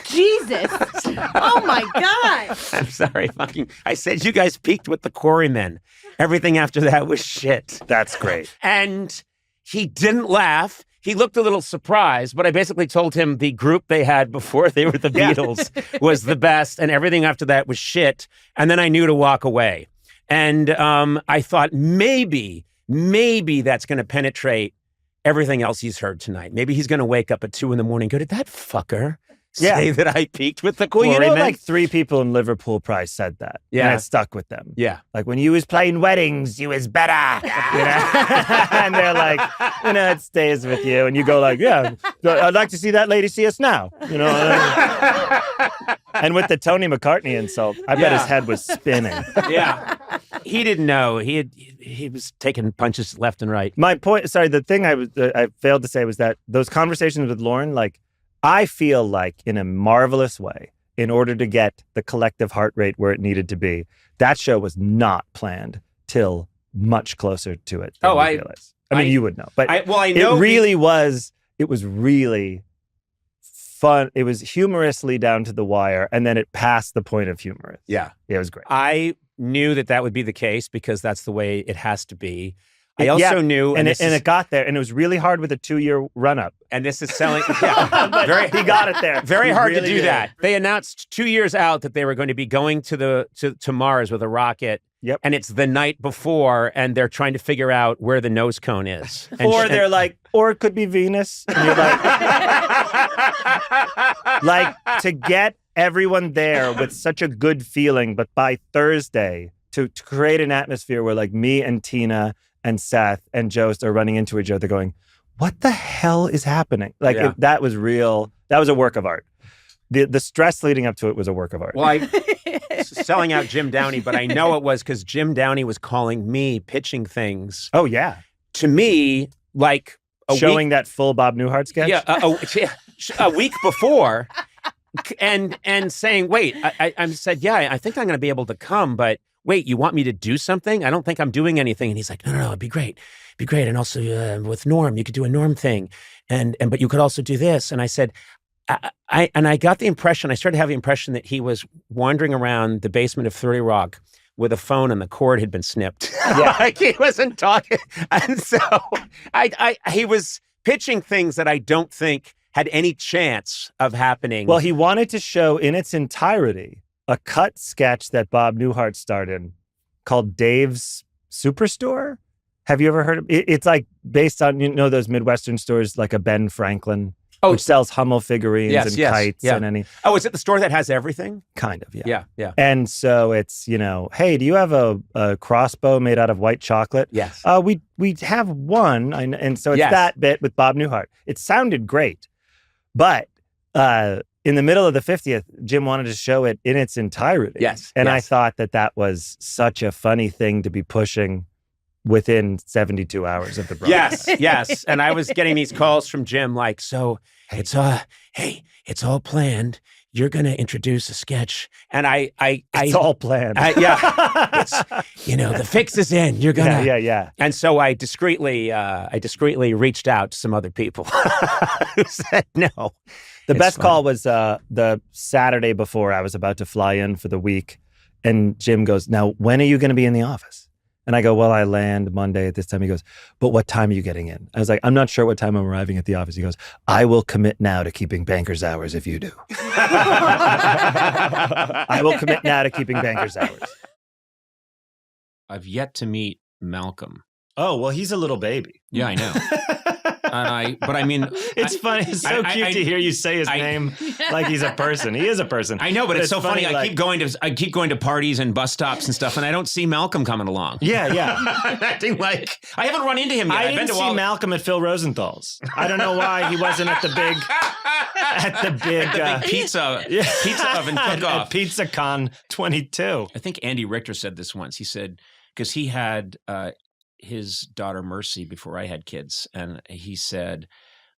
Jesus. Oh my God. I'm sorry. I said you guys peaked with the Quarrymen. Everything after that was shit. That's great. And he didn't laugh. He looked a little surprised, but I basically told him the group they had before they were the Beatles was the best, and everything after that was shit. And then I knew to walk away. And I thought maybe that's going to penetrate everything else he's heard tonight. Maybe he's going to wake up at 2 a.m. and go, did that fucker say that I peaked with the Quarrymen? Like 3 people in Liverpool probably said that. Yeah. And it stuck with them. Yeah. Like when you was playing weddings, you was better. And they're like, it stays with you. And you go like, yeah, I'd like to see that lady see us now. And with the Tony McCartney insult, I bet his head was spinning. Yeah. He didn't know. He was taking punches left and right. My point, the thing I failed to say was that those conversations with Lauren, like, I feel like in a marvelous way, in order to get the collective heart rate where it needed to be, that show was not planned till much closer to it. I mean, you would know, but I know it really was. It was really fun. It was humorously down to the wire, and then it passed the point of humor. Yeah, it was great. I knew that would be the case because that's the way it has to be. I also knew, and it got there, and it was really hard with a 2-year run-up. And this is selling. Yeah, he got it there. Very hard to do that. They announced 2 years out that they were going to be going to Mars with a rocket. Yep. And it's the night before, and they're trying to figure out where the nose cone is. Or they're like, or it could be Venus. And you're like to get everyone there with such a good feeling, but by Thursday to create an atmosphere where like me and Tina and Seth and Jost are running into each other going, what the hell is happening? Like that was real. That was a work of art. The stress leading up to it was a work of art. Well, selling out Jim Downey, but I know it was because Jim Downey was calling me, pitching things. Oh, yeah. To me, like showing that full Bob Newhart sketch? Yeah, a week before and saying, wait, I said, yeah, I think I'm going to be able to come, but wait, you want me to do something? I don't think I'm doing anything. And he's like, no, it'd be great. It'd be great. And also with Norm, you could do a Norm thing. But you could also do this. And I said, I got the impression, I started having the impression that he was wandering around the basement of 30 Rock with a phone and the cord had been snipped. Yeah. Like he wasn't talking. And so he was pitching things that I don't think had any chance of happening. Well, he wanted to show in its entirety a cut sketch that Bob Newhart starred in called Dave's Superstore. Have you ever heard of it? It's like based on, those Midwestern stores like a Ben Franklin, which sells Hummel figurines and kites and any. Oh, is it the store that has everything? Kind of, yeah. Yeah. And so it's, hey, do you have a crossbow made out of white chocolate? Yes. We have one. And so it's that bit with Bob Newhart. It sounded great. But in the middle of the 50th, Jim wanted to show it in its entirety. Yes. And I thought that was such a funny thing to be pushing within 72 hours of the broadcast. Yes. And I was getting these calls from Jim like, so it's it's all planned. You're going to introduce a sketch. And it's all planned. It's, the fix is in. You're going to. Yeah. And so I discreetly reached out to some other people who said no. The best call was the Saturday before I was about to fly in for the week. And Jim goes, now, when are you going to be in the office? And I go, well, I land Monday at this time. He goes, but what time are you getting in? I was like, I'm not sure what time I'm arriving at the office. He goes, I will commit now to keeping banker's hours if you do. I will commit now to keeping banker's hours. I've yet to meet Malcolm. Oh, well, he's a little baby. Yeah, I know. But I mean, it's funny. It's so cute to hear you say his name like he's a person. He is a person. I know, but it's so funny. I keep going to parties and bus stops and stuff, and I don't see Malcolm coming along. Yeah. Acting like I haven't run into him yet. I didn't see Malcolm at Phil Rosenthal's. I don't know why he wasn't at the big pizza oven cook-off. At PizzaCon 22. I think Andy Richter said this once. He said because he had his daughter Mercy before I had kids, and he said,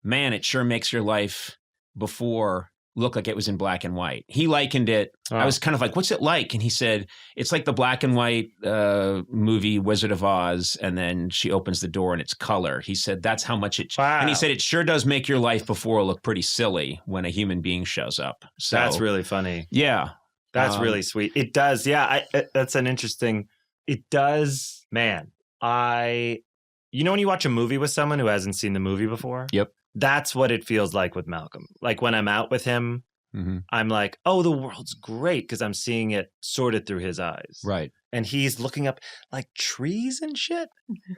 man, it sure makes your life before look like it was in black and white. He likened it. I was kind of like, what's it like? And he said, it's like the black and white movie Wizard of Oz, and then she opens the door and it's color. He said, that's how much it... Wow. And he said, it sure does make your life before look pretty silly when a human being shows up. So that's really funny. Yeah. That's really sweet. It does. Yeah. That's an interesting... It does... Man. when you watch a movie with someone who hasn't seen the movie before? Yep. That's what it feels like with Malcolm. Like when I'm out with him, I'm like, oh, the world's great because I'm seeing it sorted through his eyes. Right. And he's looking up like trees and shit.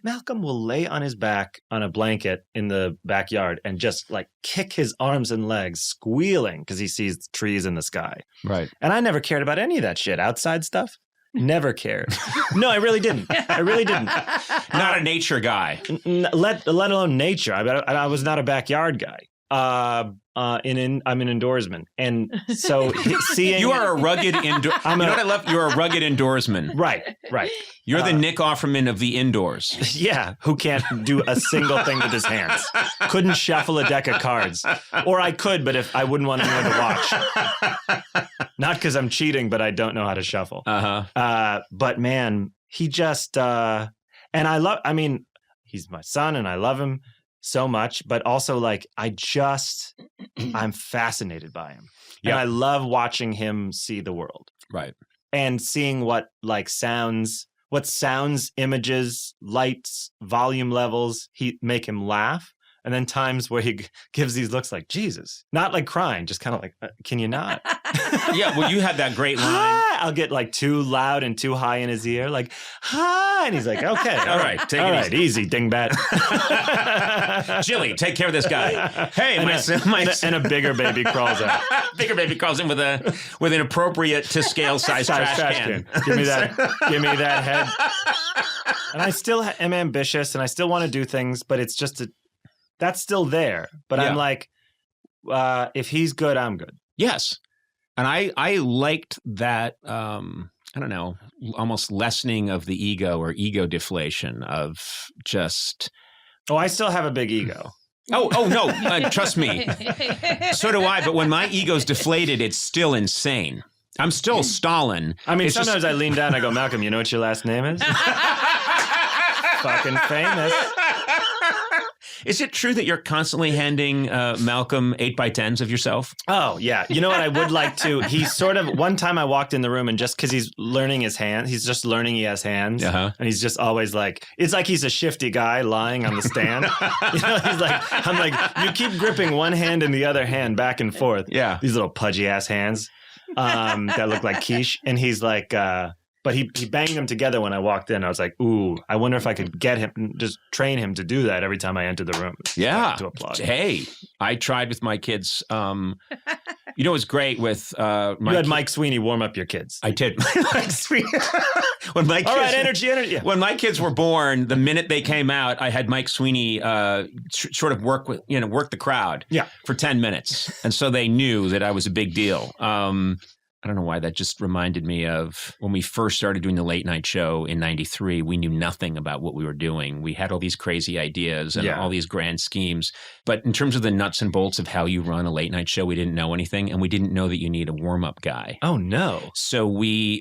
Malcolm will lay on his back on a blanket in the backyard and just like kick his arms and legs, squealing because he sees trees in the sky. Right. And I never cared about any of that shit. Outside stuff. Never cared. No, I really didn't. Not a nature guy. Let alone nature. I was not a backyard guy. I'm an indoorsman, and so seeing you are a rugged what I love? You're a rugged indoorsman. Right. You're the Nick Offerman of the indoors. Yeah, who can't do a single thing with his hands. Couldn't shuffle a deck of cards, or I could, but if I wouldn't want anyone to watch. Not because I'm cheating, but I don't know how to shuffle. But man, he just and he's my son, and I love him so much, but also like I'm fascinated by him. Yeah. And I love watching him see the world. Right. And seeing what sounds, images, lights, volume levels, make him laugh. And then times where he gives these looks like, Jesus, not like crying, just kind of like, can you not? Yeah, well, you had that great line. Hi. I'll get like too loud and too high in his ear, like, hi. And he's like, okay, all right, take it easy, dingbat. Jilly, take care of this guy. Hey, and a bigger baby crawls out. Bigger baby crawls in with an appropriate to scale size trash can. Give me that head. And I still am ambitious, and I still want to do things, but it's just that's still there. But I'm like, if he's good, I'm good. Yes. And I liked that, I don't know, almost lessening of the ego or ego deflation of just... Oh, I still have a big ego. Oh no, trust me. So do I, but when my ego's deflated, it's still insane. I'm still Stalin. I mean, sometimes I lean down and I go, Malcolm, you know what your last name is? Fucking famous. Is it true that you're constantly handing Malcolm 8x10s of yourself? Oh, yeah. You know what? I would like to. He's sort of, one time I walked in the room and just because he's learning his hands, he's just learning he has hands. And he's just always like, it's like he's a shifty guy lying on the stand. He's like, I'm like, you keep gripping one hand and the other hand back and forth. Yeah. These little pudgy ass hands. that looked like quiche. And he's like, but he banged them together when I walked in. I was like, ooh, I wonder if I could get him, just train him to do that every time I enter the room. Yeah. To applaud. Hey, I tried with my kids. You know, it was great with you had Mike Sweeney warm up your kids. I did. Mike Sweeney. When my kids, all right, energy. Yeah. When my kids were born, the minute they came out, I had Mike Sweeney sort of work the crowd for 10 minutes. And so they knew that I was a big deal. I don't know why that just reminded me of when we first started doing the late night show in 93, we knew nothing about what we were doing. We had all these crazy ideas and all these grand schemes. But in terms of the nuts and bolts of how you run a late night show, we didn't know anything. And we didn't know that you need a warm-up guy. Oh, no. So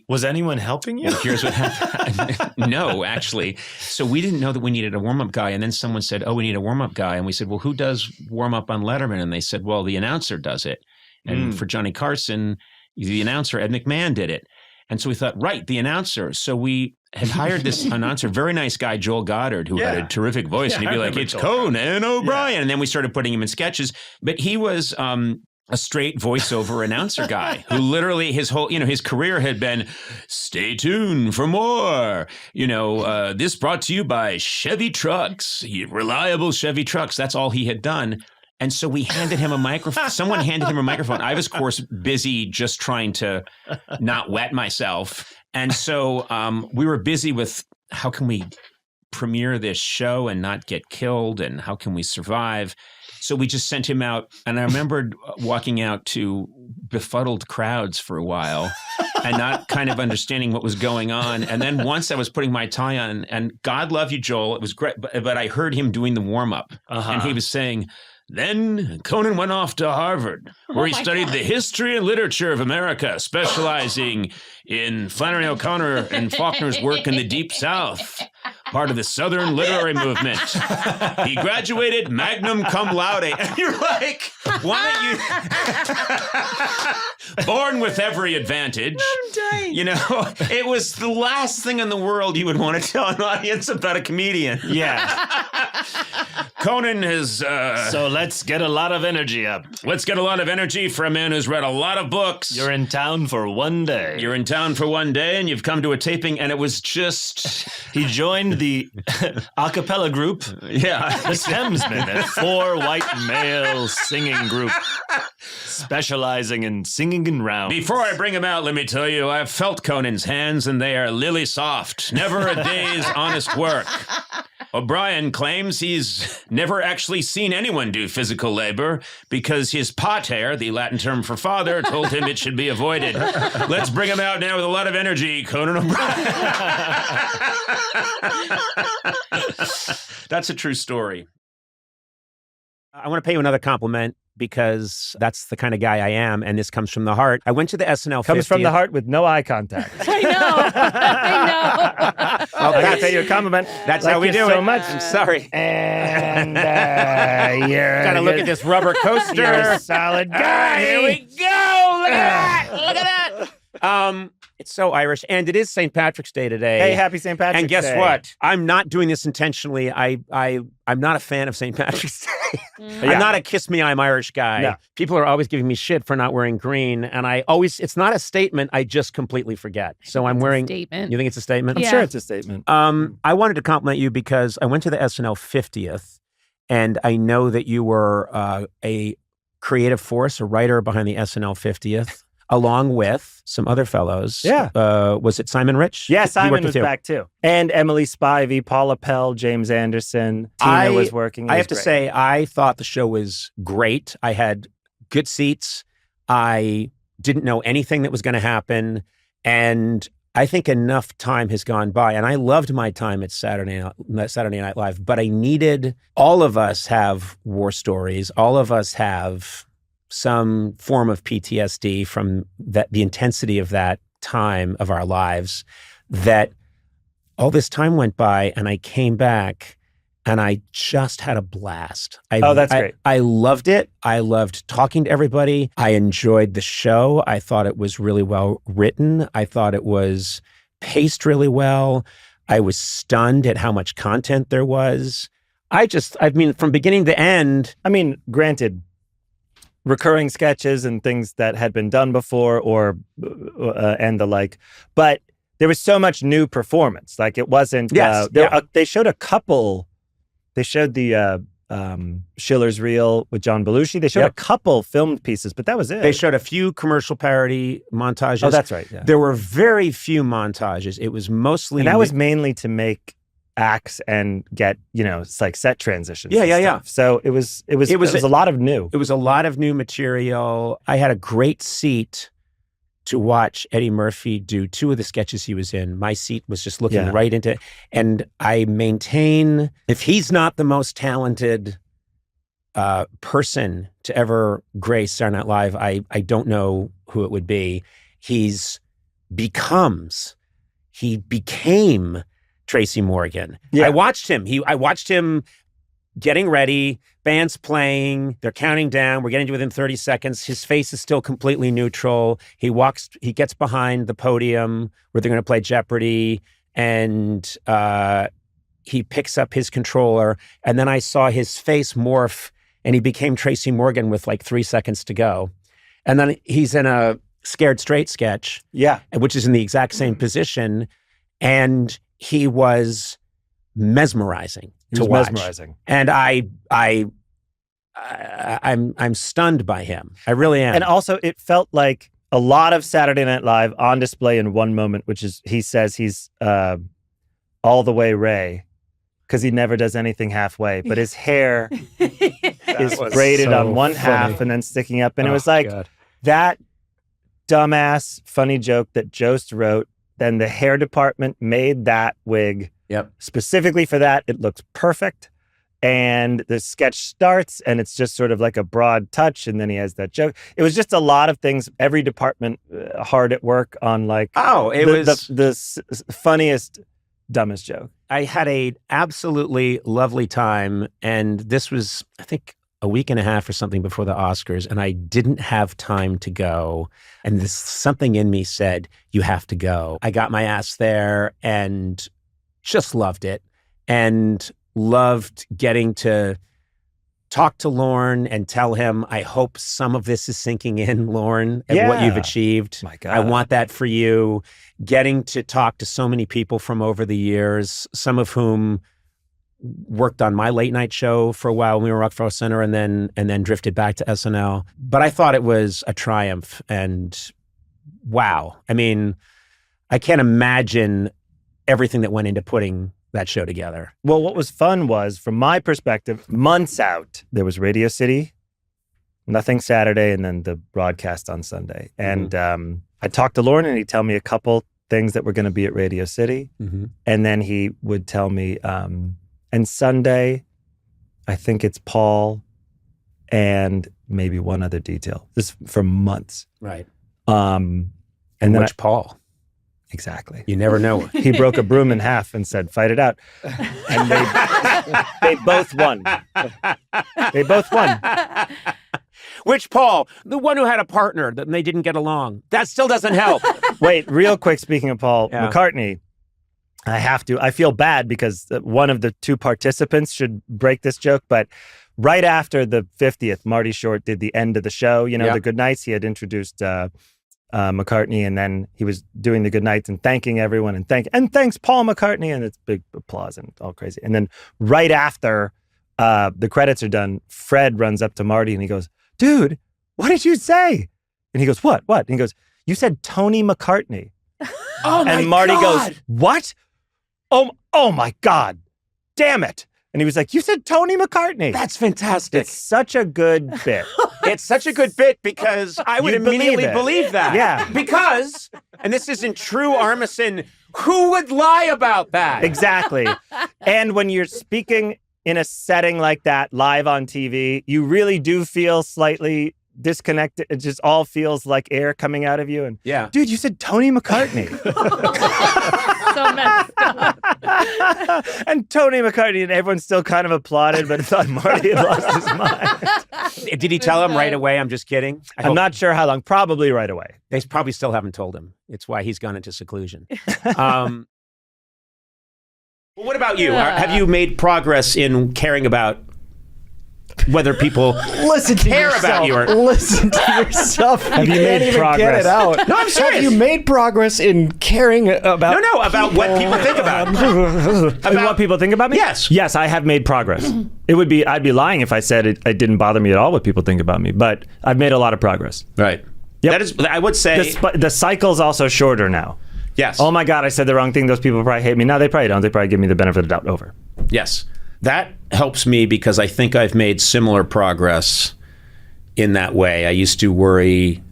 Was anyone helping you? Well, here's what happened. No, actually. So we didn't know that we needed a warm-up guy. And then someone said, oh, we need a warm-up guy. And we said, well, who does warm-up on Letterman? And they said, well, the announcer does it. And for Johnny Carson, the announcer, Ed McMahon, did it. And so we thought, right, the announcer. So we had hired this announcer, very nice guy, Joel Goddard, who had a terrific voice. And he'd be like, it's Conan O'Brien. And then we started putting him in sketches. But he was a straight voiceover announcer guy who literally his whole, his career had been, stay tuned for more. This brought to you by Chevy Trucks, reliable Chevy Trucks. That's all he had done. And so we handed him a microphone. Someone handed him a microphone. I was, of course, busy just trying to not wet myself. And so we were busy with how can we premiere this show and not get killed, and how can we survive? So we just sent him out. And I remembered walking out to befuddled crowds for a while and not kind of understanding what was going on. And then once I was putting my tie on, and God love you, Joel, it was great. But I heard him doing the warm-up. And he was saying, then Conan went off to Harvard, where he studied the history and literature of America, specializing in Flannery O'Connor and Faulkner's work in the Deep South, part of the Southern literary movement. He graduated magna cum laude. And you're like, why don't you... Born with every advantage. I'm dying. It was the last thing in the world you would want to tell an audience about a comedian. Yeah. Conan has... So let's get a lot of energy up. Let's get a lot of energy for a man who's read a lot of books. You're in town for one day. You're in town for one day, and you've come to a taping, and it was just... He joined the a cappella group. Yeah. The Thamesmen, a 4 white male singing group specializing in singing in rounds. Before I bring him out, let me tell you, I've felt Conan's hands, and they are lily soft. Never a day's honest work. O'Brien claims he's never actually seen anyone do physical labor because his pater, the Latin term for father, told him it should be avoided. Let's bring him out now with a lot of energy, Conan O'Brien. That's a true story. I want to pay you another compliment because that's the kind of guy I am, and this comes from the heart. I went to the SNL 50th. Comes from the heart with no eye contact. I know. Well, I pay you a compliment. That's how we do it. So much. I'm sorry. And you're gotta look at this rubber coaster. You're a solid guy. Here we go. Look at that. Look at that. It's so Irish, and it is St. Patrick's Day today. Hey, happy St. Patrick's Day. And guess what? I'm not doing this intentionally. I'm not a fan of St. Patrick's Day. I'm not a kiss me, I'm Irish guy. No. People are always giving me shit for not wearing green, and it's not a statement. I just completely forget. So I'm wearing. Statement. You think it's a statement? I'm sure it's a statement. I wanted to compliment you because I went to the SNL 50th, and I know that you were a creative force, a writer behind the SNL 50th. Along with some other fellows. Yeah. Was it Simon Rich? Yeah, Simon was back too. And Emily Spivey, Paula Pell, James Anderson. Tina was working. I have to say, I thought the show was great. I had good seats. I didn't know anything that was going to happen. And I think enough time has gone by. And I loved my time at Saturday Night Live. But all of us have war stories. All of us have some form of PTSD from the intensity of that time of our lives, that all this time went by and I came back and I just had a blast. That's great. I loved it. I loved talking to everybody. I enjoyed the show. I thought it was really well written. I thought it was paced really well. I was stunned at how much content there was. From beginning to end. Granted, recurring sketches and things that had been done before or and the like. But there was so much new performance. Like it wasn't, they showed a couple, they showed the Schiller's Reel with John Belushi. They showed a couple filmed pieces, but that was it. They showed a few commercial parody montages. Oh, that's right. Yeah. There were very few montages. It was mostly... And that was mainly to make acts and get, it's like set transitions. Yeah. So it was a lot of new. It was a lot of new material. I had a great seat to watch Eddie Murphy do 2 of the sketches he was in. My seat was just looking right into it. And I maintain, if he's not the most talented person to ever grace Saturday Night Live, I don't know who it would be. He became Tracy Morgan. Yeah. I watched him getting ready, band's playing, they're counting down, we're getting to within 30 seconds. His face is still completely neutral. He gets behind the podium where they're going to play Jeopardy, and he picks up his controller, and then I saw his face morph, and he became Tracy Morgan with like 3 seconds to go. And then he's in a Scared Straight sketch, which is in the exact same position, and he was mesmerizing to watch. And I'm stunned by him. I really am. And also, it felt like a lot of Saturday Night Live on display in one moment, which is he says he's all the way Ray because he never does anything halfway, but his hair is braided on one half and then sticking up, and it was like that dumbass funny joke that Jost wrote. Then the hair department made that wig specifically for that. It looks perfect. And the sketch starts and it's just sort of like a broad touch. And then he has that joke. It was just a lot of things. Every department hard at work on like the funniest, dumbest joke. I had a absolutely lovely time. And this was, I think, a week and a half or something before the Oscars, and I didn't have time to go. And something in me said, you have to go. I got my ass there and just loved it, and loved getting to talk to Lorne and tell him, I hope some of this is sinking in, Lorne, and what you've achieved. My God. I want that for you. Getting to talk to so many people from over the years, some of whom worked on my late night show for a while when we were Rockefeller Center, and then drifted back to SNL. But I thought it was a triumph, and wow. I mean, I can't imagine everything that went into putting that show together. Well, what was fun was, from my perspective, months out, there was Radio City, nothing Saturday, and then the broadcast on Sunday. And I talked to Lorne, and he'd tell me a couple things that were going to be at Radio City. And then he would tell me, and Sunday, I think it's Paul and maybe one other detail. This for months. Right. And which Paul? Exactly. You never know. He broke a broom in half and said, fight it out. And they both won. They both won. Which Paul? The one who had a partner that they didn't get along. That still doesn't help. Wait, real quick, speaking of Paul McCartney, I feel bad because one of the 2 participants should break this joke, but right after the 50th, Marty Short did the end of the show, the good nights. He had introduced McCartney, and then he was doing the good nights and thanking everyone and thanks Paul McCartney, and it's big applause and all crazy. And then right after the credits are done, Fred runs up to Marty and he goes, dude, what did you say? And he goes, what? And he goes, you said Tony McCartney. And Marty goes, what? Oh my God, damn it. And he was like, you said Tony McCartney. That's fantastic. It's such a good bit. It's such a good bit because I would immediately believe that. Yeah. Because, and this is in true Armisen, who would lie about that? Exactly. And when you're speaking in a setting like that, live on TV, you really do feel slightly disconnected. It just all feels like air coming out of you. And dude, you said Tony McCartney. So messed up. And Tony McCartney, and everyone still kind of applauded, but thought Marty had lost his mind. Did he tell him right away? I'm just kidding. I'm not sure how long. Probably right away. They probably still haven't told him. It's why he's gone into seclusion. Well, what about you? Have you made progress in caring about whether people listen to care about you or listen to yourself. Have you made progress? Get it out. No, I'm serious. Have you made progress in caring about? No, about what people think about me. About what people think about me? Yes, I have made progress. I'd be lying if I said it didn't bother me at all what people think about me, but I've made a lot of progress. Right. Yep. That is, I would say, the cycle's also shorter now. Yes. Oh my God, I said the wrong thing. Those people probably hate me. No, they probably don't. They probably give me the benefit of the doubt. Over. Yes. That helps me because I think I've made similar progress in that way. I used to worry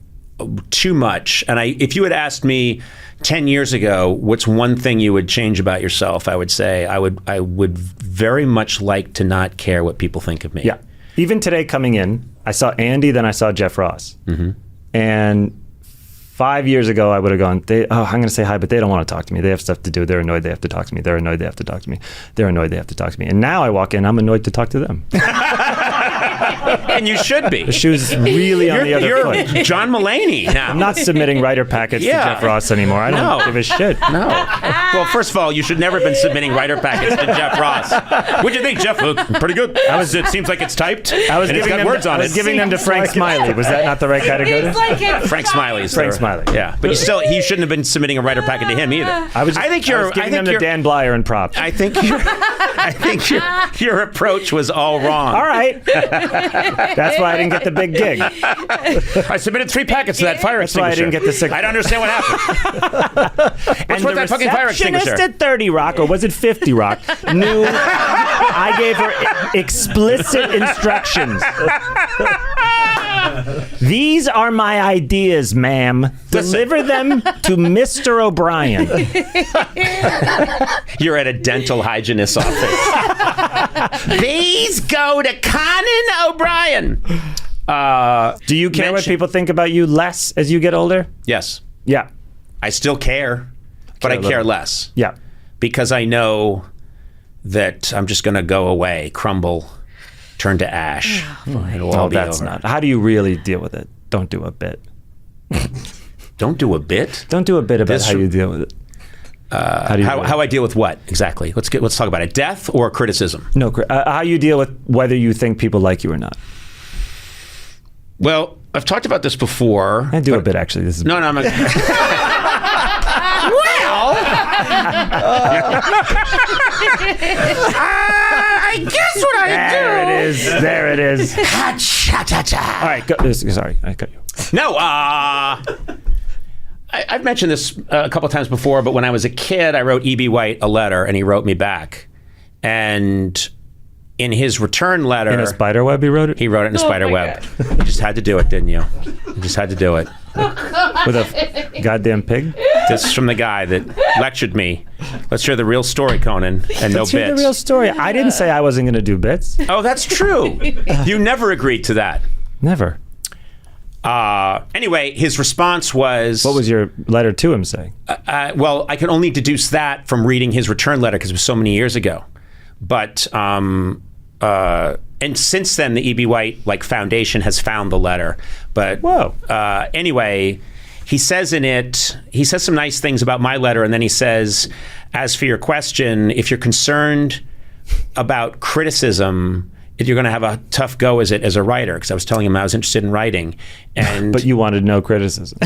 too much. And if you had asked me 10 years ago, what's one thing you would change about yourself? I would say I would very much like to not care what people think of me. Yeah. Even today coming in, I saw Andy, then I saw Jeff Ross. Mm-hmm. And 5 years ago, I would have gone, I'm going to say hi, but they don't want to talk to me. They have stuff to do. They're annoyed they have to talk to me. They're annoyed they have to talk to me. They're annoyed they have to talk to me. And now I walk in, I'm annoyed to talk to them. And you should be. The shoe's really on the other foot. You're John Mulaney now. I'm not submitting writer packets to Jeff Ross anymore. I don't give a shit. No. Well, first of all, you should never have been submitting writer packets to Jeff Ross. What'd you think, Jeff? Pretty good. It seems like it's typed. I was giving them to Frank Smiley. Was that not the right guy to go to? Frank Smiley. Frank Smiley. Yeah, but he shouldn't have been submitting a writer packet to him either. I was giving them to Dan Blyer and props. I think your approach was all wrong. All right. That's why I didn't get the big gig. I submitted 3 packets to that fire extinguisher. That's why I didn't get the 6. I don't understand what happened. What's with that fucking fire extinguisher? The receptionist at 30 Rock, or was it 50 Rock, knew I gave her explicit instructions. These are my ideas, ma'am. Deliver them to Mr. O'Brien. You're at a dental hygienist's office. These go to Conan O'Brien. Do you care what people think about you less as you get older? Yes. Yeah. I still care, but I care less. Yeah. Because I know that I'm just going to go away, crumble, turn to ash. It'll all be over. Not. How do you really deal with it? Don't do a bit. Don't do a bit? Don't do a bit about how you deal with it. How I deal with what exactly? Let's talk about it. Death or criticism? No, how you deal with whether you think people like you or not. Well, I've talked about this before. I do a bit actually. This is no. I'm I guess what I do. There it is. All right. Sorry, I cut you. No. I've mentioned this a couple of times before, but when I was a kid, I wrote E.B. White a letter, and he wrote me back. And in his return letter... In a spider web he wrote it? He wrote it in a spider web. You just had to do it, didn't you? You just had to do it. With a goddamn pig? This is from the guy that lectured me. Let's hear the real story, Conan, and Let's no hear bits. The real story. I didn't say I wasn't going to do bits. Oh, that's true. You never agreed to that. Never. Anyway, his response was... What was your letter to him saying? Well, I can only deduce that from reading his return letter because it was so many years ago. But, and since then, the E.B. White Foundation has found the letter. But whoa. Anyway, he says some nice things about my letter, and then he says, as for your question, if you're concerned about criticism, you're going to have a tough go as a writer, because I was telling him I was interested in writing. And but you wanted no criticism.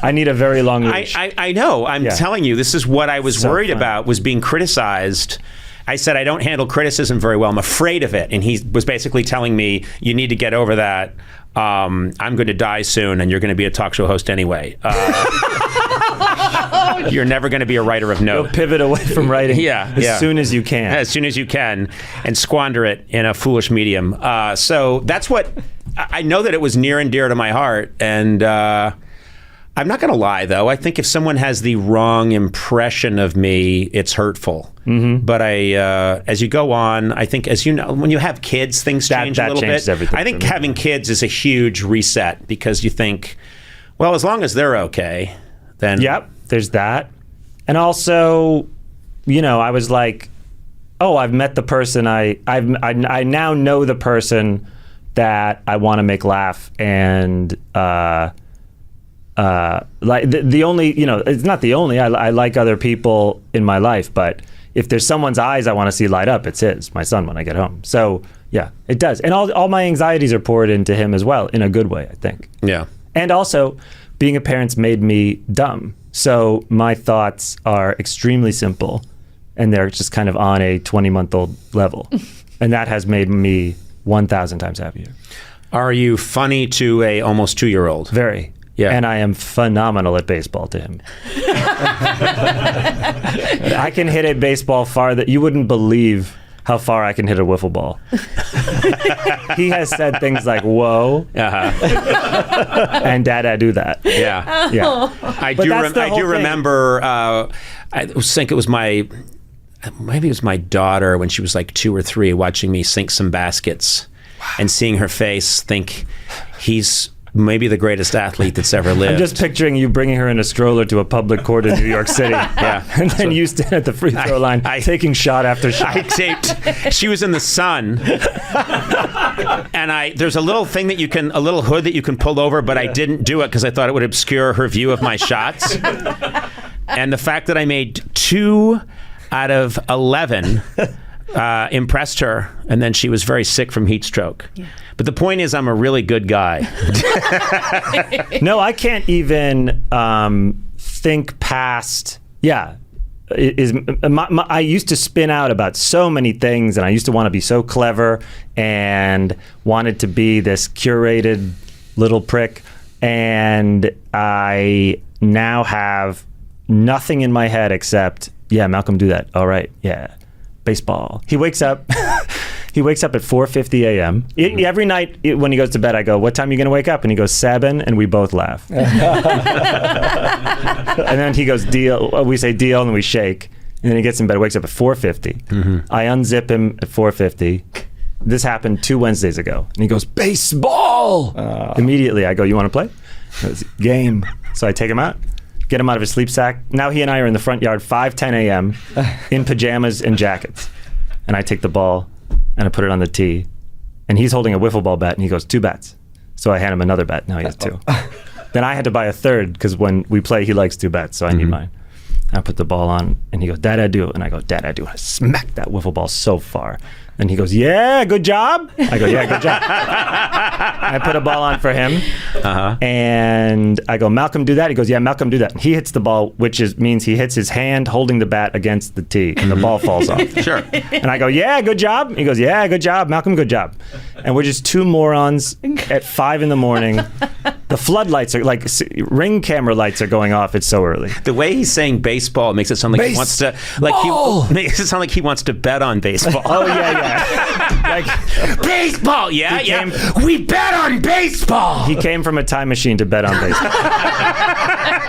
I need a very long leash. I know. I'm telling you, this is what I was worried about, was being criticized. I said, I don't handle criticism very well. I'm afraid of it. And he was basically telling me, you need to get over that. I'm going to die soon, and you're going to be a talk show host anyway. You're never going to be a writer of note. You'll pivot away from writing as soon as you can. As soon as you can, and squander it in a foolish medium. So that's what, I know that it was near and dear to my heart. And I'm not going to lie, though. I think if someone has the wrong impression of me, it's hurtful. Mm-hmm. But as you go on, I think, as you know, when you have kids, things change a little bit. Everything I think having kids is a huge reset, because you think, well, as long as they're okay, then... Yep, there's that. And also, I was like, oh, I've met the person. I now know the person that I want to make laugh, and like the only, it's not the only. I like other people in my life, but if there's someone's eyes I want to see light up, it's his, my son, when I get home. So Yeah, it does. And all my anxieties are poured into him as well, in a good way, I think. Yeah. And also, being a parent's made me dumb. So my thoughts are extremely simple, and they're just kind of on a 20-month-old level. And that has made me 1,000 times happier. Are you funny to a almost 2-year-old? Very. Yeah. And I am phenomenal at baseball to him. I can hit a baseball far that you wouldn't believe how far I can hit a wiffle ball. He has said things like, whoa, and Dad, I do that. Yeah. Yeah. I do remember, I think it was maybe it was my daughter when she was like 2 or 3 watching me sink some baskets and seeing her face think he's maybe the greatest athlete that's ever lived. I'm just picturing you bringing her in a stroller to a public court in New York City. Yeah. And then you stand at the free throw line taking shot after shot. I taped, she was in the sun. And there's a little thing that a little hood that you can pull over, but I didn't do it because I thought it would obscure her view of my shots. And the fact that I made 2 out of 11 impressed her, and then she was very sick from heat stroke. Yeah. But the point is, I'm a really good guy. No, I can't even think past. Yeah, I used to spin out about so many things, and I used to want to be so clever and wanted to be this curated little prick. And I now have nothing in my head except, yeah, Malcolm, do that. All right, yeah. Baseball. He wakes up at 4:50 a.m. Every night when he goes to bed, I go, what time are you going to wake up? And he goes, 7, and we both laugh. And then he goes, deal. We say deal, and we shake. And then he gets in bed, wakes up at 4:50. Mm-hmm. I unzip him at 4:50. This happened 2 Wednesdays ago. And he goes, baseball! Immediately, I go, you want to play? He goes, game. So I take him out. Get him out of his sleep sack. Now he and I are in the front yard, 5:10 a.m. in pajamas and jackets. And I take the ball and I put it on the tee. And he's holding a wiffle ball bat and he goes, 2 bats. So I hand him another bat. Now he has 2. Then I had to buy a third because when we play, he likes 2 bats. So I need mine. I put the ball on and he goes, Dad, I do. And I go, Dad, I do. And I smack that wiffle ball so far. And he goes, yeah, good job. I go, yeah, good job. I put a ball on for him. And I go, Malcolm, do that. He goes, yeah, Malcolm, do that. And he hits the ball, which means he hits his hand holding the bat against the tee, and the ball falls off. Sure. And I go, yeah, good job. He goes, yeah, good job. Malcolm, good job. And we're just 2 morons at 5 in the morning. The floodlights are like ring camera lights are going off. It's so early. The way he's saying baseball makes it sound like he wants to makes it sound like he wants to bet on baseball. Oh yeah. Like baseball, we bet on baseball. He came from a time machine to bet on baseball.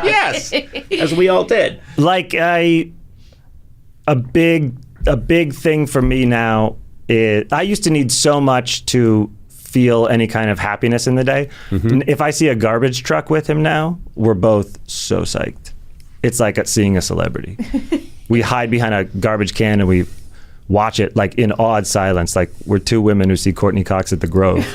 Yes, as we all did. Like a big thing for me now is I used to need so much to feel any kind of happiness in the day. Mm-hmm. If I see a garbage truck with him now, we're both so psyched. It's like seeing a celebrity. We hide behind a garbage can and we watch it like in awed silence, like we're 2 women who see Courtney Cox at the Grove.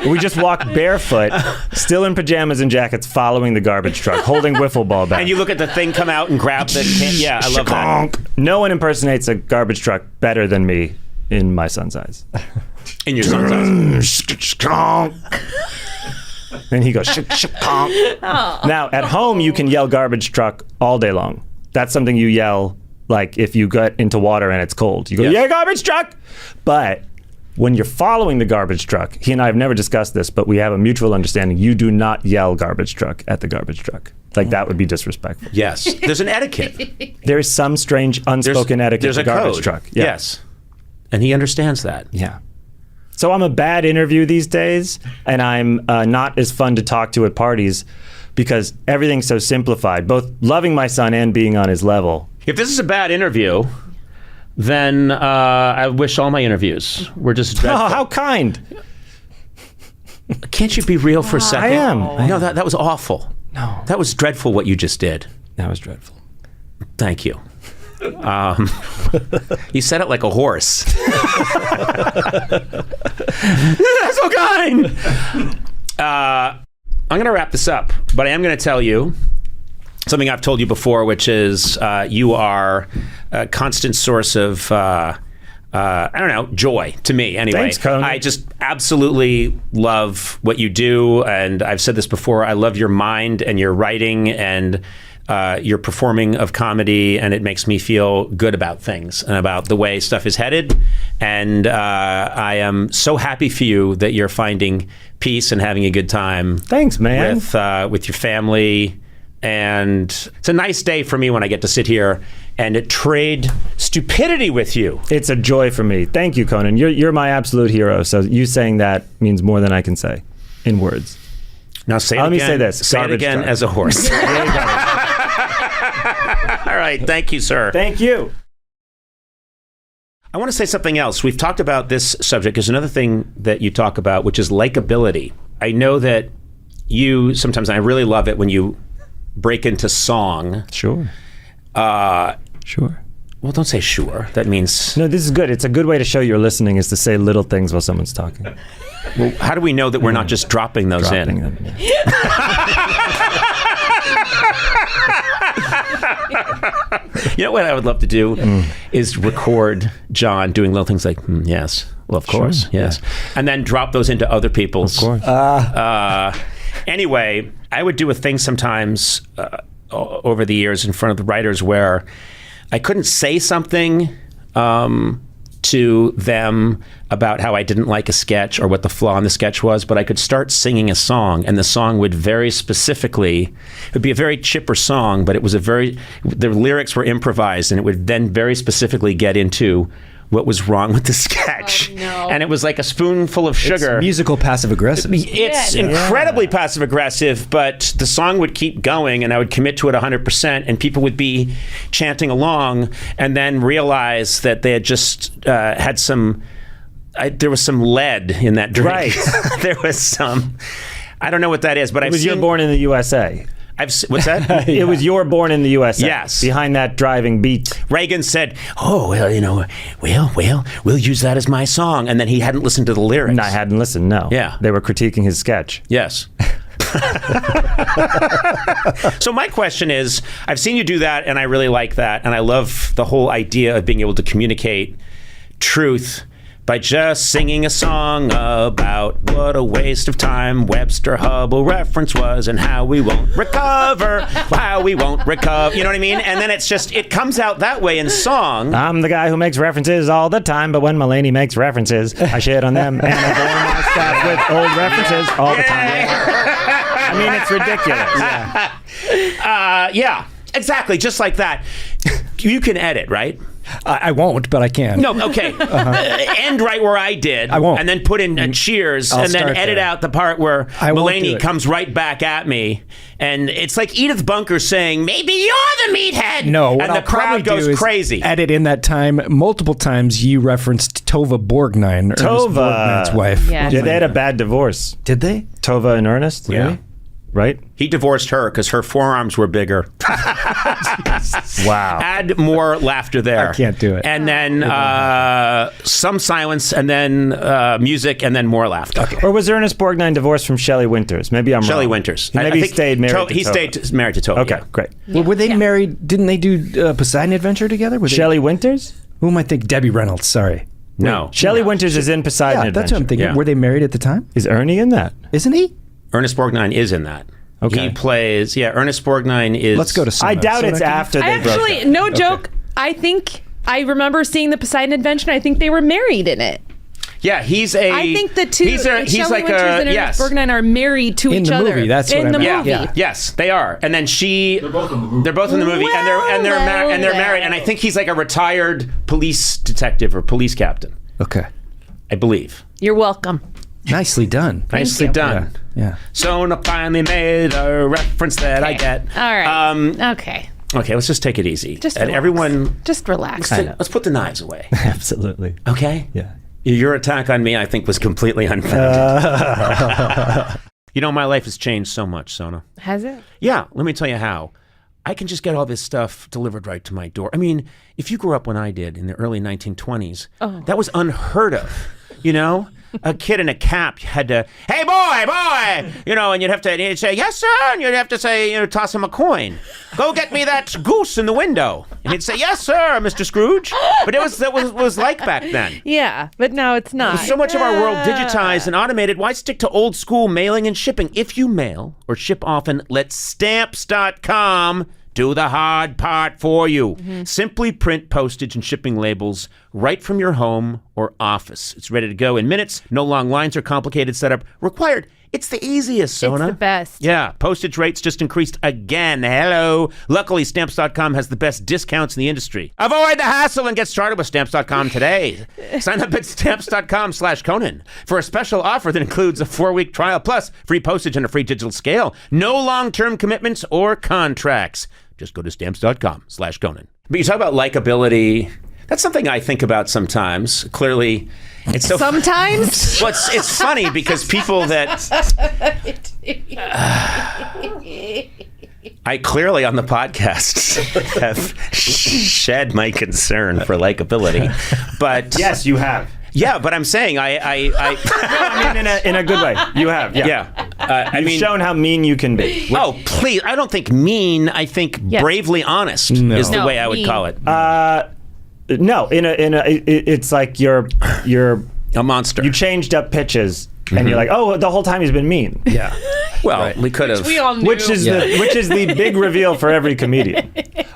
We just walk barefoot, still in pajamas and jackets, following the garbage truck, holding wiffle ball bats. And you look at the thing come out and grab the can. Yeah, I love that. No one impersonates a garbage truck better than me in my son's eyes. In your son's eyes. And he goes, Now, at home, you can yell garbage truck all day long. That's something you yell, like, if you get into water and it's cold. You go, yeah, garbage truck! But when you're following the garbage truck, he and I have never discussed this, but we have a mutual understanding. You do not yell garbage truck at the garbage truck. Like, that would be disrespectful. Yes. There's an etiquette. There's some strange unspoken etiquette there's to a garbage code. truck. Yeah. Yes. And he understands that. Yeah. So I'm a bad interview these days, and I'm not as fun to talk to at parties because everything's so simplified, both loving my son and being on his level. If this is a bad interview, then I wish all my interviews were just dreadful. Oh, how kind. Can't you be real for a second? I am. No, that was awful. No. That was dreadful what you just did. That was dreadful. Thank you. You said it like a horse. That's so kind. I'm going to wrap this up, but I am going to tell you something I've told you before, which is you are a constant source of, I don't know, joy to me anyway. Thanks, Conan. I just absolutely love what you do. And I've said this before, I love your mind and your writing and your performing of comedy, and it makes me feel good about things and about the way stuff is headed. And I am so happy for you that you're finding peace and having a good time. Thanks, man. With your family. And it's a nice day for me when I get to sit here and trade stupidity with you. It's a joy for me. Thank you, Conan. You're my absolute hero. So you saying that means more than I can say in words. Now say it again. Let me say this. Say it again as a horse. All right. Thank you, sir. Thank you. I want to say something else. We've talked about this subject. There's another thing that you talk about, which is likability. I know that you sometimes, I really love it when you break into song. Sure. Sure. Well, don't say sure. That means... No, this is good. It's a good way to show you're listening is to say little things while someone's talking. Well, how do we know that we're not just dropping those in? Them, yeah. You know what I would love to do is record John doing little things like, yes, well, of course, yes. Yeah. And then drop those into other people's. Of course. Anyway, I would do a thing sometimes over the years in front of the writers where I couldn't say something to them about how I didn't like a sketch or what the flaw in the sketch was, but I could start singing a song, and the song would very specifically, it would be a very chipper song, but it was the lyrics were improvised, and it would then very specifically get into what was wrong with the sketch. Oh, no. And it was like a spoonful of sugar. It's musical passive-aggressive. It's incredibly passive-aggressive, but the song would keep going, and I would commit to it 100%, and people would be chanting along, and then realize that they had just had some... there was some lead in that drink. Right. There was some... I don't know what that is, but It was You're Born in the USA. What's that? It was You're Born in the USA. Yes. Behind that driving beat. Reagan said, oh, well, you know, we'll use that as my song. And then he hadn't listened to the lyrics. No, I hadn't listened, no. Yeah. They were critiquing his sketch. Yes. So my question is, I've seen you do that, and I really like that. And I love the whole idea of being able to communicate truth by just singing a song about what a waste of time Webster Hubble reference was and how we won't recover, You know what I mean? And then it comes out that way in song. I'm the guy who makes references all the time, but when Mulaney makes references, I shit on them and adorn my staff with old references all the time. I mean, it's ridiculous. Yeah, exactly, just like that. You can edit, right? I won't, but I can. No, okay. End right where I did. I won't. And then put in cheers, and then edit out the part where Mulaney comes right back at me. And it's like Edith Bunker saying, maybe you're the meathead. No, and the crowd goes crazy. Edit in that time, multiple times you referenced Tova Borgnine, Ernest Borgnine's wife. Yeah. Yeah, they had a bad divorce. Did they? Tova and Ernest? Yeah. Really? Right? He divorced her because her forearms were bigger. Wow. Add more laughter there. I can't do it. And then some silence, and then music, and then more laughter. Okay. Or was Ernest Borgnine divorced from Shelley Winters? Maybe I'm wrong. Shelley Winters. Maybe I he stayed married to Tova. He stayed married to Tova. Okay, yeah. great. Well, were they married? Didn't they do Poseidon Adventure together? Shelley Winters? Who am I thinking? Debbie Reynolds, sorry. No. Shelley Winters is in Poseidon Adventure. That's what I'm thinking. Yeah. Were they married at the time? Is Ernie in that? Isn't he? Ernest Borgnine is in that. Okay. He plays, Ernest Borgnine is... Let's go to I doubt it's after they broke Actually, up. no joke. I think I remember seeing the Poseidon Adventure. I think they were married in it. Yeah, he's I think the two, he's Shelley like Winters and yes. Ernest Borgnine are married to In each the other. movie, that's in what the I meant. movie. Yeah. Yes, they are. And then They're both in the movie. They're both in the movie, and they're married. And I think he's like a retired police detective or police captain. Okay. I believe. You're welcome. Nicely done. Nicely done. Yeah. Sona finally made a reference that I get. All right. Okay. Okay, let's just take it easy. Just and relax. Everyone, just relax. let's put the knives away. Absolutely. Okay? Yeah. Your attack on me, I think, was completely unfounded. You know, my life has changed so much, Sona. Has it? Yeah, let me tell you how. I can just get all this stuff delivered right to my door. I mean, if you grew up when I did in the early 1920s, that was unheard of. you know? A kid in a cap had to, hey, boy, you know, and you'd say, yes, sir, and you'd have to say, you know, toss him a coin. Go get me that goose in the window. And he'd say, yes, sir, Mr. Scrooge. But that was like back then. Yeah, but now it's not. With so much of our world digitized and automated, why stick to old school mailing and shipping? If you mail or ship often, let Stamps.com do the hard part for you. Simply print postage and shipping labels right from your home or office. It's ready to go in minutes. No long lines or complicated setup required. It's the easiest, Sona. It's the best. Yeah, postage rates just increased again. Hello. Luckily, Stamps.com has the best discounts in the industry. Avoid the hassle and get started with Stamps.com today. Sign up at Stamps.com/Conan for a special offer that includes a 4-week trial plus free postage and a free digital scale. No long-term commitments or contracts. Just go to Stamps.com/Conan. But you talk about likability. That's something I think about sometimes. Clearly, it's so sometimes. Well, it's funny because people that I clearly on the podcast have shed my concern for likability, but yes, you have. Yeah, but I'm saying I mean in a good way. You have. Yeah. You've shown how mean you can be. Oh, please! I don't think mean. I think bravely honest is the way I would call it. No, it's like you're a monster. You changed up pitches, and you're like, oh, the whole time he's been mean. Yeah. Well, we could have. We all knew. Which is the big reveal for every comedian.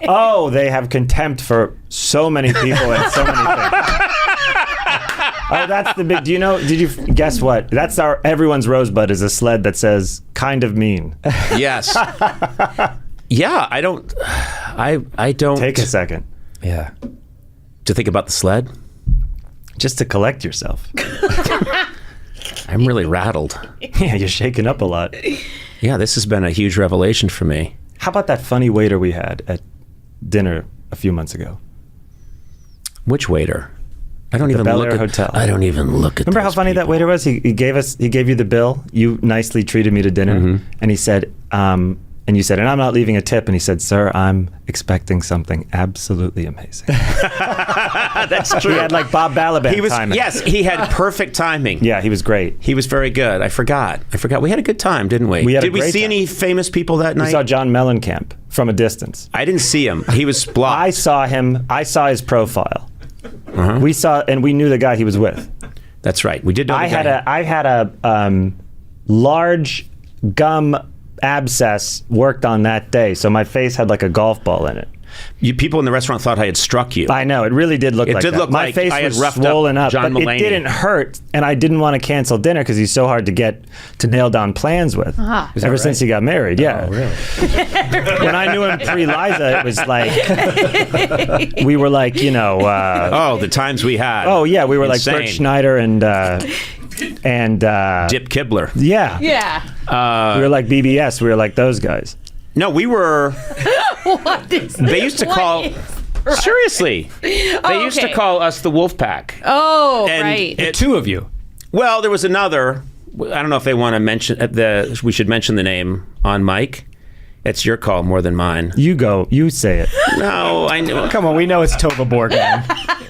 Oh, they have contempt for so many people and so many things. Oh, that's the big. Did you guess what? That's everyone's rosebud is a sled that says kind of mean. Yes. Yeah, I don't. Take a second. Yeah. To think about the sled? Just to collect yourself. I'm really rattled. Yeah, you're shaking up a lot. Yeah, this has been a huge revelation for me. How about that funny waiter we had at dinner a few months ago? Which waiter? I don't even look at hotel. I don't even look at. Remember how funny that waiter was? He gave you the bill. You nicely treated me to dinner, and he said, and you said, and I'm not leaving a tip. And he said, sir, I'm expecting something absolutely amazing. That's true. He had like Bob Balaban timing. Yes, he had perfect timing. Yeah, he was great. He was very good. I forgot. We had a good time, didn't we? Did we see any famous people that night? We saw John Mellencamp from a distance. I didn't see him. He was blocked. I saw him. I saw his profile. We saw, and we knew the guy he was with. That's right. We did know I had a large gum abscess worked on that day, so my face had like a golf ball in it. People in the restaurant thought I had struck you. I know, it really did look like that. It did look my like face I had was roughed swollen up, John but Mulaney. it didn't hurt, and I didn't want to cancel dinner because he's so hard to get to nail down plans with. Ever since he got married, yeah. Oh, really? When I knew him pre-Liza, it was like we were like, the times we had. Oh yeah, we were Insane. like Bert Schneider and Dip Kibler. Yeah. We were like BBS. We were like those guys. No, we were. What is They used to call. Seriously, they used to call us the Wolf Pack. Oh, And right. The two of you. Well, there was another. I don't know if they want to mention we should mention the name on mic. It's your call more than mine. You go. You say it. No, I know. Come on, we know it's Tova Borgman.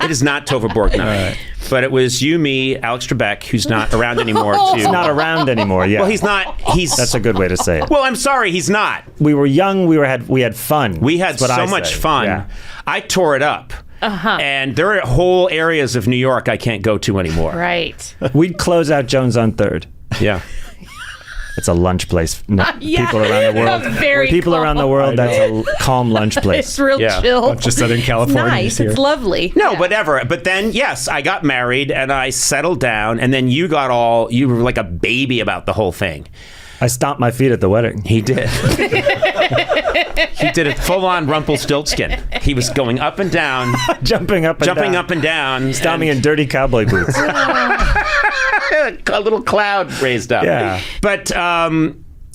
It is not Tova Borgman. Right. But it was you, me, Alex Trebek, who's not around anymore. He's not around anymore. Yeah. Well, he's not. That's a good way to say it. Well, I'm sorry, he's not. We were young. We had fun. We had That's what so I much say. fun. Yeah. I tore it up. And there are whole areas of New York I can't go to anymore. Right. We'd close out Jones on 3rd. Yeah. It's a lunch place. No, Yeah. people around the world. Very people calm. around the world. That's a calm lunch place. It's real Yeah. chill. Bunch of Southern Californians Nice. here. It's lovely. No, Yeah. whatever. But then, yes, I got married and I settled down. And then you were like a baby about the whole thing. I stomped my feet at the wedding. He did. He did it full on Rumpelstiltskin. He was going up and down, jumping up and down, stomping in dirty cowboy boots. A little cloud raised up. Yeah. But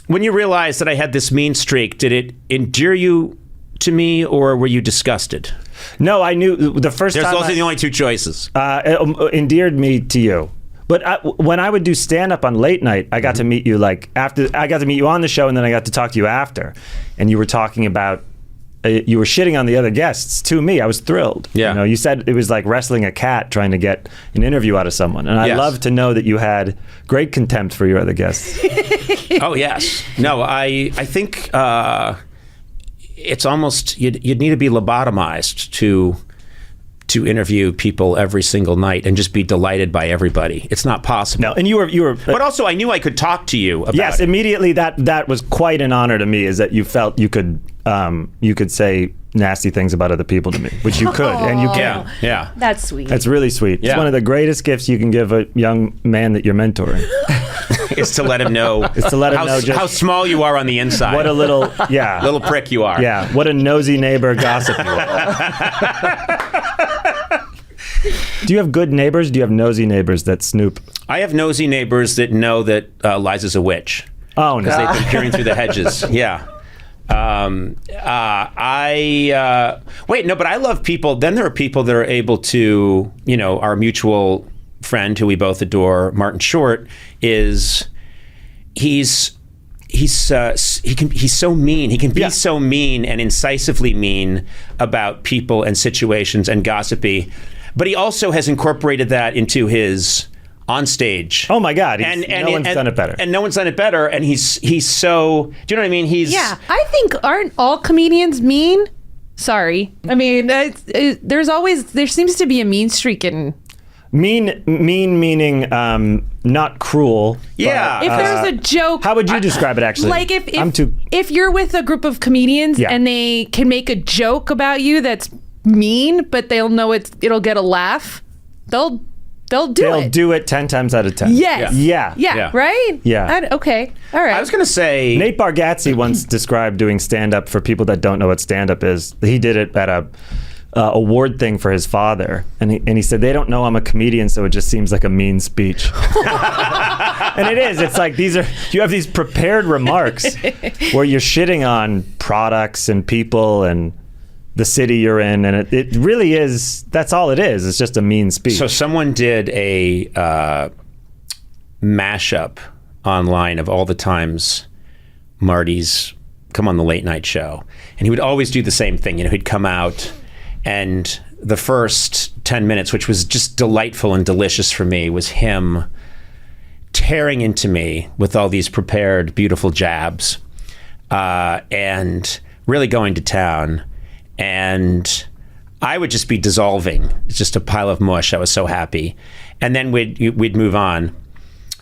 when you realized that I had this mean streak, did it endear you to me, or were you disgusted? No, I knew the first time. Those are the only two choices. It endeared me to you. But when I would do stand-up on late night, I got to meet you after. I got to meet you on the show, and then I got to talk to you after. And you were talking about you were shitting on the other guests to me. I was thrilled. Yeah. You know, you said it was like wrestling a cat trying to get an interview out of someone. And I love to know that you had great contempt for your other guests. Oh, yes. No, I think it's almost, you'd need to be lobotomized to interview people every single night and just be delighted by everybody. It's not possible. No, and you were but also I knew I could talk to you about yes, it. immediately that was quite an honor to me, is that you felt you could say nasty things about other people to me, which you could, and you can. Yeah. That's sweet. That's really sweet. Yeah. It's one of the greatest gifts you can give a young man that you're mentoring. Is to let him know how small you are on the inside. What a little little prick you are. Yeah, what a nosy neighbor gossip you are. Do you have good neighbors? Do you have nosy neighbors that snoop? I have nosy neighbors that know that Liza's a witch. Oh, no. Because they've been peering through the hedges. Yeah. But I love people. Then there are people that are able to, our mutual friend who we both adore, Martin Short, he's so mean. He can be so mean and incisively mean about people and situations and gossipy. But he also has incorporated that into his on stage. Oh my God! No one's done it better. And no one's done it better. And he's so. Do you know what I mean? I think aren't all comedians mean? Sorry, I mean there seems to be a mean streak in. Mean meaning not cruel. Yeah. If there's a joke, how would you describe it? Actually, like if you're with a group of comedians and they can make a joke about you that's mean, but they'll know it'll get a laugh, they'll do it 10 times out of 10. Yes. Yeah. Right? Yeah. Okay. All right. I was going to say... Nate Bargatze once described doing stand-up for people that don't know what stand-up is. He did it at a award thing for his father. And he said, they don't know I'm a comedian, so it just seems like a mean speech. And it is. It's like you have these prepared remarks where you're shitting on products and people and the city you're in, and it really is, that's all it is. It's just a mean speech. So someone did a mashup online of all the times Marty's come on the late night show. And he would always do the same thing. He'd come out, and the first 10 minutes, which was just delightful and delicious for me, was him tearing into me with all these prepared, beautiful jabs, and really going to town. And I would just be dissolving. It's just a pile of mush. I was so happy. And then we'd move on.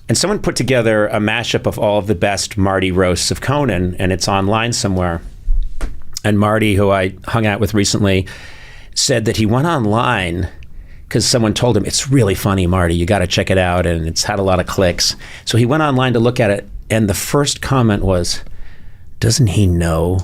And someone put together a mashup of all of the best Marty roasts of Conan, and it's online somewhere. And Marty, who I hung out with recently, said that he went online because someone told him, it's really funny, Marty, you got to check it out. And it's had a lot of clicks. So he went online to look at it. And the first comment was, doesn't he know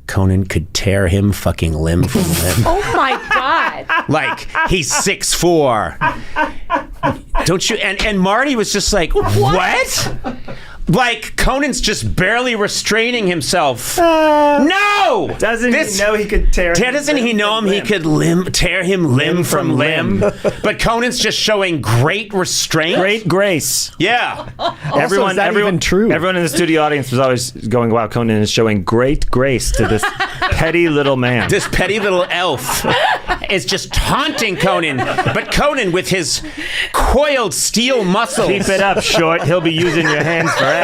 Conan could tear him fucking limb from limb? Oh my God. Like, he's 6'4". Don't you? And Marty was just like, what? Like, Conan's just barely restraining himself. No! Doesn't he know he could tear him? Doesn't he know he could tear him limb from limb? But Conan's just showing great restraint. Great grace. Yeah. Everyone, is that even true? Everyone in the studio audience was always going, wow, Conan is showing great grace to this petty little man. This petty little elf is just taunting Conan. But Conan, with his coiled steel muscles. Keep it up, Short. He'll be using your hands for ashtrays.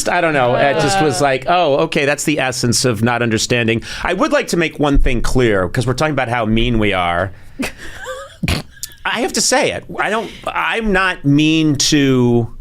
I don't know. It just was like, oh, okay, that's the essence of not understanding. I would like to make one thing clear, because we're talking about how mean we are. I have to say it. I'm not mean to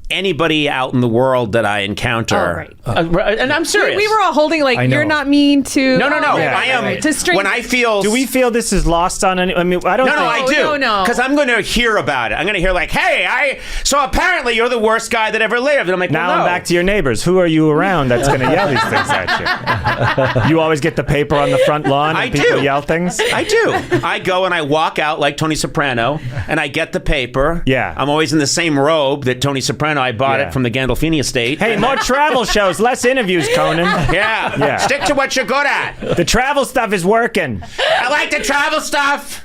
anybody out in the world that I encounter. Oh, right. And I'm serious. We were all holding you're not mean to... No. Yeah, I am... To strangers. When I feel... Do we feel this is lost on any... I mean, I don't think... I do. No. Because I'm going to hear about it. I'm going to hear like, hey, so apparently you're the worst guy that ever lived. And I'm like, now well, no. I'm back to your neighbors. Who are you around that's going to yell these things at you? You always get the paper on the front lawn and people yell things? I do. I go and I walk out like Tony Soprano, and I get the paper. Yeah. I'm always in the same robe that Tony Soprano. I bought it from the Gandolfini estate. Hey, more travel shows, less interviews, Conan. Yeah. Stick to what you're good at. The travel stuff is working. I like the travel stuff.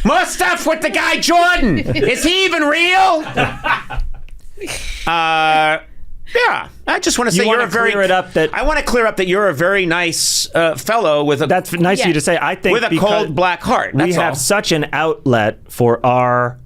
More stuff with the guy Jordan. Is he even real? Yeah, I just want to say you're a very. I want to clear up that you're a very nice fellow with a. That's nice of you to say. I think with a cold black heart. We have such an outlet for our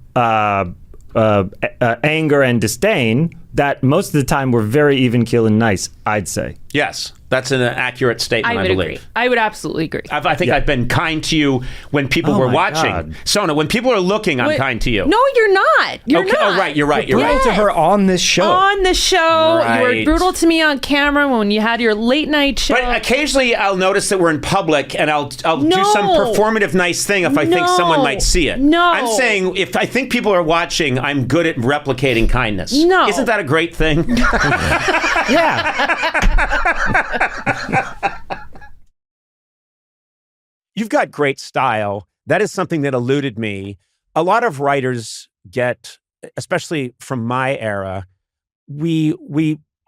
anger and disdain that most of the time we're very even keel and nice. I'd say. Yes. That's an accurate statement, I believe. Agree. I would absolutely agree. I think I've been kind to you when people were watching. God. Sona, when people are looking, I'm kind to you. No, you're not. You're not. Oh, right. You're right. You're brutal to her on this show. On the show. Right. You were brutal to me on camera when you had your late night show. But occasionally I'll notice that we're in public and I'll do some performative nice thing if I think someone might see it. No. I'm saying if I think people are watching, I'm good at replicating kindness. No. Isn't that a great thing? Yeah. You've got great style. That is something that eluded me. A lot of writers get, especially from my era, we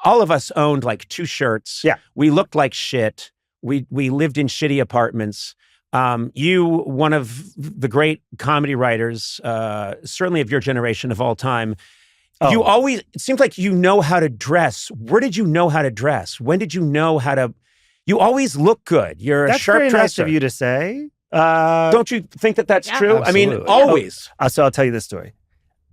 all of us owned like 2 shirts. Yeah. We looked like shit. We lived in shitty apartments. You, one of the great comedy writers, certainly of your generation of all time, you always, it seems like you know how to dress. Where did you know how to dress? When did you know how to, you always look good. You're a sharp dresser. That's very nice of you to say. Don't you think that that's true? Absolutely. I mean, always. So I'll tell you this story.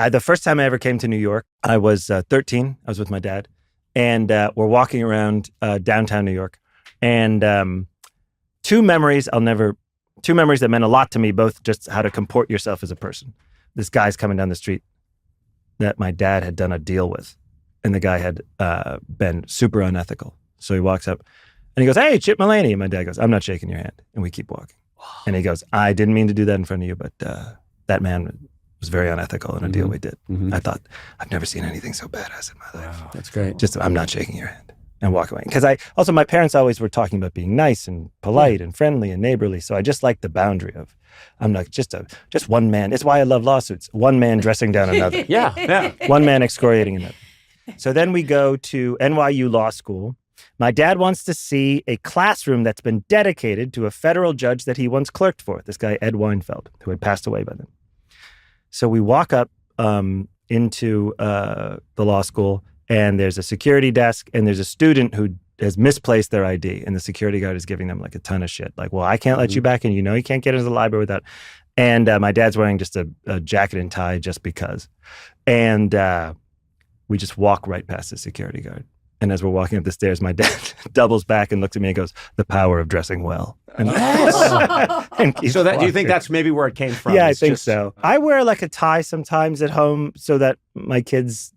The first time I ever came to New York, I was 13. I was with my dad. And we're walking around downtown New York. And two memories that meant a lot to me, both just how to comport yourself as a person. This guy's coming down the street that my dad had done a deal with. And the guy had been super unethical. So he walks up and he goes, "Hey, Chip Mulaney." And my dad goes, "I'm not shaking your hand." And we keep walking. Wow. And he goes, "I didn't mean to do that in front of you, but that man was very unethical in a deal we did." Mm-hmm. I thought, I've never seen anything so badass in my life. Wow, that's great. Just, I'm not shaking your hand. And walk away. Because my parents always were talking about being nice and polite and friendly and neighborly. So I just like the boundary of, I'm not just one man. It's why I love lawsuits. One man dressing down another. Yeah. One man excoriating another. So then we go to NYU Law School. My dad wants to see a classroom that's been dedicated to a federal judge that he once clerked for, this guy, Ed Weinfeld, who had passed away by then. So we walk up into the law school, and there's a security desk, and there's a student who has misplaced their ID, and the security guard is giving them like a ton of shit. Like, well, I can't let you back in. You know you can't get into the library without. And my dad's wearing just a jacket and tie just because. And we just walk right past the security guard. And as we're walking up the stairs, my dad doubles back and looks at me and goes, "The power of dressing well." And, and so do you think that's maybe where it came from? Yeah, I think so. I wear like a tie sometimes at home so that my kids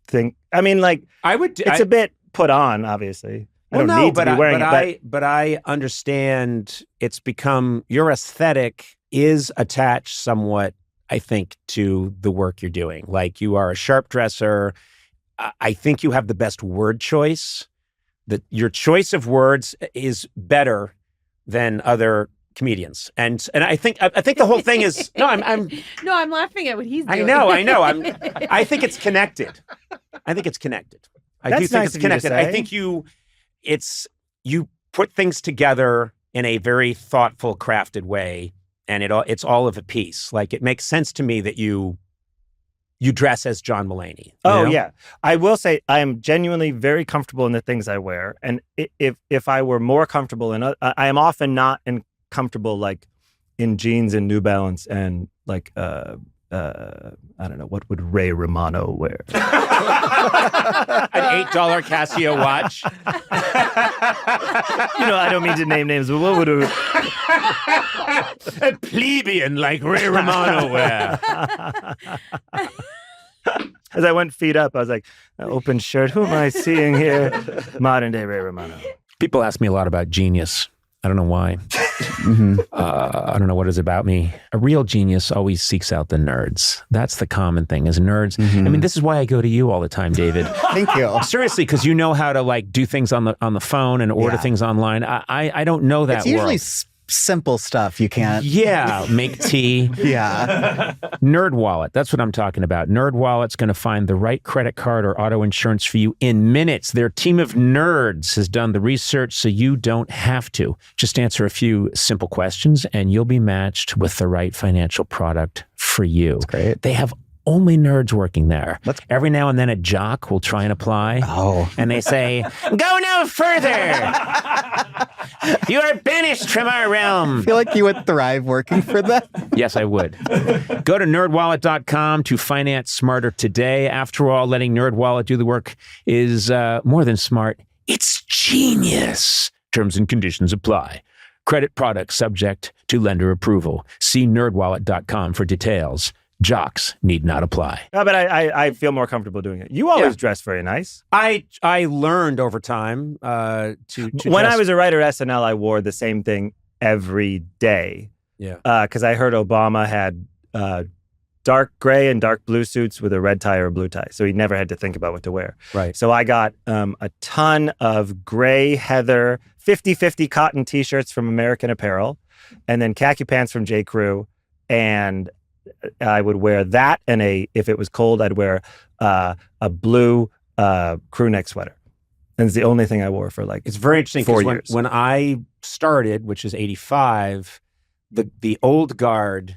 think, I mean, like, it's a bit put on, obviously. I don't need to be wearing it. But I understand it's become, your aesthetic is attached somewhat, I think, to the work you're doing. Like, you are a sharp dresser. I think you have the best word choice. That your choice of words is better than other comedians, and I think the whole thing is I'm laughing at what he's doing. I know. I think it's connected. I think it's connected. I do think it's connected. I think you put things together in a very thoughtful, crafted way, and it's all of a piece. Like, it makes sense to me that you dress as John Mulaney. Oh, know? Yeah. I will say I am genuinely very comfortable in the things I wear. And if I were more comfortable in, I am often not comfortable like in jeans and New Balance and like, I don't know, what would Ray Romano wear? An $8 Casio watch. I don't mean to name names, but what would a plebeian like Ray Romano wear? As I went feet up, I was like, open shirt, who am I seeing here? Modern day Ray Romano. People ask me a lot about genius. I don't know why. I don't know what is about me. A real genius always seeks out the nerds. That's the common thing, is nerds. Mm-hmm. I mean, this is why I go to you all the time, David. Thank you. Seriously, because you know how to like do things on the phone and order things online. I don't know that. It's usually simple stuff. You can't. Yeah, make tea. Yeah. Nerd Wallet. That's what I'm talking about. Nerd Wallet's going to find the right credit card or auto insurance for you in minutes. Their team of nerds has done the research so you don't have to. Just answer a few simple questions and you'll be matched with the right financial product for you. That's great. They have only nerds working there. Every now and then a jock will try and apply. Oh. And they say, go no further. You are banished from our realm. I feel like you would thrive working for them. Yes, I would. Go to nerdwallet.com to finance smarter today. After all, letting NerdWallet do the work is more than smart. It's genius. Terms and conditions apply. Credit products subject to lender approval. See nerdwallet.com for details. Jocks need not apply. No, but I feel more comfortable doing it. You always dress very nice. I learned over time to when dress. I was a writer at SNL, I wore the same thing every day. Yeah. Because I heard Obama had dark gray and dark blue suits with a red tie or a blue tie. So he never had to think about what to wear. Right. So I got a ton of gray heather 50-50 cotton T-shirts from American Apparel, and then khaki pants from J. Crew, and I would wear that, and if it was cold, I'd wear a blue crew neck sweater. And it's the only thing I wore for It's very interesting 4 because years. when I started, which is 85, the old guard,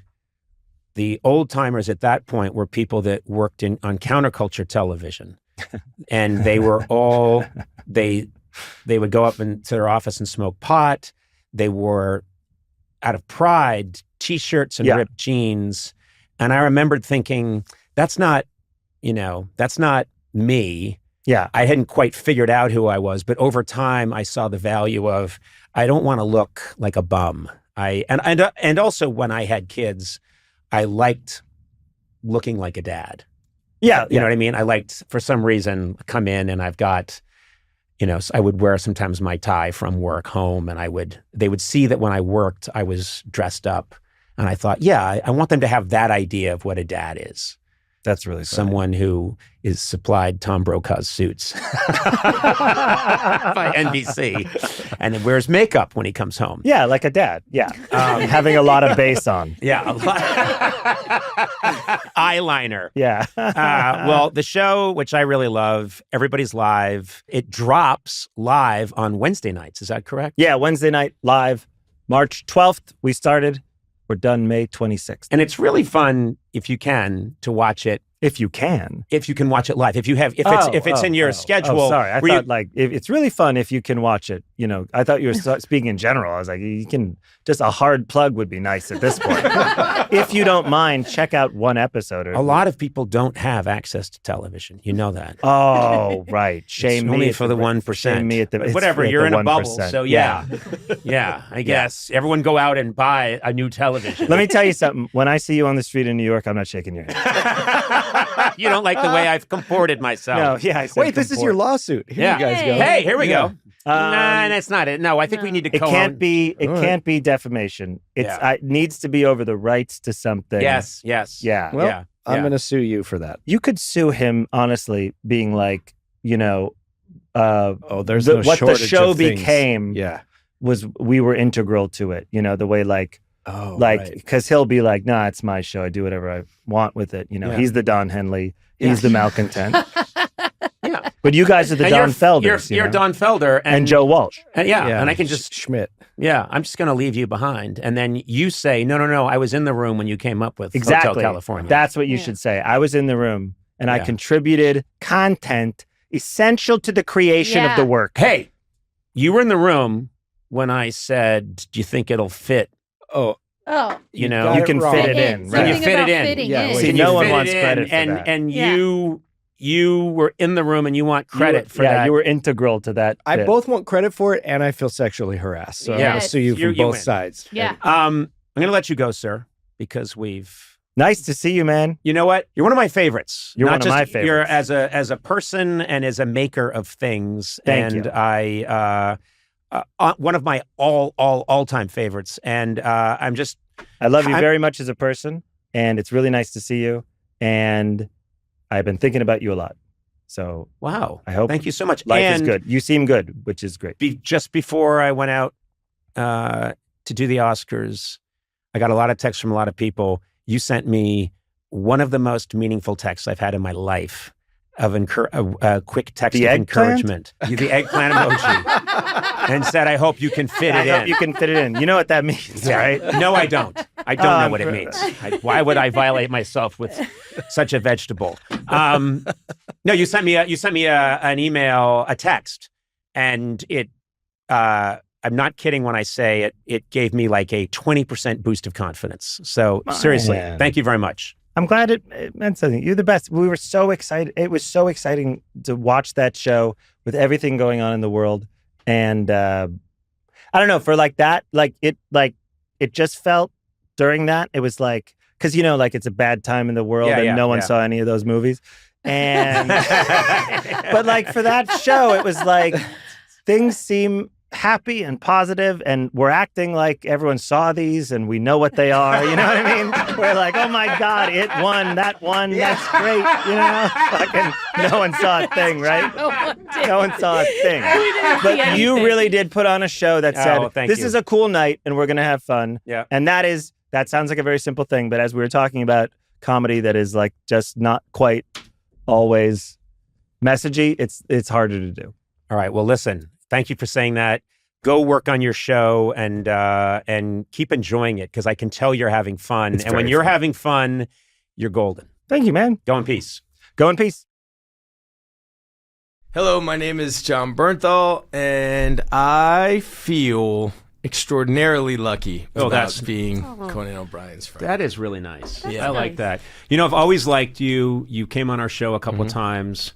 the old timers at that point were people that worked on counterculture television, and they were all they would go up into their office and smoke pot. They wore, out of pride, T-shirts and ripped jeans. And I remembered thinking, that's not me. Yeah. I hadn't quite figured out who I was, but over time I saw the value of, I don't want to look like a bum. And also when I had kids, I liked looking like a dad. Yeah. You know what I mean? I liked, for some reason, come in and I've got, I would wear sometimes my tie from work home, and they would see that when I worked, I was dressed up. And I thought, I want them to have that idea of what a dad is. That's really funny. Someone who is supplied Tom Brokaw's suits by NBC and then wears makeup when he comes home. Yeah, like a dad. Yeah. Having a lot of bass on. Yeah. A lot. Eyeliner. Yeah. Well, the show, which I really love, Everybody's Live, it drops live on Wednesday nights. Is that correct? Yeah, Wednesday night live. March 12th, we started. We're done May 26th. And it's really fun, if you can, to watch it. If you can watch it live. If it's in your schedule. Oh, sorry. I thought it's really fun if you can watch it. I thought you were speaking in general. I was like, you can, just a hard plug would be nice at this point. If you don't mind, check out one episode. A lot of people don't have access to television. You know that. Oh, right. Shame it's me. Only for the 1%. Shame me at the whatever. You're in a bubble. So yeah. I guess. Yeah. Everyone go out and buy a new television. Let me tell you something. When I see you on the street in New York, I'm not shaking your hand. You don't like the way I've comported myself. No, yeah. Wait, this is your lawsuit. Here you guys go. Hey, here we go. Nah, that's not it. No, I think we need to. It can't be defamation. It needs to be over the rights to something. Yes. Yeah. Well, I'm going to sue you for that. You could sue him, honestly, being like, there's no what the shortage show of things. became. Yeah. Was we were integral to it. The way because he'll be like, nah, it's my show. I do whatever I want with it. He's the Don Henley. He's the malcontent. Yeah. But you guys are the Don Felders. You're Don Felder and Joe Walsh. And I can just Schmidt. Yeah, I'm just going to leave you behind. And then you say, no, I was in the room when you came up with Hotel California. That's what you should say. I was in the room and I contributed content essential to the creation of the work. Hey, you were in the room when I said, do you think it'll fit? Oh. You can fit it in. Right? You fit it in. Yeah. See, no one wants credit for that. And you were in the room and you want credit for that. Yeah, you were integral to that. I both want credit for it and I feel sexually harassed. So I'm going to sue you from both sides. Yeah. I'm going to let you go, sir, because Nice to see you, man. You know what? You're one of my favorites. You're one of my favorites. You're as a person and as a maker of things. Thank you. I one of my all-time favorites. And I love you very much as a person, and it's really nice to see you. And I've been thinking about you a lot. So wow, I hope. Thank you so much. Life is good. You seem good, which is great. Just before I went out to do the Oscars, I got a lot of texts from a lot of people. You sent me one of the most meaningful texts I've had in my life. a quick text of encouragement. The eggplant emoji. And said, I hope you can fit it in. I hope you can fit it in. You know what that means, right? No, I don't. I don't know what it means. Why would I violate myself with such a vegetable? No, you sent me an email, a text, and it. I'm not kidding when I say it gave me like a 20% boost of confidence. So seriously, thank you very much. I'm glad it meant something. You're the best. We were so excited. It was so exciting to watch that show with everything going on in the world. And I don't know, for like that, it just felt during that, it was like, because like it's a bad time in the world and no one saw any of those movies. And but like for that show, it was like things seem happy and positive, and we're acting like everyone saw these and we know what they are. You know what I mean? We're like, oh my God, it won, that one, that's great. Fucking no one saw a thing, right? No one saw a thing. But you really did put on a show that said, this is a cool night and we're going to have fun. Yeah. And that sounds like a very simple thing, but as we were talking about comedy that is like just not quite always messagey, it's harder to do. All right. Well, listen. Thank you for saying that. Go work on your show and keep enjoying it, because I can tell you're having fun. And when you're having fun, you're golden. Thank you, man. Go in peace. Go in peace. Hello, my name is John Bernthal, and I feel extraordinarily lucky about being Conan O'Brien's friend. That is really nice. Yeah. I like that. I've always liked you. You came on our show a couple of times.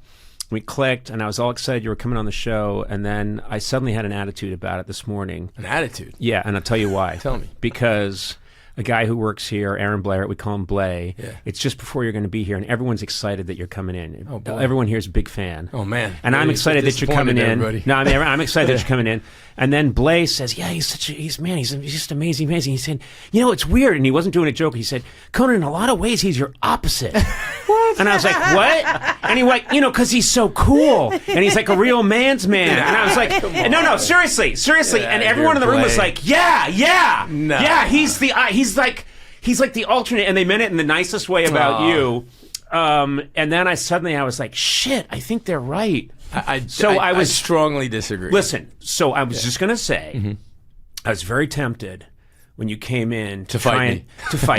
We clicked, and I was all excited you were coming on the show, and then I suddenly had an attitude about it this morning. An attitude? Yeah, and I'll tell you why. Tell me. Because a guy who works here, Aaron Blair, we call him Blay, it's just before you're going to be here, and everyone's excited that you're coming in. Oh, boy. Everyone here is a big fan. Oh, man. And I'm excited that you're coming in. Everybody. No, I'm excited that you're coming in. And then Blay says, yeah, he's just amazing. He said, it's weird. And he wasn't doing a joke. He said, Conan, in a lot of ways, he's your opposite. What? And I was like, what? And he went, because he's so cool. And he's like a real man's man. And I was like, no, seriously. Yeah, and everyone in the room was like, yeah. No. Yeah, he's like the alternate. And they meant it in the nicest way about you. And then I was like, shit, I think they're right. I strongly disagree. Listen, so I was just going to say, I was very tempted when you came in to fight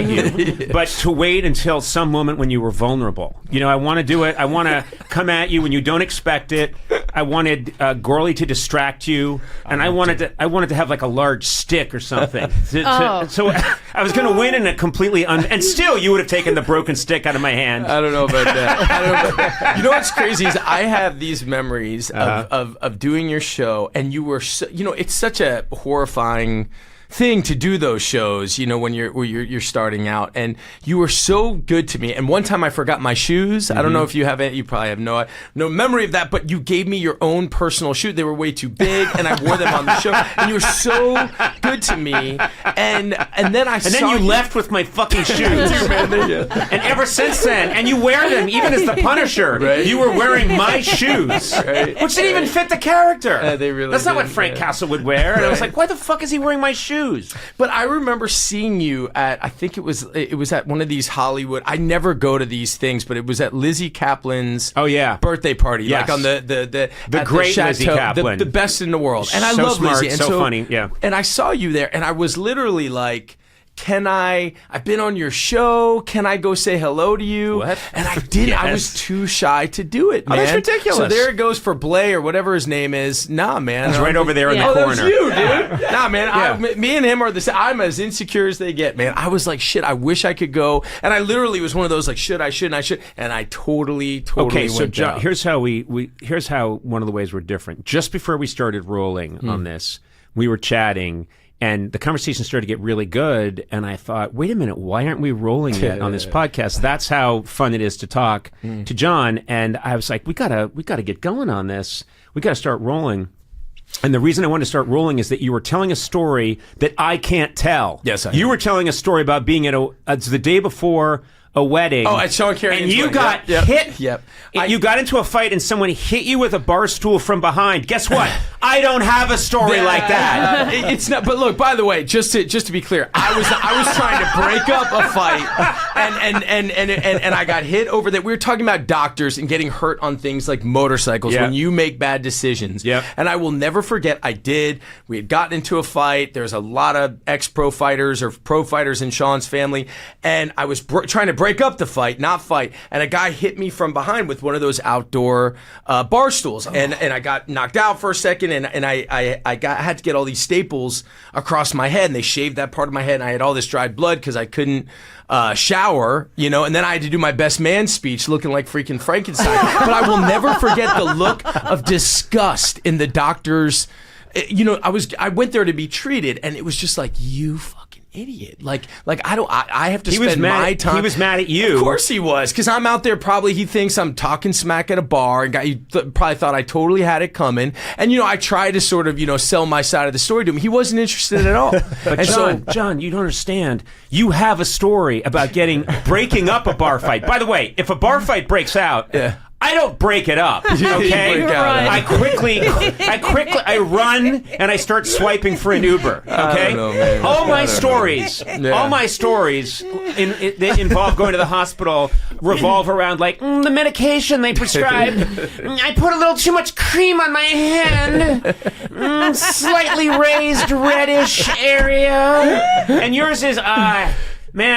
you, but to wait until some moment when you were vulnerable. I want to do it. I want to come at you when you don't expect it. I wanted Gorley to distract you, and I wanted to have like a large stick or something. So I was going to win in a completely and still you would have taken the broken stick out of my hand. I don't know about that. You know what's crazy is I have these memories of doing your show, and you were it's such a horrifying thing to do those shows, when you're starting out, and you were so good to me. And one time I forgot my shoes. I don't know if you have it. You probably have no memory of that, but you gave me your own personal shoe. They were way too big, and I wore them on the show. And you were so good to me. And then you left with my fucking shoes. And ever since then, and you wear them even as the Punisher. Right. You were wearing my shoes, right. Which didn't even fit the character. They really That's not what didn't, Frank Castle would wear. And I was like, why the fuck is he wearing my shoes? But I remember seeing you at, I think it was at one of these Hollywood, I never go to these things, but it was at Lizzie Kaplan's birthday party. Yes. Like on the great the Lizzie Kaplan. The best in the world. And I love smart, Lizzie. And so funny, yeah. And I saw you there, and I was literally like, I've been on your show, can I go say hello to you? What? And I didn't. Yes. I was too shy to do it, man. Oh, that's ridiculous. So there it goes for Blay or whatever his name is. Nah, man. It's right over there in the corner. That's you, dude. Nah, man. Me and him are I'm as insecure as they get, man. I was like, shit, I wish I could go. And I literally was one of those like, should I, shouldn't I, should. And I totally okay, so went John, down. here's how one of the ways we're different. Just before we started rolling on this, we were chatting, and the conversation started to get really good, and I thought, wait a minute, why aren't we rolling yet on this podcast? That's how fun it is to talk to John. And I was like, we gotta get going on this. We gotta start rolling. And the reason I wanted to start rolling is that you were telling a story that I can't tell. Yes, I You am. were telling a story about being at the day before a wedding. Oh, at Sean Carey and you got hit. Yep. You got into a fight and someone hit you with a bar stool from behind. Guess what? I don't have a story like that. It's not. But look, by the way, just to be clear, I was trying to break up a fight, and I got hit over that. We were talking about doctors and getting hurt on things like motorcycles when you make bad decisions. Yep. And I will never forget. We had gotten into a fight. There's a lot of ex-pro fighters or pro fighters in Sean's family, and I was trying to break up the fight, not fight. And a guy hit me from behind with one of those outdoor bar stools, and I got knocked out for a second, and I had to get all these staples across my head, and they shaved that part of my head, and I had all this dried blood because I couldn't shower, and then I had to do my best man speech looking like freaking Frankenstein. But I will never forget the look of disgust in the doctor's. I went there to be treated, and it was just like, you fucking idiot. I have to spend my time. He was mad at you. Of course he was, because I'm out there, probably he thinks I'm talking smack at a bar, and he probably thought I totally had it coming. And, I tried to sort of, sell my side of the story to him. He wasn't interested at all. But John, you don't understand. You have a story about breaking up a bar fight. By the way, if a bar fight breaks out, I don't break it up, okay? I run and I start swiping for an Uber, okay? All my stories that involve going to the hospital revolve around the medication they prescribed. I put a little too much cream on my hand. Slightly raised reddish area. And yours is, man,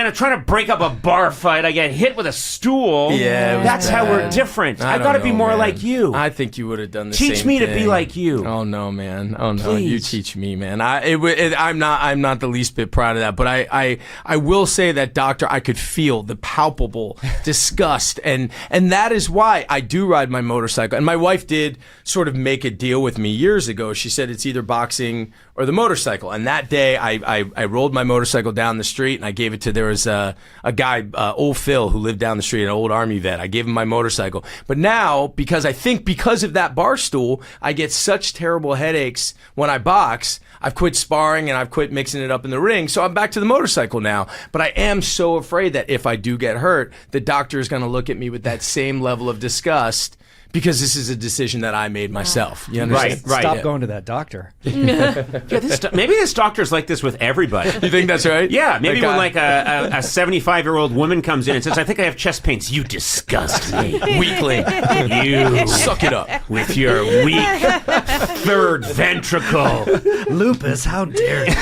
I'm trying to break up a bar fight. I get hit with a stool. Yeah, that's how we're different. I've got to be more like you. I think you would have done the same thing. Teach me to be like you. Oh no, man. Oh no, Please. You teach me, man. I'm not the least bit proud of that. But I will say that, doctor, I could feel the palpable disgust, and that is why I do ride my motorcycle. And my wife did sort of make a deal with me years ago. She said it's either boxing or the motorcycle. And that day, I rolled my motorcycle down the street and I gave it to. There was a guy, old Phil, who lived down the street, an old Army vet. I gave him my motorcycle. But now, because of that bar stool, I get such terrible headaches when I box. I've quit sparring and I've quit mixing it up in the ring. So I'm back to the motorcycle now. But I am so afraid that if I do get hurt, the doctor is going to look at me with that same level of disgust. Because this is a decision that I made myself. You understand? Right. Stop going to that doctor. Maybe this doctor's like this with everybody. You think that's right? Yeah. Maybe when a 75-year-old woman comes in and says, I think I have chest pains. You disgust me. Weakling. You. Suck it up. With your weak third ventricle. Lupus, how dare you?